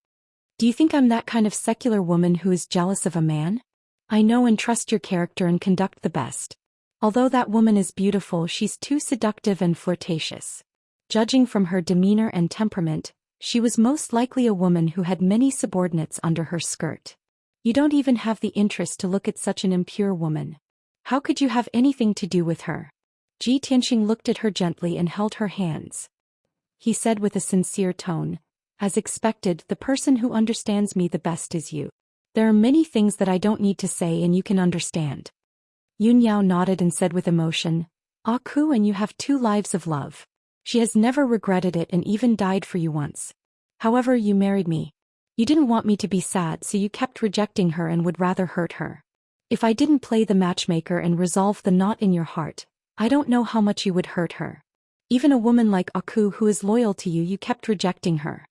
Do you think I'm that kind of secular woman who is jealous of a man? I know and trust your character and conduct the best. Although that woman is beautiful, she's too seductive and flirtatious. Judging from her demeanor and temperament, she was most likely a woman who had many subordinates under her skirt. You don't even have the interest to look at such an impure woman. How could you have anything to do with her? Ji Tianxing looked at her gently and held her hands. He said with a sincere tone, as expected, the person who understands me the best is you. There are many things that I don't need to say and you can understand. Yun Yao nodded and said with emotion, Aku, and you have 2 lives of love. She has never regretted it and even died for you once. However, you married me. You didn't want me to be sad, so you kept rejecting her and would rather hurt her. If I didn't play the matchmaker and resolve the knot in your heart, I don't know how much you would hurt her. Even a woman like Aku who is loyal to you, you kept rejecting her.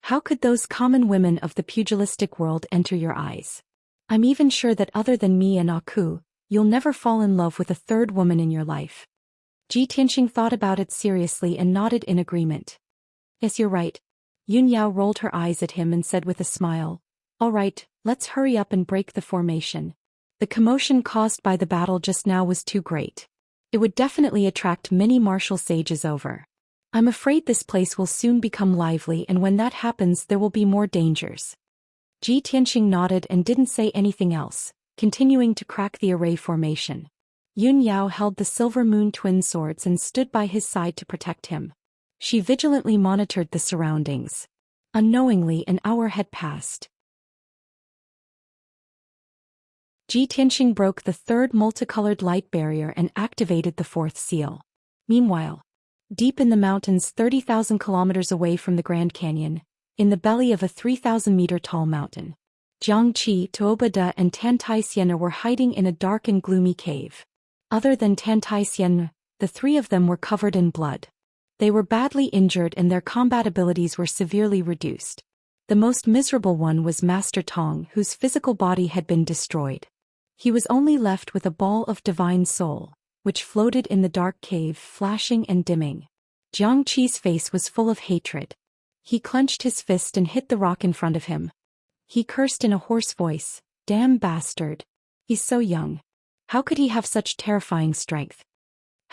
How could those common women of the pugilistic world enter your eyes? I'm even sure that other than me and Aku, you'll never fall in love with a third woman in your life. Ji Tianxing thought about it seriously and nodded in agreement. Yes, you're right. Yun Yao rolled her eyes at him and said with a smile, All right, let's hurry up and break the formation. The commotion caused by the battle just now was too great. It would definitely attract many martial sages over. I'm afraid this place will soon become lively, and when that happens there will be more dangers. Ji Tianxing nodded and didn't say anything else, continuing to crack the array formation. Yun Yao held the silver moon twin swords and stood by his side to protect him. She vigilantly monitored the surroundings. Unknowingly, an hour had passed. Ji Tianxing broke the 3rd multicolored light barrier and activated the 4th seal. Meanwhile, deep in the mountains 30,000 kilometers away from the Grand Canyon, in the belly of a 3,000-meter-tall mountain, Jiangqi, Tuobada and Tantai Xian were hiding in a dark and gloomy cave. Other than Tantai Xian, the 3 of them were covered in blood. They were badly injured and their combat abilities were severely reduced. The most miserable one was Master Tong, whose physical body had been destroyed. He was only left with a ball of divine soul, which floated in the dark cave, flashing and dimming. Jiangqi's face was full of hatred. He clenched his fist and hit the rock in front of him. He cursed in a hoarse voice, Damn bastard. He's so young. How could he have such terrifying strength?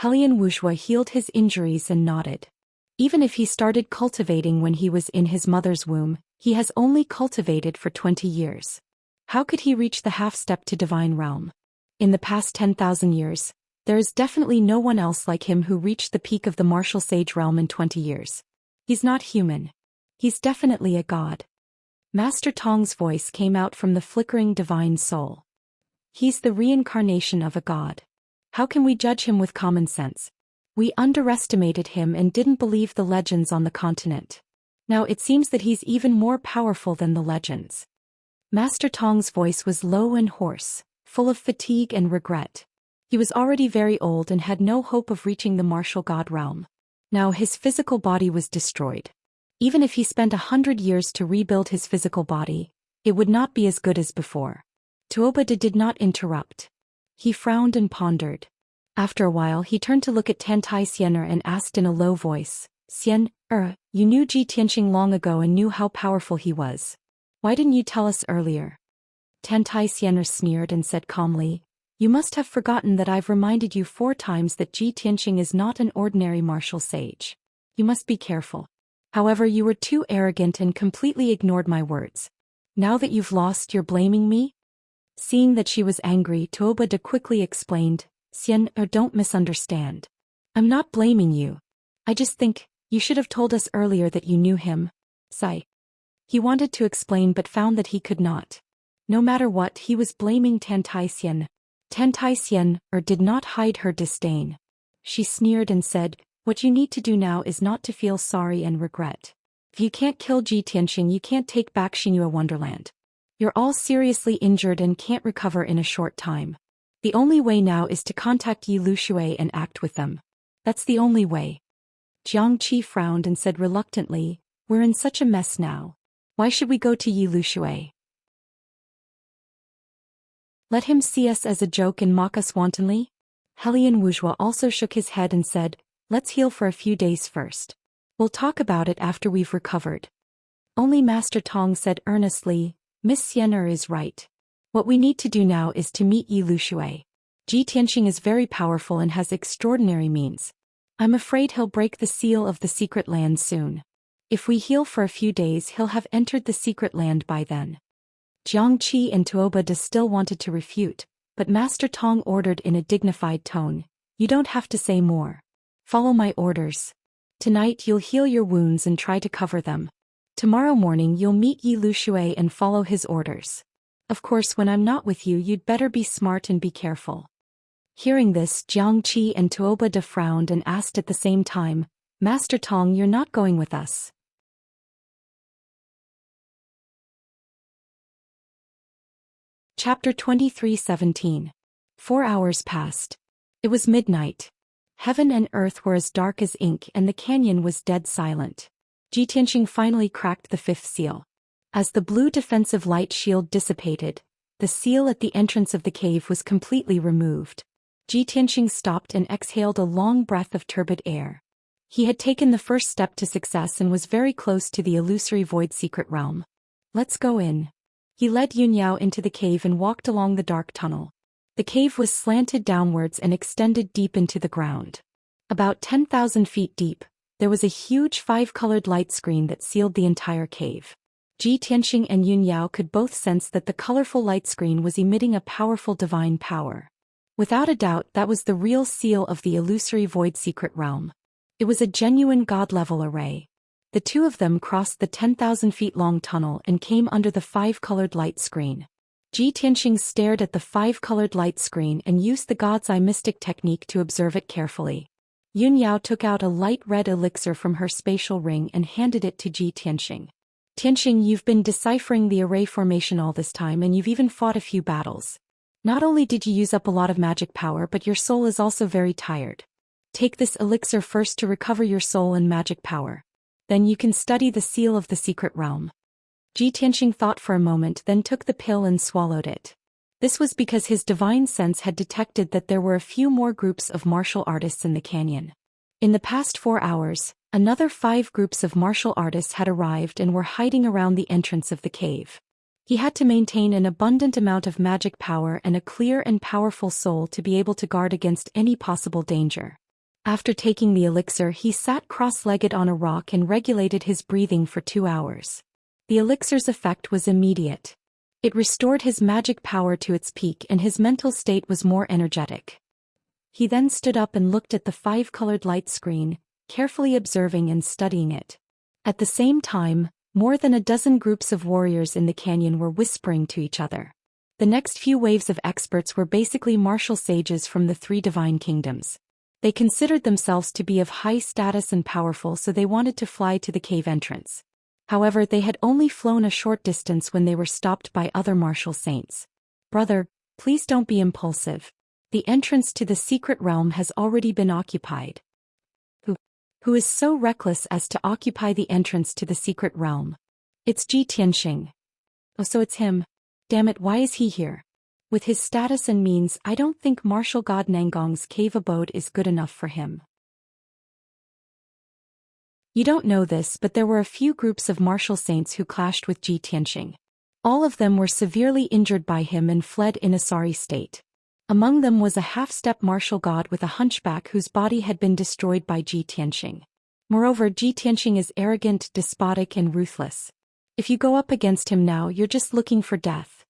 Helian Wuxia healed his injuries and nodded. Even if he started cultivating when he was in his mother's womb, he has only cultivated for 20 years. How could he reach the half-step to divine realm? In the past 10,000 years, there is definitely no one else like him who reached the peak of the martial sage realm in 20 years. He's not human. He's definitely a god. Master Tong's voice came out from the flickering divine soul. He's the reincarnation of a god. How can we judge him with common sense? We underestimated him and didn't believe the legends on the continent. Now it seems that he's even more powerful than the legends. Master Tong's voice was low and hoarse, full of fatigue and regret. He was already very old and had no hope of reaching the martial god realm. Now his physical body was destroyed. Even if he spent 100 years to rebuild his physical body, it would not be as good as before. Tuobada did not interrupt. He frowned and pondered. After a while he turned to look at Tantai Xian and asked in a low voice, Xian, you knew Ji Tianxing long ago and knew how powerful he was. Why didn't you tell us earlier? Tantai Xian sneered and said calmly, You must have forgotten that I've reminded you 4 times that Ji Tianxing is not an ordinary martial sage. You must be careful. However, you were too arrogant and completely ignored my words. Now that you've lost, you're blaming me? Seeing that she was angry, Tuobada quickly explained, Xian, don't misunderstand. I'm not blaming you. I just think, you should have told us earlier that you knew him. Sigh. He wanted to explain but found that he could not. No matter what, he was blaming Tantaisian. Tantaisian, did not hide her disdain. She sneered and said, "What you need to do now is not to feel sorry and regret. If you can't kill Ji Tianxing, you can't take back Xinhua Wonderland. You're all seriously injured and can't recover in a short time. The only way now is to contact Yi Lushui and act with them. That's the only way." Jiang Qi frowned and said reluctantly, "We're in such a mess now. Why should we go to Yi Lushui? Let him see us as a joke and mock us wantonly?" Helian Wuzhua also shook his head and said, "Let's heal for a few days first. We'll talk about it after we've recovered." Only Master Tong said earnestly, "Miss Xian'er is right. What we need to do now is to meet Yi Lushui. Ji Tianxing is very powerful and has extraordinary means. I'm afraid he'll break the seal of the secret land soon. If we heal for a few days, he'll have entered the secret land by then." Jiang Qi and Tuoba De still wanted to refute, but Master Tong ordered in a dignified tone, "You don't have to say more. Follow my orders. Tonight you'll heal your wounds and try to cover them. Tomorrow morning you'll meet Yi Lushui and follow his orders. Of course, when I'm not with you, you'd better be smart and be careful." Hearing this, Jiang Qi and Tuoba De frowned and asked at the same time, "Master Tong, you're not going with us?" Chapter 23:17. 4 hours passed. It was midnight. Heaven and earth were as dark as ink and the canyon was dead silent. Ji Tianxing finally cracked the 5th seal. As the blue defensive light shield dissipated, the seal at the entrance of the cave was completely removed. Ji Tianxing stopped and exhaled a long breath of turbid air. He had taken the first step to success and was very close to the illusory void secret realm. "Let's go in." He led Yunyao into the cave and walked along the dark tunnel. The cave was slanted downwards and extended deep into the ground. About 10,000 feet deep, there was a huge 5-colored light screen that sealed the entire cave. Ji Tianxing and Yunyao could both sense that the colorful light screen was emitting a powerful divine power. Without a doubt, that was the real seal of the illusory void secret realm. It was a genuine god-level array. The two of them crossed the 10,000 feet long tunnel and came under the 5-colored light screen. Ji Tianxing stared at the 5-colored light screen and used the God's Eye mystic technique to observe it carefully. Yunyao took out a light red elixir from her spatial ring and handed it to Ji Tianxing. "Tianxing, you've been deciphering the array formation all this time and you've even fought a few battles. Not only did you use up a lot of magic power, but your soul is also very tired. Take this elixir first to recover your soul and magic power. Then you can study the seal of the secret realm." Ji Tianxing thought for a moment, then took the pill and swallowed it. This was because his divine sense had detected that there were a few more groups of martial artists in the canyon. In the past 4 hours, another 5 groups of martial artists had arrived and were hiding around the entrance of the cave. He had to maintain an abundant amount of magic power and a clear and powerful soul to be able to guard against any possible danger. After taking the elixir, he sat cross-legged on a rock and regulated his breathing for 2 hours. The elixir's effect was immediate. It restored his magic power to its peak and his mental state was more energetic. He then stood up and looked at the 5-colored light screen, carefully observing and studying it. At the same time, more than a dozen groups of warriors in the canyon were whispering to each other. The next few waves of experts were basically martial sages from the 3 divine kingdoms. They considered themselves to be of high status and powerful, so they wanted to fly to the cave entrance. However, they had only flown a short distance when they were stopped by other martial saints. "Brother, please don't be impulsive. The entrance to the secret realm has already been occupied." Who is so reckless as to occupy the entrance to the secret realm? "It's Ji Tianxing." "Oh, so it's him. Damn it, why is he here? With his status and means, I don't think martial god Nangong's cave abode is good enough for him." You don't know this, but there were a few groups of martial saints who clashed with Ji Tianxing. All of them were severely injured by him and fled in a sorry state. Among them was a half-step martial god with a hunchback whose body had been destroyed by Ji Tianxing. Moreover, Ji Tianxing is arrogant, despotic and ruthless. If you go up against him now, you're just looking for death.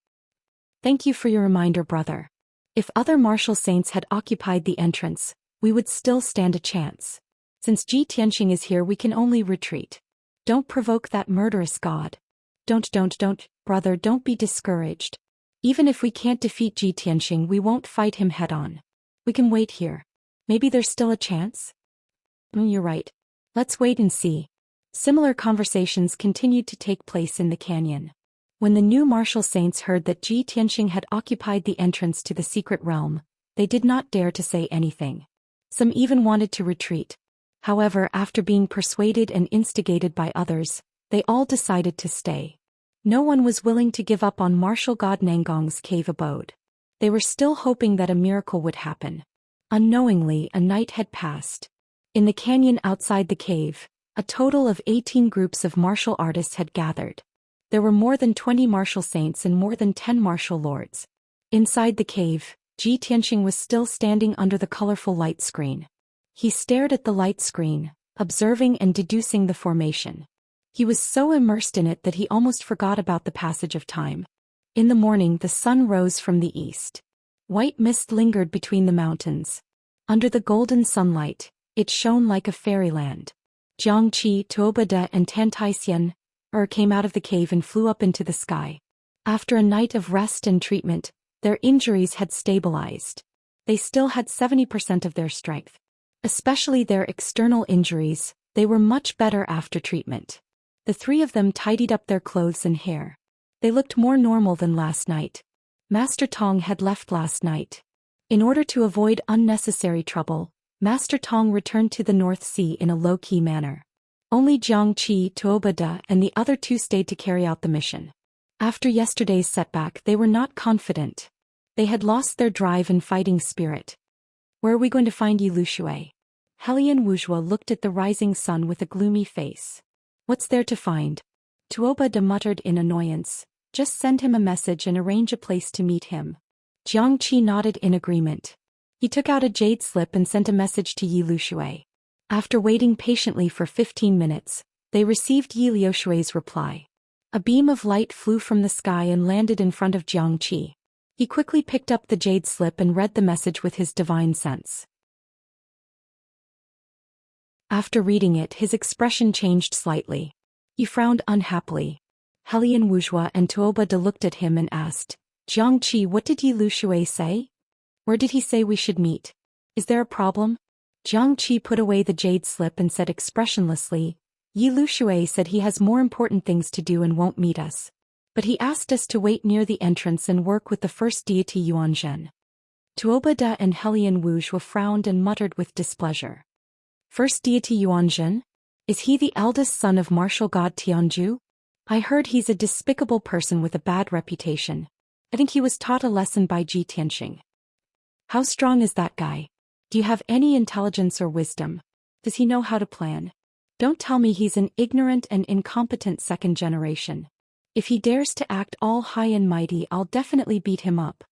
Thank you for your reminder, brother. If other martial saints had occupied the entrance, we would still stand a chance. Since Ji Tianxing is here, we can only retreat. Don't provoke that murderous god. Don't, brother, don't be discouraged. Even if we can't defeat Ji Tianxing, we won't fight him head-on. We can wait here. Maybe there's still a chance? You're right. Let's wait and see. Similar conversations continued to take place in the canyon. When the new martial saints heard that Ji Tianxing had occupied the entrance to the secret realm, they did not dare to say anything. Some even wanted to retreat. However, after being persuaded and instigated by others, they all decided to stay. No one was willing to give up on martial god Nangong's cave abode. They were still hoping that a miracle would happen. Unknowingly, a night had passed. In the canyon outside the cave, a total of 18 groups of martial artists had gathered. There were more than 20 martial saints and more than 10 martial lords. Inside the cave, Ji Tianxing was still standing under the colorful light screen. He stared at the light screen, observing and deducing the formation. He was so immersed in it that he almost forgot about the passage of time. In the morning, the sun rose from the east. White mist lingered between the mountains. Under the golden sunlight, it shone like a fairyland. Jiangqi, Tuobada and Tantai came out of the cave and flew up into the sky. After a night of rest and treatment, their injuries had stabilized. They still had 70% of their strength. Especially their external injuries, they were much better after treatment. The three of them tidied up their clothes and hair. They looked more normal than last night. Master Tong had left last night. In order to avoid unnecessary trouble, Master Tong returned to the North Sea in a low-key manner. Only Jiangqi, Tuobada and the other two stayed to carry out the mission. After yesterday's setback, they were not confident. They had lost their drive and fighting spirit. Where are we going to find Yi Lushui? Helian Wuzhua looked at the rising sun with a gloomy face. What's there to find? Tuobada muttered in annoyance. Just send him a message and arrange a place to meet him. Jiangqi nodded in agreement. He took out a jade slip and sent a message to Yi Lushui. After waiting patiently for 15 minutes, they received Yi Lushui's reply. A beam of light flew from the sky and landed in front of Jiangqi. He quickly picked up the jade slip and read the message with his divine sense. After reading it, his expression changed slightly. He frowned unhappily. Helian Wuzhua and Tuobada looked at him and asked, Jiangqi, what did Yi Lushui say? Where did he say we should meet? Is there a problem? Jiangqi put away the jade slip and said expressionlessly, Yi Lushui said he has more important things to do and won't meet us. But he asked us to wait near the entrance and work with the first deity Yuanzhen. Tuobada and Helian Wuzhua frowned and muttered with displeasure. First deity Yuanzhen? Is he the eldest son of martial god Tianju? I heard he's a despicable person with a bad reputation. I think he was taught a lesson by Ji Tianxing. How strong is that guy? Do you have any intelligence or wisdom? Does he know how to plan? Don't tell me he's an ignorant and incompetent second generation. If he dares to act all high and mighty, I'll definitely beat him up.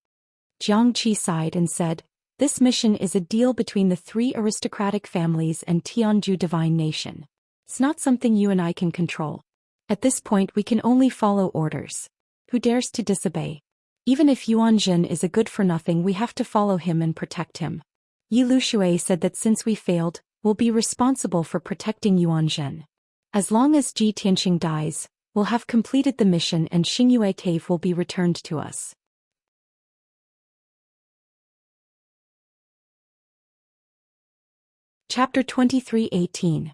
Jiangqi sighed and said, this mission is a deal between the three aristocratic families and Tianju divine nation. It's not something you and I can control. At this point we can only follow orders. Who dares to disobey? Even if Yuanzhen is a good-for-nothing, we have to follow him and protect him. Yi Lushui said that since we failed, we'll be responsible for protecting Yuanzhen. As long as Ji Tianxing dies, we'll have completed the mission and Xingyue Cave will be returned to us. Chapter 23:18.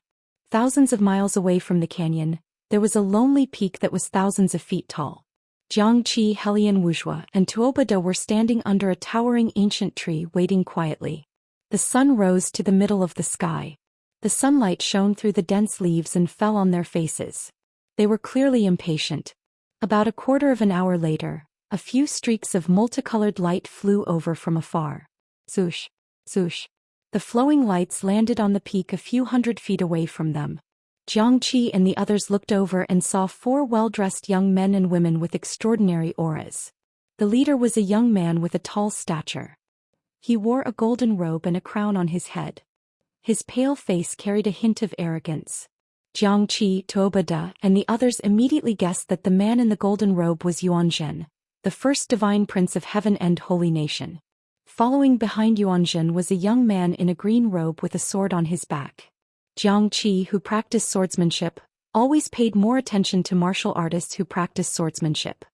Thousands of miles away from the canyon, there was a lonely peak that was thousands of feet tall. Jiangqi, Helian Wuzhua, and Tuobada were standing under a towering ancient tree waiting quietly. The sun rose to the middle of the sky. The sunlight shone through the dense leaves and fell on their faces. They were clearly impatient. About a quarter of an hour later, a few streaks of multicolored light flew over from afar. Swoosh, swoosh. The flowing lights landed on the peak a few hundred feet away from them. Jiangqi and the others looked over and saw four well-dressed young men and women with extraordinary auras. The leader was a young man with a tall stature. He wore a golden robe and a crown on his head. His pale face carried a hint of arrogance. Jiangqi, Tuobada, and the others immediately guessed that the man in the golden robe was Yuanzhen, the first divine prince of heaven and holy nation. Following behind Yuanzhen was a young man in a green robe with a sword on his back. Jiangqi, who practiced swordsmanship, always paid more attention to martial artists who practiced swordsmanship.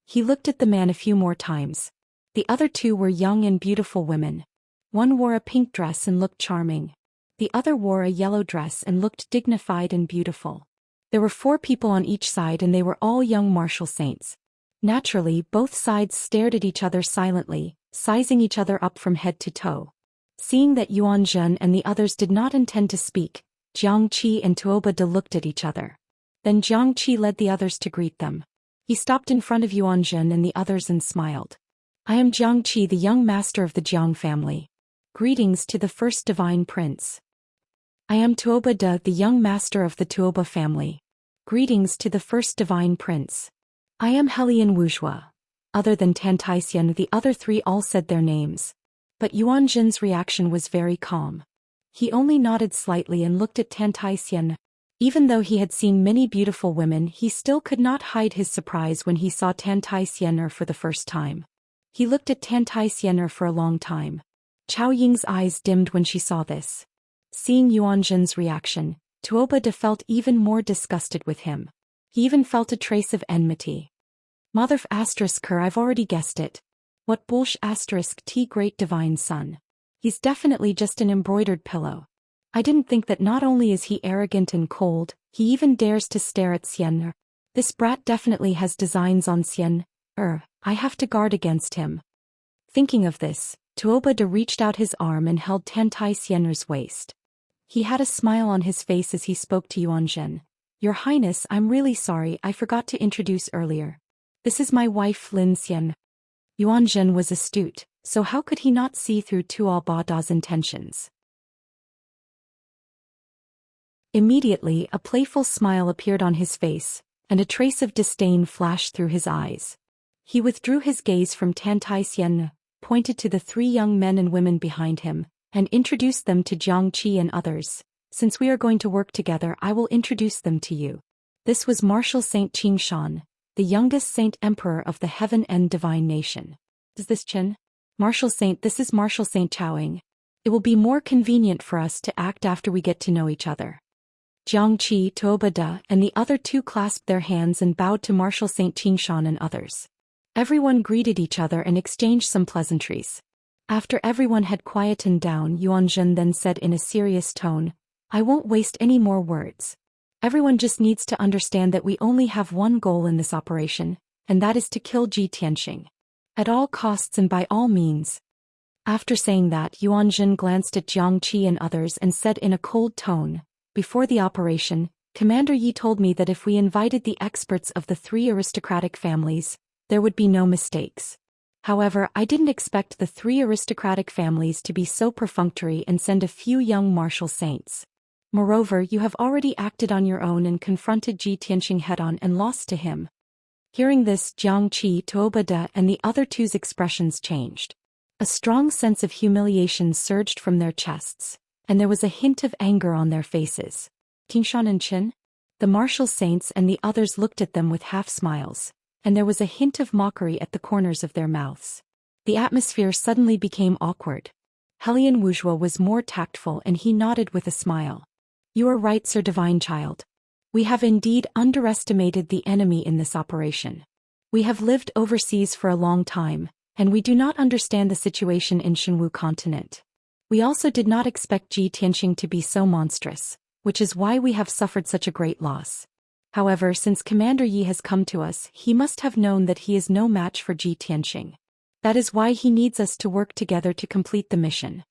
He looked at the man a few more times. The other two were young and beautiful women. One wore a pink dress and looked charming. The other wore a yellow dress and looked dignified and beautiful. There were 4 people on each side and they were all young martial saints. Naturally, both sides stared at each other silently, sizing each other up from head to toe. Seeing that Yuan Zhen and the others did not intend to speak, Jiang Qi and Tuoba De looked at each other. Then Jiang Qi led the others to greet them. He stopped in front of Yuan Zhen and the others and smiled. "I am Jiang Qi, the young master of the Jiang family. Greetings to the first divine prince. I am Tuoba De, the young master of the Tuoba family. Greetings to the first divine prince. I am Helian Wuxia." Other than Tantaisian, the other 3 all said their names. But Yuan Zhen's reaction was very calm. He only nodded slightly and looked at Tantaisian. Even though he had seen many beautiful women, he still could not hide his surprise when he saw Tantaisian for the first time. He looked at Tantaisian for a long time. Chao Ying's eyes dimmed when she saw this. Seeing Yuan Zhen's reaction, Tuoba De felt even more disgusted with him. He even felt a trace of enmity. Mother asterisk her, I've already guessed it. What bullsh asterisk T great divine son. He's definitely just an embroidered pillow. I didn't think that not only is he arrogant and cold, he even dares to stare at Xian. This brat definitely has designs on Xian. I have to guard against him. Thinking of this, Tuoba De reached out his arm and held Tantai Xian's waist. He had a smile on his face as he spoke to Yuan Zhen. Your Highness, I'm really sorry, I forgot to introduce earlier. This is my wife Lin Xian. Yuan Zhen was astute, so how could he not see through Tuoba De's intentions? Immediately, a playful smile appeared on his face, and a trace of disdain flashed through his eyes. He withdrew his gaze from Tantai Xian, pointed to the 3 young men and women behind him, and introduced them to Jiang Qi and others. Since we are going to work together, I will introduce them to you. This was Martial Saint Qingshan, the youngest Saint Emperor of the Heaven and Divine Nation. Is this Qin? Martial Saint, this is Martial Saint Chaoing. It will be more convenient for us to act after we get to know each other. Jiang Qi, Tuoba De, and the other 2 clasped their hands and bowed to Martial Saint Qingshan and others. Everyone greeted each other and exchanged some pleasantries. After everyone had quietened down, Yuan Zhen then said in a serious tone, I won't waste any more words. Everyone just needs to understand that we only have one goal in this operation, and that is to kill Ji Tianxing. At all costs and by all means. After saying that, Yuan Zhen glanced at Jiang Qi and others and said in a cold tone, before the operation, Commander Yi told me that if we invited the experts of the 3 aristocratic families, there would be no mistakes. However, I didn't expect the 3 aristocratic families to be so perfunctory and send a few young martial saints. Moreover, you have already acted on your own and confronted Ji Tianxing head-on and lost to him. Hearing this, Jiang Qi, Tuoba De, and the other 2's expressions changed. A strong sense of humiliation surged from their chests, and there was a hint of anger on their faces. Qingshan and Qin? The martial saints and the others looked at them with half-smiles, and there was a hint of mockery at the corners of their mouths. The atmosphere suddenly became awkward. Helian Wuxia was more tactful and he nodded with a smile. You are right, Sir Divine Child. We have indeed underestimated the enemy in this operation. We have lived overseas for a long time, and we do not understand the situation in Shenwu continent. We also did not expect Ji Tianxing to be so monstrous, which is why we have suffered such a great loss. However, since Commander Yi has come to us, he must have known that he is no match for Ji Tianxing. That is why he needs us to work together to complete the mission.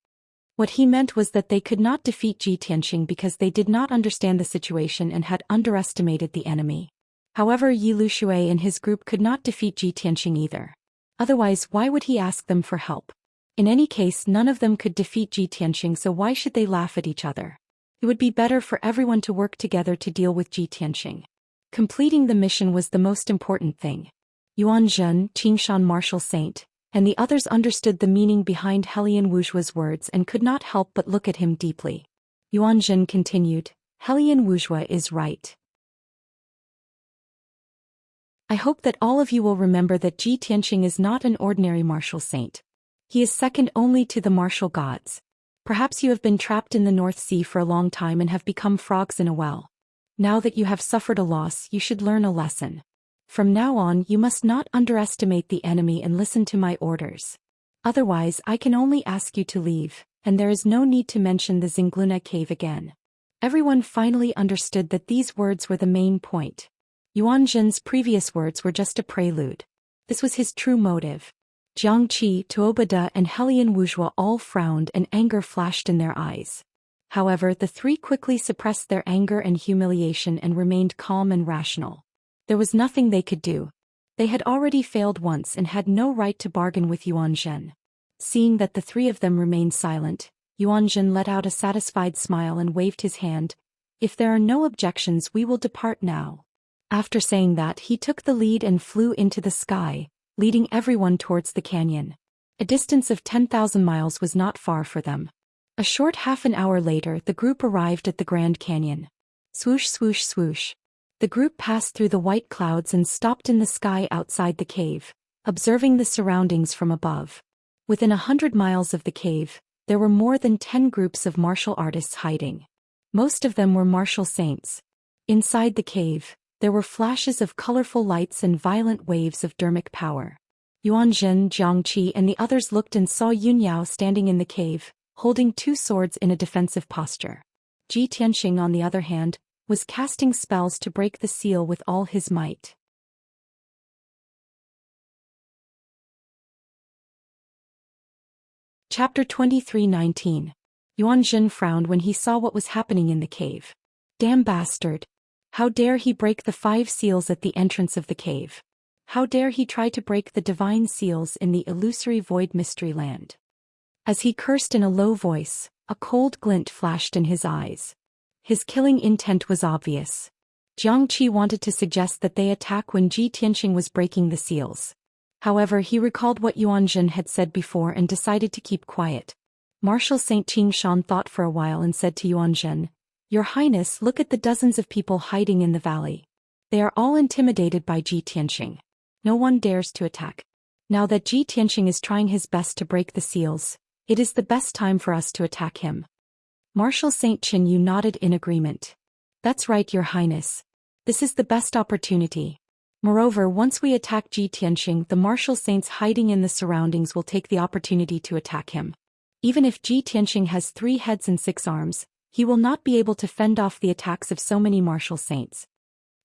What he meant was that they could not defeat Ji Tianxing because they did not understand the situation and had underestimated the enemy. However, Yi Lushui and his group could not defeat Ji Tianxing either. Otherwise, why would he ask them for help? In any case, none of them could defeat Ji Tianxing, so why should they laugh at each other? It would be better for everyone to work together to deal with Ji Tianxing. Completing the mission was the most important thing. Yuan Zhen, Qingshan Martial Saint, and the others understood the meaning behind Helian Wuxia's words and could not help but look at him deeply. Yuan Zhen continued, Helian Wuxia is right. I hope that all of you will remember that Ji Tianxing is not an ordinary martial saint. He is second only to the martial gods. Perhaps you have been trapped in the North Sea for a long time and have become frogs in a well. Now that you have suffered a loss, you should learn a lesson. From now on, you must not underestimate the enemy and listen to my orders. Otherwise, I can only ask you to leave, and there is no need to mention the Zingluna cave again. Everyone finally understood that these words were the main point. Yuan Zhen's previous words were just a prelude. This was his true motive. Jiang Qi, Tuobada and Helian Wuzhua all frowned and anger flashed in their eyes. However, the three quickly suppressed their anger and humiliation and remained calm and rational. There was nothing they could do. They had already failed once and had no right to bargain with Yuan Zhen. Seeing that the three of them remained silent, Yuan Zhen let out a satisfied smile and waved his hand. If there are no objections, we will depart now. After saying that, he took the lead and flew into the sky, leading everyone towards the canyon. A distance of 10,000 miles was not far for them. A short half an hour later, the group arrived at the Grand Canyon. Swoosh, swoosh, swoosh. The group passed through the white clouds and stopped in the sky outside the cave, observing the surroundings from above. Within 100 miles of the cave, there were more than 10 groups of martial artists hiding. Most of them were martial saints. Inside the cave, there were flashes of colorful lights and violent waves of dermic power. Yuan Zhen, Jiang Qi and the others looked and saw Yun Yao standing in the cave, holding two swords in a defensive posture. Ji Tianxing, on the other hand, was casting spells to break the seal with all his might. Chapter 23:19. Yuan Zhen frowned when he saw what was happening in the cave. Damn bastard! How dare he break the 5 seals at the entrance of the cave? How dare he try to break the divine seals in the illusory void mystery land? As he cursed in a low voice, a cold glint flashed in his eyes. His killing intent was obvious. Jiang Qi wanted to suggest that they attack when Ji Tianxing was breaking the seals. However, he recalled what Yuan Zhen had said before and decided to keep quiet. Marshal Saint Qingshan thought for a while and said to Yuan Zhen, "Your Highness, look at the dozens of people hiding in the valley. They are all intimidated by Ji Tianxing. No one dares to attack. Now that Ji Tianxing is trying his best to break the seals, it is the best time for us to attack him." Marshal Saint Qinyu nodded in agreement. "That's right, Your Highness. This is the best opportunity. Moreover, once we attack Ji Tianxing, the martial saints hiding in the surroundings will take the opportunity to attack him. Even if Ji Tianxing has 3 heads and 6 arms, he will not be able to fend off the attacks of so many martial saints."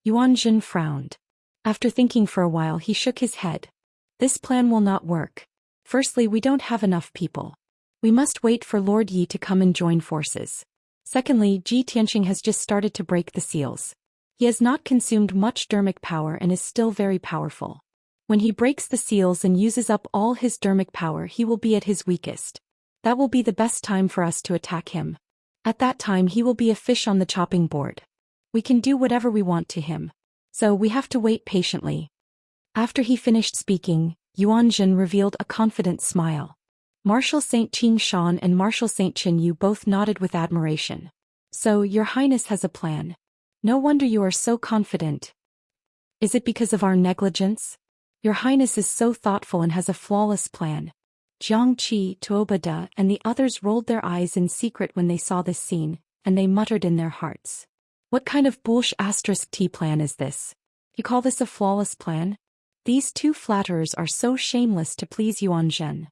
Yuan Zhen frowned. After thinking for a while, he shook his head. "This plan will not work. Firstly, we don't have enough people. We must wait for Lord Yi to come and join forces. Secondly, Ji Tianxing has just started to break the seals. He has not consumed much dermic power and is still very powerful. When he breaks the seals and uses up all his dermic power, he will be at his weakest. That will be the best time for us to attack him. At that time he will be a fish on the chopping board. We can do whatever we want to him. So we have to wait patiently." After he finished speaking, Yuan Zhen revealed a confident smile. Marshal Saint Qingshan and Marshal Saint Qinyu both nodded with admiration. "So, Your Highness has a plan. No wonder you are so confident. Is it because of our negligence? Your Highness is so thoughtful and has a flawless plan." Jiang Qi, Tuobada, and the others rolled their eyes in secret when they saw this scene, and they muttered in their hearts. "What kind of bullsh*t plan is this? You call this a flawless plan? These 2 flatterers are so shameless to please Yuan Zhen."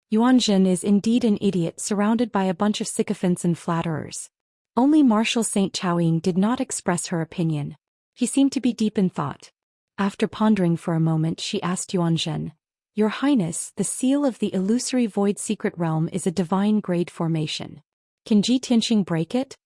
Yuan Zhen is indeed an idiot surrounded by a bunch of sycophants and flatterers. Only Marshal Saint Chaoying did not express her opinion. He seemed to be deep in thought. After pondering for a moment, she asked Yuan Zhen, "Your Highness, the seal of the illusory void secret realm is a divine grade formation. Can Ji Tianxing break it?"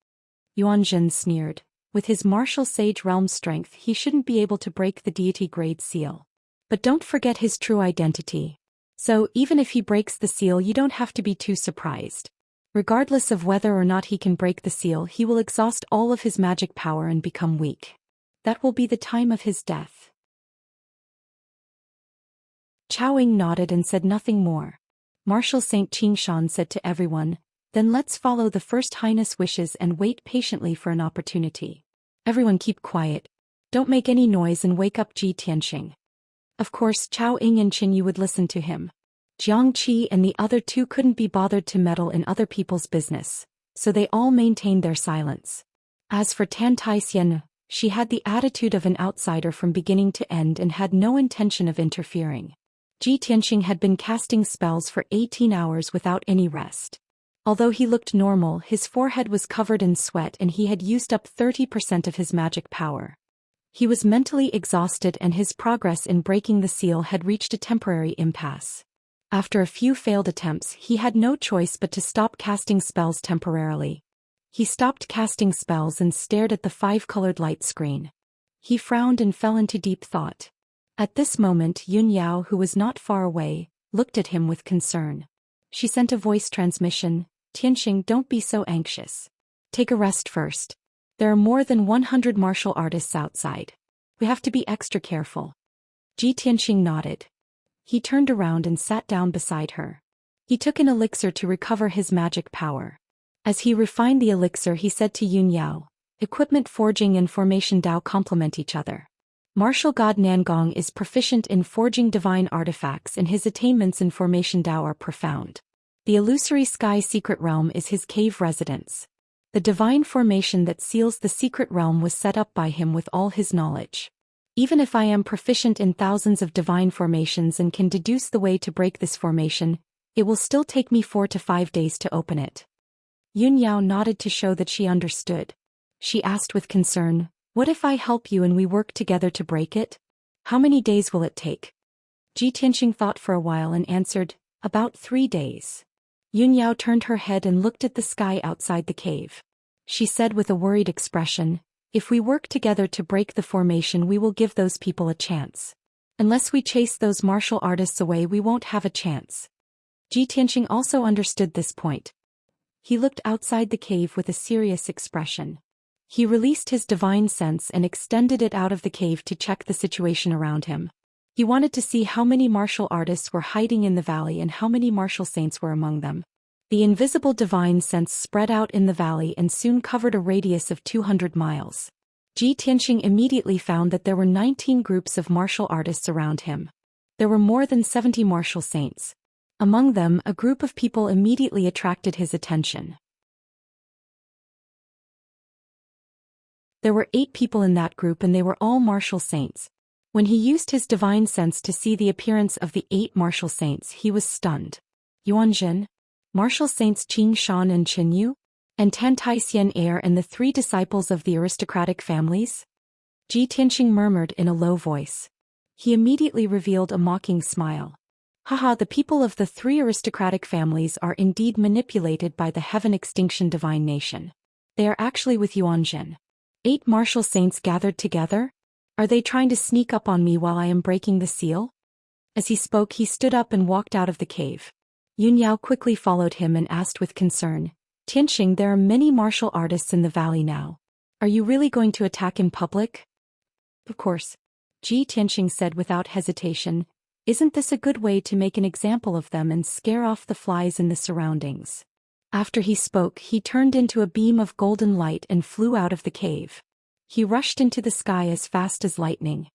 Yuan Zhen sneered. With his martial sage realm strength, he shouldn't be able to break the deity grade seal. But don't forget his true identity. So even if he breaks the seal, you don't have to be too surprised. Regardless of whether or not he can break the seal, he will exhaust all of his magic power and become weak. That will be the time of his death." Chaoying nodded and said nothing more. Marshal Saint Qingshan said to everyone, "Then let's follow the First Highness' wishes and wait patiently for an opportunity. Everyone keep quiet. Don't make any noise and wake up Ji Tianxing." Of course, Chaoying and Qinyu would listen to him. Jiang Qi and the other 2 couldn't be bothered to meddle in other people's business, so they all maintained their silence. As for Tan Tai Xian, She had the attitude of an outsider from beginning to end and had no intention of interfering. Ji Tianqing had been casting spells for 18 hours without any rest. Although he looked normal, his forehead was covered in sweat and he had used up 30% of his magic power. He was mentally exhausted and his progress in breaking the seal had reached a temporary impasse. After a few failed attempts, he had no choice but to stop casting spells temporarily. He stopped casting spells and stared at the 5-colored light screen. He frowned and fell into deep thought. At this moment, Yun Yao, who was not far away, looked at him with concern. She sent a voice transmission, "Tianqing, don't be so anxious. Take a rest first. There are more than 100 martial artists outside. We have to be extra careful." Ji Tianqing nodded. He turned around and sat down beside her. He took an elixir to recover his magic power. As he refined the elixir, he said to Yun Yao, "Equipment forging and formation Dao complement each other. Martial god Nangong is proficient in forging divine artifacts and his attainments in formation Dao are profound. The illusory sky secret realm is his cave residence. The divine formation that seals the secret realm was set up by him with all his knowledge. Even if I am proficient in thousands of divine formations and can deduce the way to break this formation, it will still take me 4 to 5 days to open it." Yun Yao nodded to show that she understood. She asked with concern, "What if I help you and we work together to break it? How many days will it take?" Ji Tianqing thought for a while and answered, "About 3 days." Yun Yao turned her head and looked at the sky outside the cave. She said with a worried expression, "If we work together to break the formation, we will give those people a chance. Unless we chase those martial artists away, we won't have a chance." Ji Tianqing also understood this point. He looked outside the cave with a serious expression. He released his divine sense and extended it out of the cave to check the situation around him. He wanted to see how many martial artists were hiding in the valley and how many martial saints were among them. The invisible divine sense spread out in the valley and soon covered a radius of 200 miles. Ji Tianqing immediately found that there were 19 groups of martial artists around him. There were more than 70 martial saints. Among them, a group of people immediately attracted his attention. There were 8 people in that group and they were all martial saints. When he used his divine sense to see the appearance of the 8 martial saints, he was stunned. Yuanzhen, martial saints Qing Shan and Qin Yu, and Tan Tai Xian heir and the 3 disciples of the aristocratic families? Ji Tianqing murmured in a low voice. He immediately revealed a mocking smile. Haha, the people of the 3 aristocratic families are indeed manipulated by the heaven extinction divine nation. They are actually with Yuanzhen. 8 martial saints gathered together? Are they trying to sneak up on me while I am breaking the seal? As he spoke, he stood up and walked out of the cave. Yun Yao quickly followed him and asked with concern, "Tianqing, there are many martial artists in the valley now. Are you really going to attack in public?" "Of course," Ji Tianqing said without hesitation. "Isn't this a good way to make an example of them and scare off the flies in the surroundings?" After he spoke, he turned into a beam of golden light and flew out of the cave. He rushed into the sky as fast as lightning.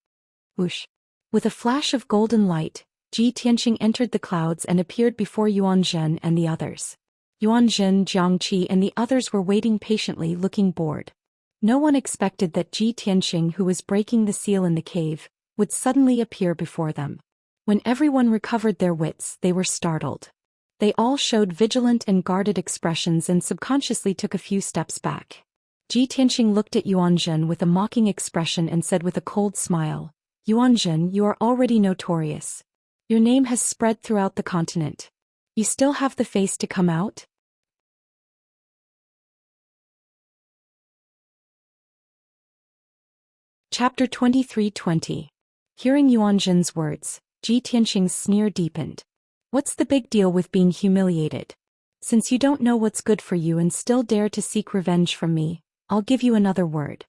Whoosh! With a flash of golden light, Ji Tianqing entered the clouds and appeared before Yuanzhen and the others. Yuanzhen, Jiangqi and the others were waiting patiently, looking bored. No one expected that Ji Tianqing, who was breaking the seal in the cave, would suddenly appear before them. When everyone recovered their wits, they were startled. They all showed vigilant and guarded expressions and subconsciously took a few steps back. Ji Tianqing looked at Yuanzhen with a mocking expression and said with a cold smile, "Yuanzhen, you are already notorious. Your name has spread throughout the continent. You still have the face to come out?" Chapter 23:20. Hearing Yuanzhen's words, Ji Tianqing's sneer deepened. "What's the big deal with being humiliated? Since you don't know what's good for you and still dare to seek revenge from me, I'll give you another word."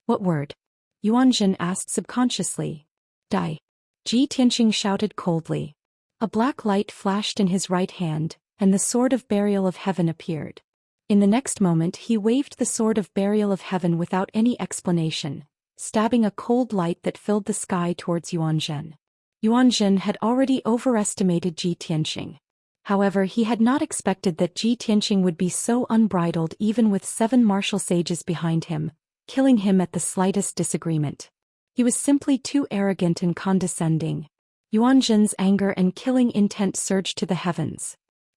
"What word?" Yuanzhen asked subconsciously. "Die." Ji Tianqing shouted coldly. A black light flashed in his right hand, and the sword of burial of heaven appeared. In the next moment he waved the sword of burial of heaven without any explanation, stabbing a cold light that filled the sky towards Yuanzhen. Yuanzhen had already overestimated Ji Tianqing. However, he had not expected that Ji Tianqing would be so unbridled even with 7 martial sages behind him, killing him at the slightest disagreement. He was simply too arrogant and condescending. Yuan Zhen's anger and killing intent surged to the heavens.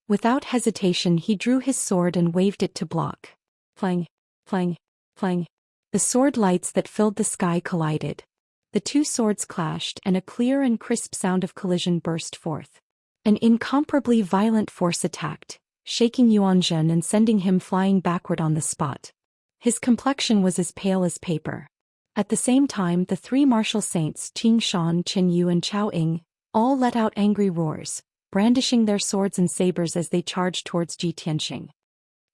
Without hesitation he drew his sword and waved it to block. Clang, clang, clang. The sword lights that filled the sky collided. The two swords clashed and a clear and crisp sound of collision burst forth. An incomparably violent force attacked, shaking Yuan Zhen and sending him flying backward on the spot. His complexion was as pale as paper. At the same time the three martial saints Xianxia, Qinyu and Chao Ying all let out angry roars, brandishing their swords and sabers as they charged towards Ji Tianxing.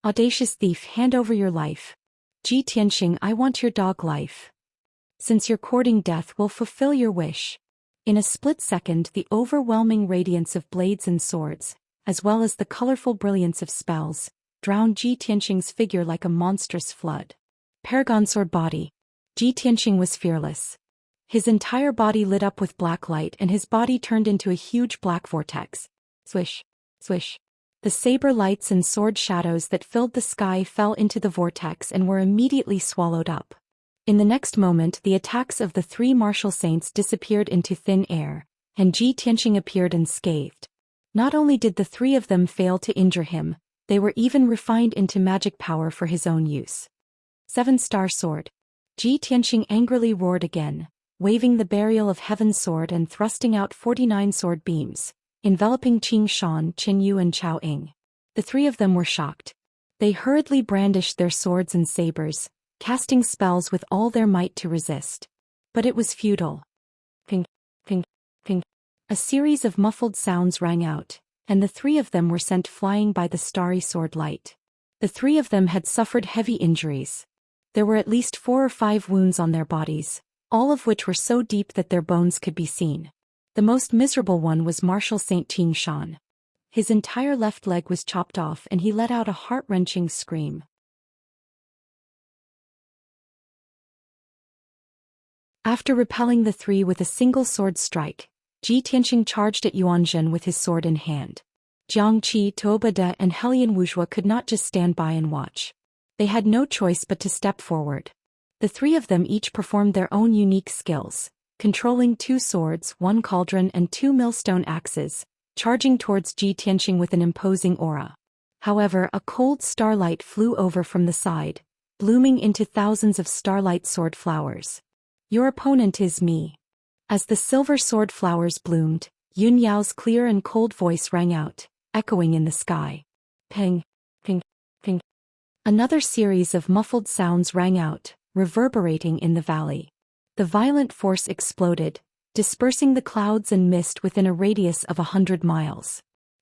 Audacious thief, hand over your life. Ji Tianxing, I want your dog life. Since you're courting death, we'll fulfill your wish. In a split second the overwhelming radiance of blades and swords, as well as the colorful brilliance of spells, drowned Ji Tianxing's figure like a monstrous flood. Paragon sword body. Ji Tianxing was fearless. His entire body lit up with black light and his body turned into a huge black vortex. Swish, swish. The saber lights and sword shadows that filled the sky fell into the vortex and were immediately swallowed up. In the next moment the attacks of the three martial saints disappeared into thin air, and Ji Tianxing appeared unscathed. Not only did the three of them fail to injure him, they were even refined into magic power for his own use. 7-star sword. Ji Tianxing angrily roared again, waving the burial of heaven's sword and thrusting out 49 sword beams, enveloping Xianxia, Qinyu and Chao Ying. The three of them were shocked. They hurriedly brandished their swords and sabers, casting spells with all their might to resist. But it was futile. Ping, ping, ping. A series of muffled sounds rang out, and the three of them were sent flying by the starry sword light. The three of them had suffered heavy injuries. There were at least 4 or 5 wounds on their bodies, all of which were so deep that their bones could be seen. The most miserable one was Martial Saint Xianxia. His entire left leg was chopped off and he let out a heart-wrenching scream. After repelling the three with a single sword strike, Ji Tianxing charged at Yuan Zhen with his sword in hand. Jiang Qi, Tuobade and Helian Wuxia could not just stand by and watch. They had no choice but to step forward. The three of them each performed their own unique skills, controlling 2 swords, 1 cauldron and 2 millstone axes, charging towards Ji Tianxing with an imposing aura. However, a cold starlight flew over from the side, blooming into thousands of starlight sword flowers. Your opponent is me. As the silver sword flowers bloomed, Yun Yao's clear and cold voice rang out, echoing in the sky. Ping, ping, ping. Another series of muffled sounds rang out, reverberating in the valley. The violent force exploded, dispersing the clouds and mist within a radius of 100 miles.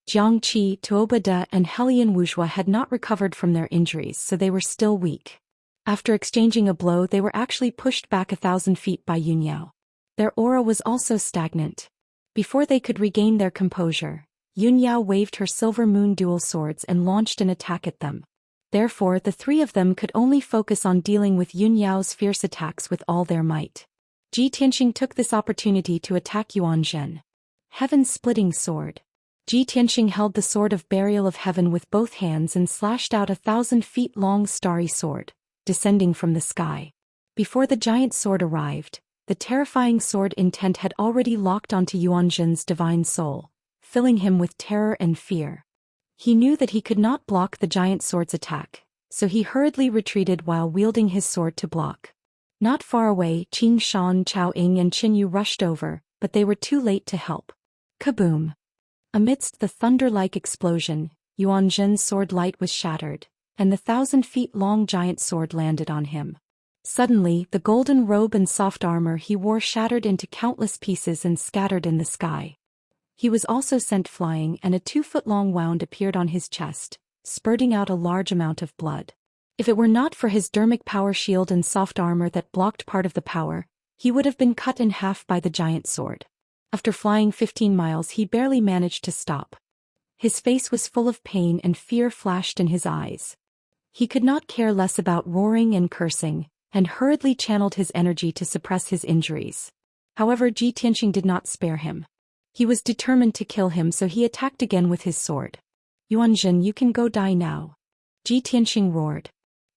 Jiang Qi, Tuobade and Helian Wuxia had not recovered from their injuries, so they were still weak. After exchanging a blow, they were actually pushed back 1,000 feet by Yun Yao. Their aura was also stagnant. Before they could regain their composure, Yun Yao waved her silver moon dual swords and launched an attack at them. Therefore, the three of them could only focus on dealing with Yun Yao's fierce attacks with all their might. Ji Tianxing took this opportunity to attack Yuan Zhen. Heaven-splitting sword. Ji Tianxing held the sword of burial of heaven with both hands and slashed out 1,000 feet long starry sword, descending from the sky. Before the giant sword arrived, the terrifying sword intent had already locked onto Yuan Zhen's divine soul, filling him with terror and fear. He knew that he could not block the giant sword's attack, so he hurriedly retreated while wielding his sword to block. Not far away, Xianxia, Chao Ying and Qinyu rushed over, but they were too late to help. Kaboom! Amidst the thunder-like explosion, Yuan Zhen's sword light was shattered, and the 1,000 feet long giant sword landed on him. Suddenly, the golden robe and soft armor he wore shattered into countless pieces and scattered in the sky. He was also sent flying, and a 2-foot-long wound appeared on his chest, spurting out a large amount of blood. If it were not for his dermic power shield and soft armor that blocked part of the power, he would have been cut in half by the giant sword. After flying 15 miles, he barely managed to stop. His face was full of pain and fear flashed in his eyes. He could not care less about roaring and cursing, and hurriedly channeled his energy to suppress his injuries. However, Ji Tianxing did not spare him. He was determined to kill him, so he attacked again with his sword. Yuan Zhen, you can go die now. Ji Tianxing roared.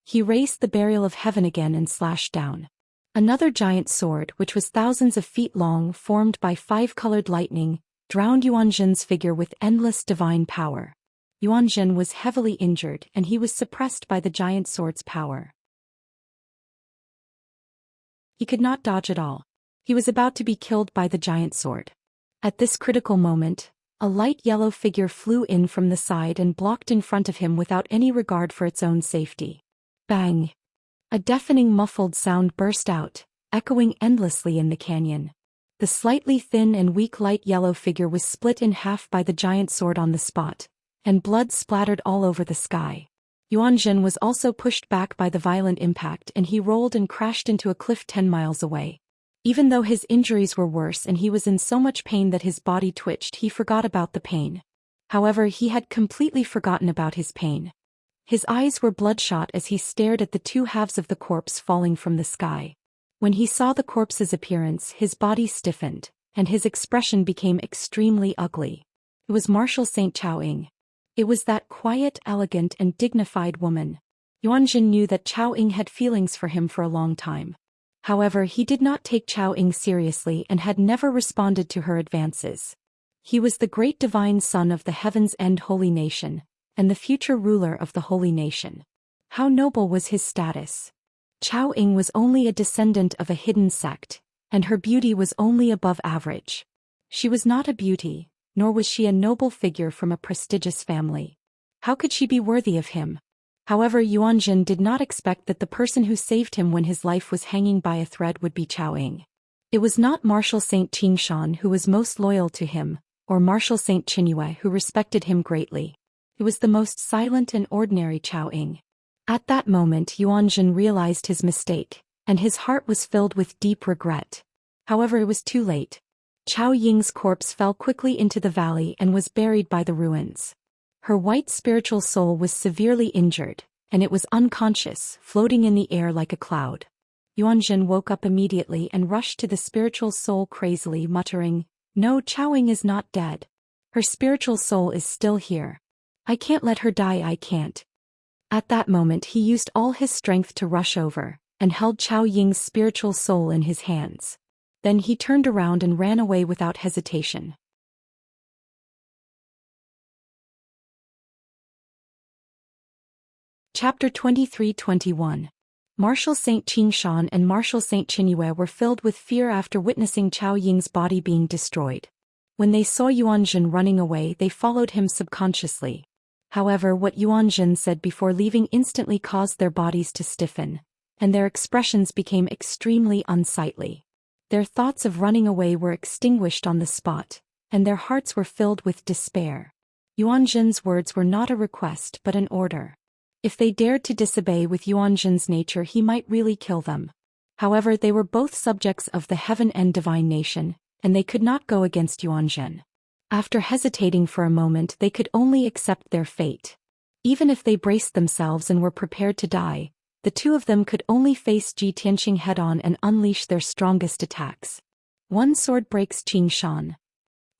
He raised the barrier of heaven again and slashed down. Another giant sword, which was thousands of feet long, formed by 5-colored lightning, drowned Yuanjin's figure with endless divine power. Yuanjin was heavily injured and he was suppressed by the giant sword's power. He could not dodge at all. He was about to be killed by the giant sword. At this critical moment, a light yellow figure flew in from the side and blocked in front of him without any regard for its own safety. Bang! A deafening muffled sound burst out, echoing endlessly in the canyon. The slightly thin and weak light yellow figure was split in half by the giant sword on the spot, and blood splattered all over the sky. Yuanjin was also pushed back by the violent impact and he rolled and crashed into a cliff 10 miles away. Even though his injuries were worse and he was in so much pain that his body twitched, he forgot about the pain. However, he had completely forgotten about his pain. His eyes were bloodshot as he stared at the two halves of the corpse falling from the sky. When he saw the corpse's appearance, his body stiffened, and his expression became extremely ugly. It was Marshal Saint Chao Ying. It was that quiet, elegant, and dignified woman. Yuanjin knew that Chao Ying had feelings for him for a long time. However, he did not take Chao Ying seriously and had never responded to her advances. He was the great divine son of the Heaven's End holy nation, and the future ruler of the holy nation. How noble was his status! Chao Ying was only a descendant of a hidden sect, and her beauty was only above average. She was not a beauty, nor was she a noble figure from a prestigious family. How could she be worthy of him? However, Yuanjin did not expect that the person who saved him when his life was hanging by a thread would be Chao Ying. It was not Marshal Saint Qingshan who was most loyal to him, or Marshal Saint Qinyue who respected him greatly. It was the most silent and ordinary Chao Ying. At that moment Yuanjin realized his mistake, and his heart was filled with deep regret. However, it was too late. Chao Ying's corpse fell quickly into the valley and was buried by the ruins. Her white spiritual soul was severely injured, and it was unconscious, floating in the air like a cloud. Yuanjin woke up immediately and rushed to the spiritual soul crazily, muttering, "No, Chao Ying is not dead. Her spiritual soul is still here. I can't let her die, I can't." At that moment he used all his strength to rush over, and held Chao Ying's spiritual soul in his hands. Then he turned around and ran away without hesitation. Chapter 23-21. Marshal Saint Qingshan and Marshal Saint Qinyue were filled with fear after witnessing Chao Ying's body being destroyed. When they saw Yuanjin running away, they followed him subconsciously. However, what Yuanjin said before leaving instantly caused their bodies to stiffen, and their expressions became extremely unsightly. Their thoughts of running away were extinguished on the spot, and their hearts were filled with despair. Yuanjin's words were not a request but an order. If they dared to disobey with Yuanjin's nature, he might really kill them. However, they were both subjects of the Heaven and Divine Nation, and they could not go against Yuanjin. After hesitating for a moment, they could only accept their fate. Even if they braced themselves and were prepared to die, the two of them could only face Ji Tianqing head-on and unleash their strongest attacks. One sword breaks Qingshan.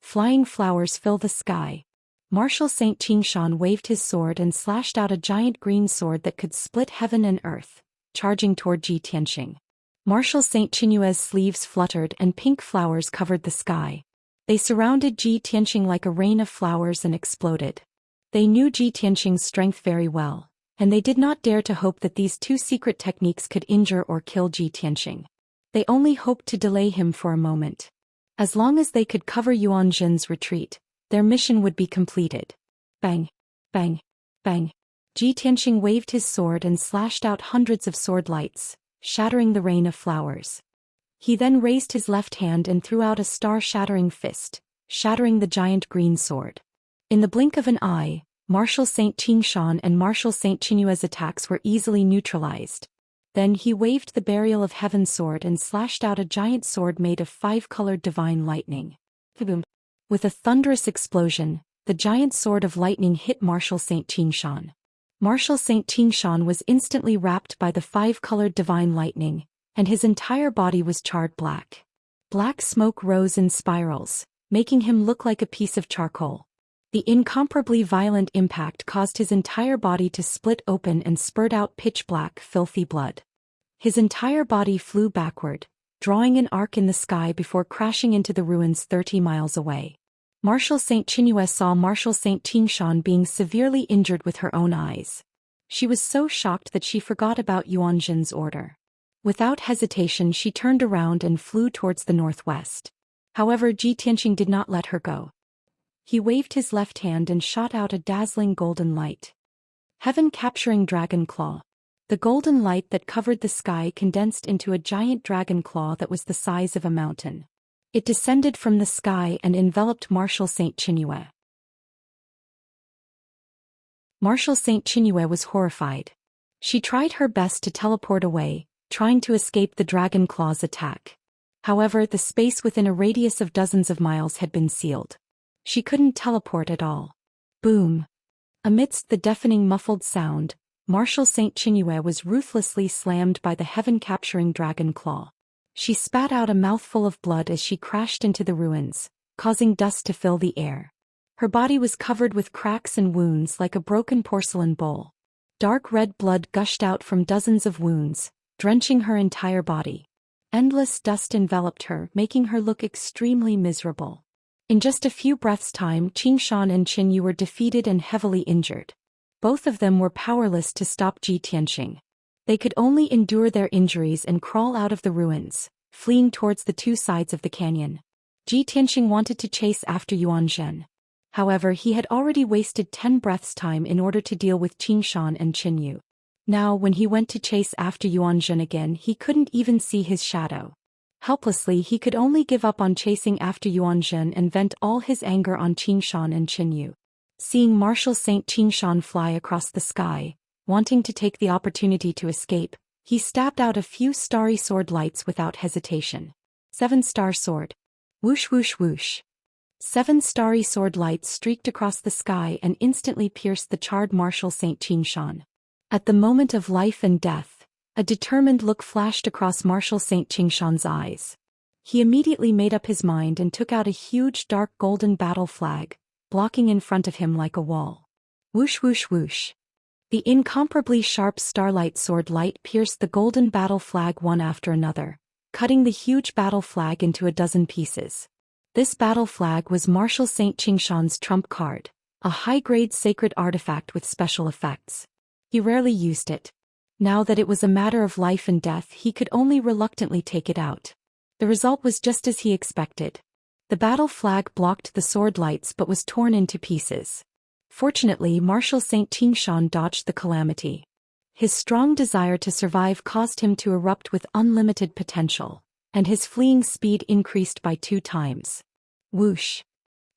Flying flowers fill the sky. Marshal Saint Qingshan waved his sword and slashed out a giant green sword that could split heaven and earth, charging toward Ji Tianqing. Marshal Saint Qinyue's sleeves fluttered and pink flowers covered the sky. They surrounded Ji Tianqing like a rain of flowers and exploded. They knew Ji Tianqing's strength very well, and they did not dare to hope that these two secret techniques could injure or kill Ji Tianqing. They only hoped to delay him for a moment. As long as they could cover Yuanjin's retreat, their mission would be completed. Bang! Bang! Bang! Ji Tianqing waved his sword and slashed out hundreds of sword lights, shattering the rain of flowers. He then raised his left hand and threw out a star-shattering fist, shattering the giant green sword. In the blink of an eye, Marshal Saint Qingshan and Marshal Saint Qinyue's attacks were easily neutralized. Then he waved the Burial of Heaven sword and slashed out a giant sword made of 5-colored divine lightning. Kaboom! With a thunderous explosion, the giant sword of lightning hit Marshal Saint Qingshan. Marshal Saint Qingshan was instantly wrapped by the 5-colored divine lightning, and his entire body was charred black. Black smoke rose in spirals, making him look like a piece of charcoal. The incomparably violent impact caused his entire body to split open and spurt out pitch-black, filthy blood. His entire body flew backward, drawing an arc in the sky before crashing into the ruins 30 miles away. Marshal Saint Qinyue saw Marshal Saint Qingshan being severely injured with her own eyes. She was so shocked that she forgot about Yuanzhen's order. Without hesitation she turned around and flew towards the northwest. However, Ji Tianqing did not let her go. He waved his left hand and shot out a dazzling golden light. Heaven-capturing dragon claw. The golden light that covered the sky condensed into a giant dragon claw that was the size of a mountain. It descended from the sky and enveloped Marshal Saint Qinyue. Marshal Saint Qinyue was horrified. She tried her best to teleport away, trying to escape the dragon claw's attack. However, the space within a radius of dozens of miles had been sealed. She couldn't teleport at all. Boom! Amidst the deafening muffled sound, Marshal Saint Qinyue was ruthlessly slammed by the heaven-capturing dragon claw. She spat out a mouthful of blood as she crashed into the ruins, causing dust to fill the air. Her body was covered with cracks and wounds like a broken porcelain bowl. Dark red blood gushed out from dozens of wounds, drenching her entire body. Endless dust enveloped her, making her look extremely miserable. In just a few breaths' time, Qingshan and Qinyu were defeated and heavily injured. Both of them were powerless to stop Ji Tianqing. They could only endure their injuries and crawl out of the ruins, fleeing towards the two sides of the canyon. Ji Tianqing wanted to chase after Yuanzhen. However, he had already wasted 10 breaths' time in order to deal with Qingshan and Qinyu. Now, when he went to chase after Yuanzhen again, he couldn't even see his shadow. Helplessly, he could only give up on chasing after Yuanzhen and vent all his anger on Qingshan and Qinyu. Seeing Marshal Saint Qingshan fly across the sky, wanting to take the opportunity to escape, he stabbed out a few starry sword lights without hesitation. 7-star sword. Whoosh whoosh whoosh. 7 starry sword lights streaked across the sky and instantly pierced the charred Marshal Saint Qingshan. At the moment of life and death, a determined look flashed across Marshal Saint Qingshan's eyes. He immediately made up his mind and took out a huge dark golden battle flag, blocking in front of him like a wall. Whoosh whoosh whoosh. The incomparably sharp starlight sword light pierced the golden battle flag one after another, cutting the huge battle flag into a dozen pieces. This battle flag was Marshal Saint Qingshan's trump card, a high-grade sacred artifact with special effects. He rarely used it. Now that it was a matter of life and death, he could only reluctantly take it out. The result was just as he expected. The battle flag blocked the sword lights but was torn into pieces. Fortunately, Marshal Saint Qingshan dodged the calamity. His strong desire to survive caused him to erupt with unlimited potential, and his fleeing speed increased by 2 times. Whoosh!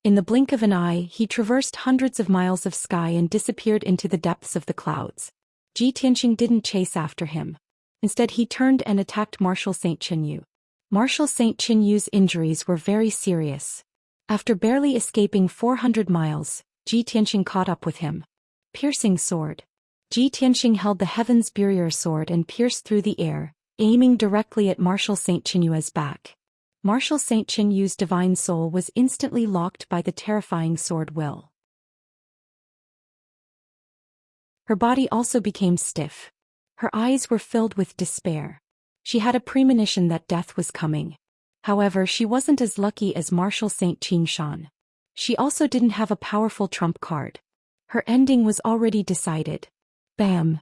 In the blink of an eye, he traversed hundreds of miles of sky and disappeared into the depths of the clouds. Ji Tianqing didn't chase after him. Instead, he turned and attacked Marshal Saint Qinyu. Marshal Saint Qinyu's injuries were very serious. After barely escaping 400 miles, Ji Tianqing caught up with him. Piercing sword. Ji Tianqing held the heaven's barrier sword and pierced through the air, aiming directly at Marshal Saint Qinyu's back. Marshal Saint Qinyu's divine soul was instantly locked by the terrifying sword will. Her body also became stiff. Her eyes were filled with despair. She had a premonition that death was coming. However, she wasn't as lucky as Marshal Saint Qingshan. She also didn't have a powerful trump card. Her ending was already decided. Bam!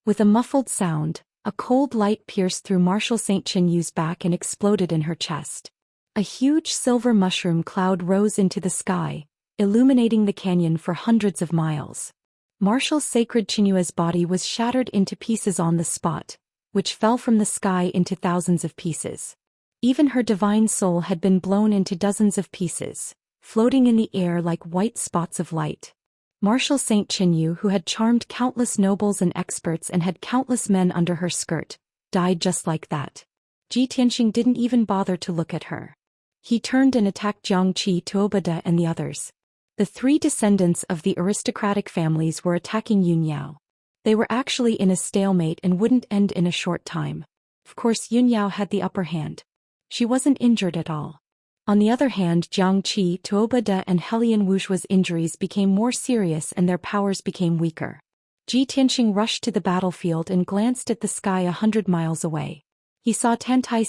With a muffled sound, a cold light pierced through Marshal Saint Qinyu's back and exploded in her chest. A huge silver mushroom cloud rose into the sky, illuminating the canyon for hundreds of miles. Marshal Sacred Qinyu's body was shattered into pieces on the spot, which fell from the sky into thousands of pieces. Even her divine soul had been blown into dozens of pieces, floating in the air like white spots of light. Marshal Saint Qinyu, who had charmed countless nobles and experts and had countless men under her skirt, died just like that. Ji Tianqing didn't even bother to look at her. He turned and attacked Jiang Qi, Tuobada and the others. The 3 descendants of the aristocratic families were attacking Yunyao. They were actually in a stalemate and wouldn't end in a short time. Of course, Yunyao had the upper hand. She wasn't injured at all. On the other hand, Jiang Qi, Tuoba De and Helian Wuxua's injuries became more serious and their powers became weaker. Ji Tianxing rushed to the battlefield and glanced at the sky 100 miles away. He saw Tantai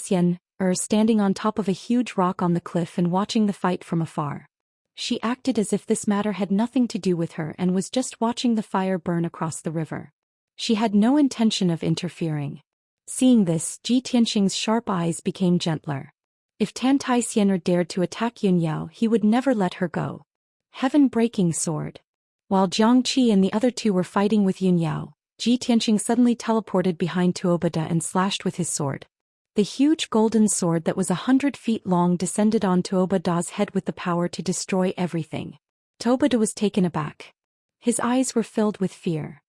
standing on top of a huge rock on the cliff and watching the fight from afar. She acted as if this matter had nothing to do with her and was just watching the fire burn across the river. She had no intention of interfering. Seeing this, Ji Tianxing's sharp eyes became gentler. If Tantai dared to attack Yunyao, he would never let her go. Heaven-breaking sword. While Jiang Qi and the other two were fighting with Yunyao, Ji Tianxing suddenly teleported behind Tuoba De and slashed with his sword. The huge golden sword that was 100 feet long descended on Tuoba De's head with the power to destroy everything. Tuoba De was taken aback. His eyes were filled with fear.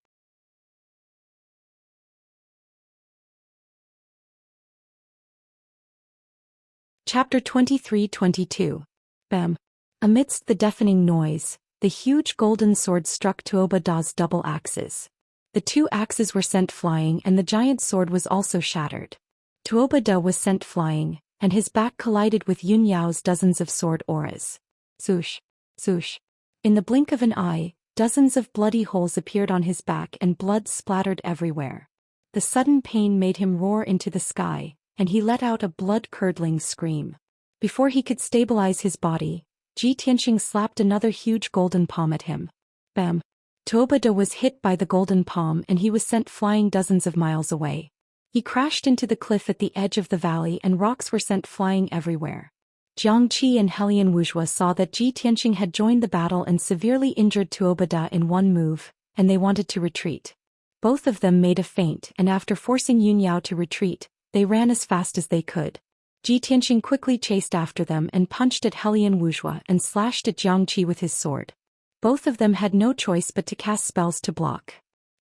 Chapter 23-22. Bam. Amidst the deafening noise, the huge golden sword struck Tuoba De's double axes. The two axes were sent flying and the giant sword was also shattered. Tuoba De was sent flying, and his back collided with Yunyao's dozens of sword auras. Swoosh, swoosh. In the blink of an eye, dozens of bloody holes appeared on his back and blood splattered everywhere. The sudden pain made him roar into the sky, and he let out a blood-curdling scream. Before he could stabilize his body, Ji Tianxing slapped another huge golden palm at him. Bam! Tuoba De was hit by the golden palm and he was sent flying dozens of miles away. He crashed into the cliff at the edge of the valley and rocks were sent flying everywhere. Jiang Qi and Helian Wuxia saw that Ji Tianxing had joined the battle and severely injured Tuoba De in one move, and they wanted to retreat. Both of them made a feint and after forcing Yunyao to retreat, they ran as fast as they could. Ji Tianxing quickly chased after them and punched at Helian Wuxia and slashed at Jiang Qi with his sword. Both of them had no choice but to cast spells to block.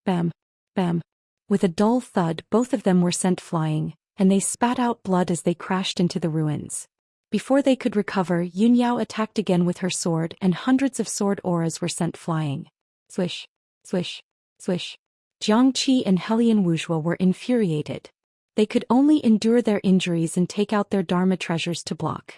Bam! Bam! With a dull thud, both of them were sent flying, and they spat out blood as they crashed into the ruins. Before they could recover, Yunyao attacked again with her sword and hundreds of sword auras were sent flying. Swish! Swish! Swish! Jiang Qi and Helian Wuxia were infuriated. They could only endure their injuries and take out their Dharma treasures to block.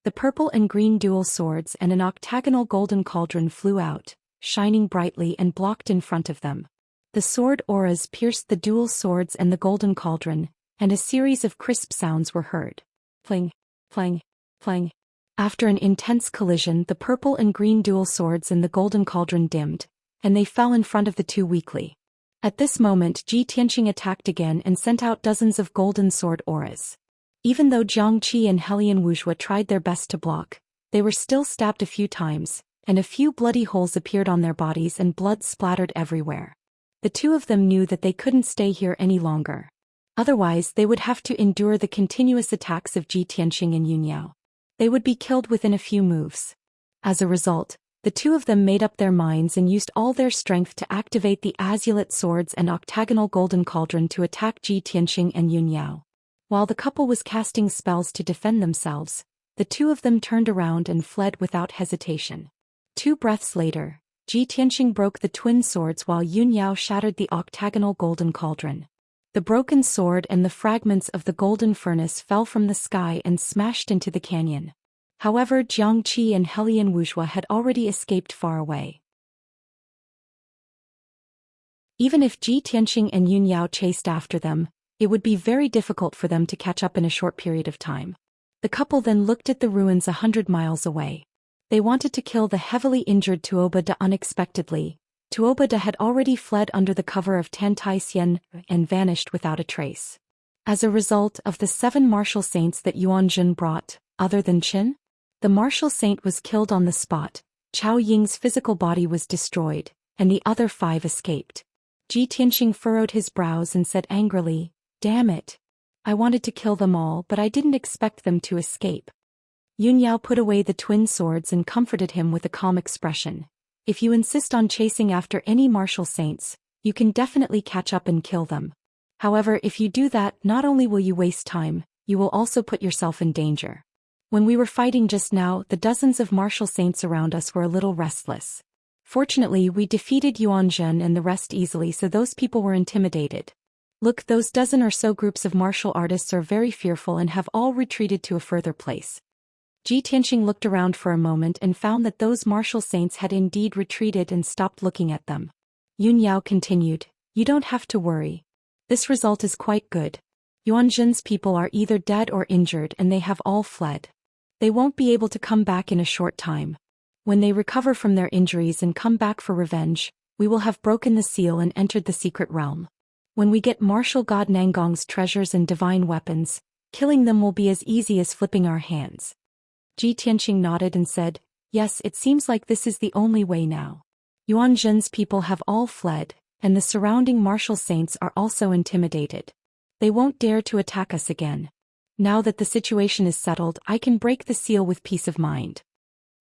The purple and green dual swords and an octagonal golden cauldron flew out, shining brightly and blocked in front of them. The sword auras pierced the dual swords and the golden cauldron, and a series of crisp sounds were heard. Pling, pling, pling. After an intense collision, the purple and green dual swords and the golden cauldron dimmed, and they fell in front of the two weakly. At this moment, Ji Tianxing attacked again and sent out dozens of golden sword auras. Even though Jiang Qi and Helian Wuxia tried their best to block, they were still stabbed a few times, and a few bloody holes appeared on their bodies and blood splattered everywhere. The two of them knew that they couldn't stay here any longer. Otherwise, they would have to endure the continuous attacks of Ji Tianxing and Yunyao. They would be killed within a few moves. As a result, the two of them made up their minds and used all their strength to activate the azulate swords and octagonal golden cauldron to attack Ji Tianxing and Yunyao. While the couple was casting spells to defend themselves, the two of them turned around and fled without hesitation. 2 breaths later, Ji Tianxing broke the twin swords while Yunyao shattered the octagonal golden cauldron. The broken sword and the fragments of the golden furnace fell from the sky and smashed into the canyon. However, Jiang Qi and Helian Wuxia had already escaped far away. Even if Ji Tianxing and Yunyao chased after them, it would be very difficult for them to catch up in a short period of time. The couple then looked at the ruins 100 miles away. They wanted to kill the heavily injured Tuoba De unexpectedly. Tuoba De had already fled under the cover of Tantai and vanished without a trace. As a result of the 7 martial saints that Yuanzhen brought, other than Qin, the martial saint was killed on the spot, Chao Ying's physical body was destroyed, and the other 5 escaped. Ji Tianxing furrowed his brows and said angrily, "Damn it. I wanted to kill them all but I didn't expect them to escape." Yunyao put away the twin swords and comforted him with a calm expression. "If you insist on chasing after any martial saints, you can definitely catch up and kill them. However, if you do that, not only will you waste time, you will also put yourself in danger. When we were fighting just now, the dozens of martial saints around us were a little restless. Fortunately, we defeated Yuanzhen and the rest easily, so those people were intimidated. Look, those dozen or so groups of martial artists are very fearful and have all retreated to a further place. Ji Tianxing looked around for a moment and found that those martial saints had indeed retreated and stopped looking at them. Yun Yao continued, "You don't have to worry. This result is quite good. Yuanzhen's people are either dead or injured and they have all fled. They won't be able to come back in a short time. When they recover from their injuries and come back for revenge, we will have broken the seal and entered the secret realm. When we get martial god Nangong's treasures and divine weapons, killing them will be as easy as flipping our hands." Ji Tianxing nodded and said, "Yes, it seems like this is the only way now. Yuanzhen's people have all fled, and the surrounding martial saints are also intimidated. They won't dare to attack us again. Now that the situation is settled, I can break the seal with peace of mind."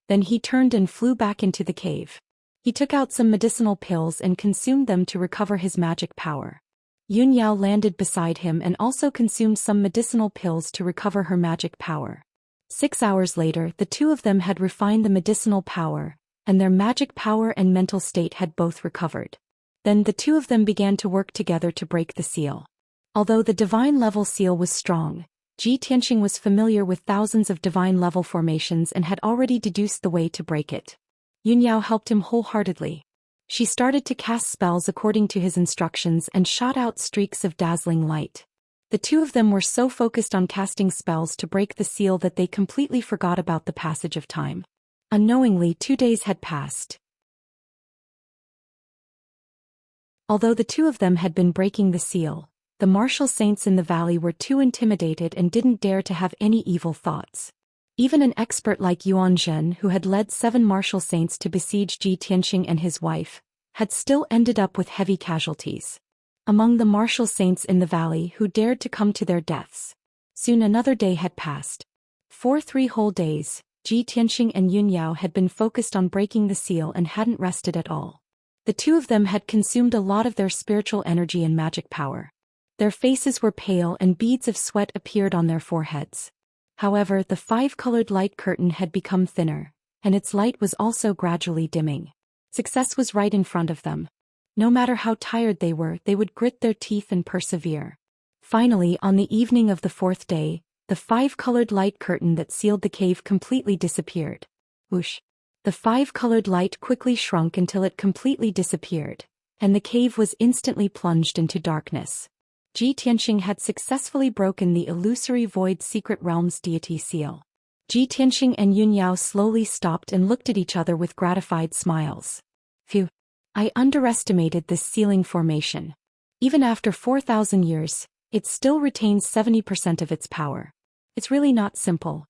Then he turned and flew back into the cave. He took out some medicinal pills and consumed them to recover his magic power. Yun Yao landed beside him and also consumed some medicinal pills to recover her magic power. 6 hours later, the two of them had refined the medicinal power, and their magic power and mental state had both recovered. Then the two of them began to work together to break the seal. Although the divine level seal was strong, Ji Tianxing was familiar with thousands of divine level formations and had already deduced the way to break it. Yun Yao helped him wholeheartedly. She started to cast spells according to his instructions and shot out streaks of dazzling light. The two of them were so focused on casting spells to break the seal that they completely forgot about the passage of time. Unknowingly, 2 days had passed. Although the two of them had been breaking the seal, the martial saints in the valley were too intimidated and didn't dare to have any evil thoughts. Even an expert like Yuanzhen, who had led 7 martial saints to besiege Ji Tianxing and his wife, had still ended up with heavy casualties. Among the martial saints in the valley who dared to come to their deaths. Soon another day had passed. For 3 whole days, Ji Tianxing and Yun Yao had been focused on breaking the seal and hadn't rested at all. The two of them had consumed a lot of their spiritual energy and magic power. Their faces were pale and beads of sweat appeared on their foreheads. However, the 5-colored light curtain had become thinner, and its light was also gradually dimming. Success was right in front of them. No matter how tired they were, they would grit their teeth and persevere. Finally, on the evening of the 4th day, the 5-colored light curtain that sealed the cave completely disappeared. Whoosh! The 5-colored light quickly shrunk until it completely disappeared, and the cave was instantly plunged into darkness. Ji Tianxing had successfully broken the illusory void secret realm's deity seal. Ji Tianxing and Yun Yao slowly stopped and looked at each other with gratified smiles. Phew! I underestimated this sealing formation. Even after 4,000 years, it still retains 70% of its power. It's really not simple.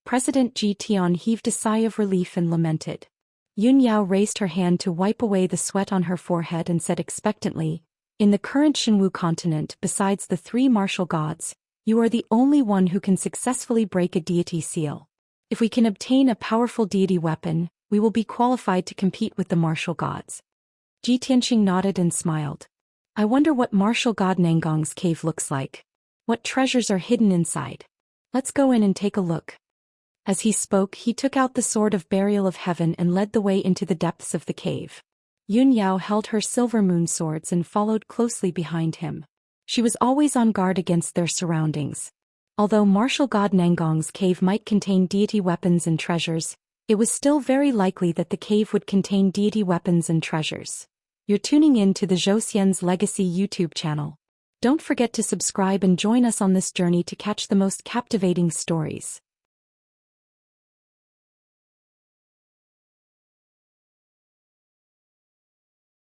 President Ji Tian heaved a sigh of relief and lamented. Yun Yao raised her hand to wipe away the sweat on her forehead and said expectantly, "In the current Shenwu continent, besides the 3 martial gods, you are the only one who can successfully break a deity seal. If we can obtain a powerful deity weapon, we will be qualified to compete with the martial gods." Ji Tianxing nodded and smiled. "I wonder what martial god Nangong's cave looks like. What treasures are hidden inside? Let's go in and take a look." As he spoke, he took out the sword of burial of heaven and led the way into the depths of the cave. Yun Yao held her silver moon swords and followed closely behind him. She was always on guard against their surroundings. Although martial god Nangong's cave might contain deity weapons and treasures, it was still very likely that the cave would contain deity weapons and treasures. You're tuning in to the Zhou Xian's Legacy YouTube channel. Don't forget to subscribe and join us on this journey to catch the most captivating stories.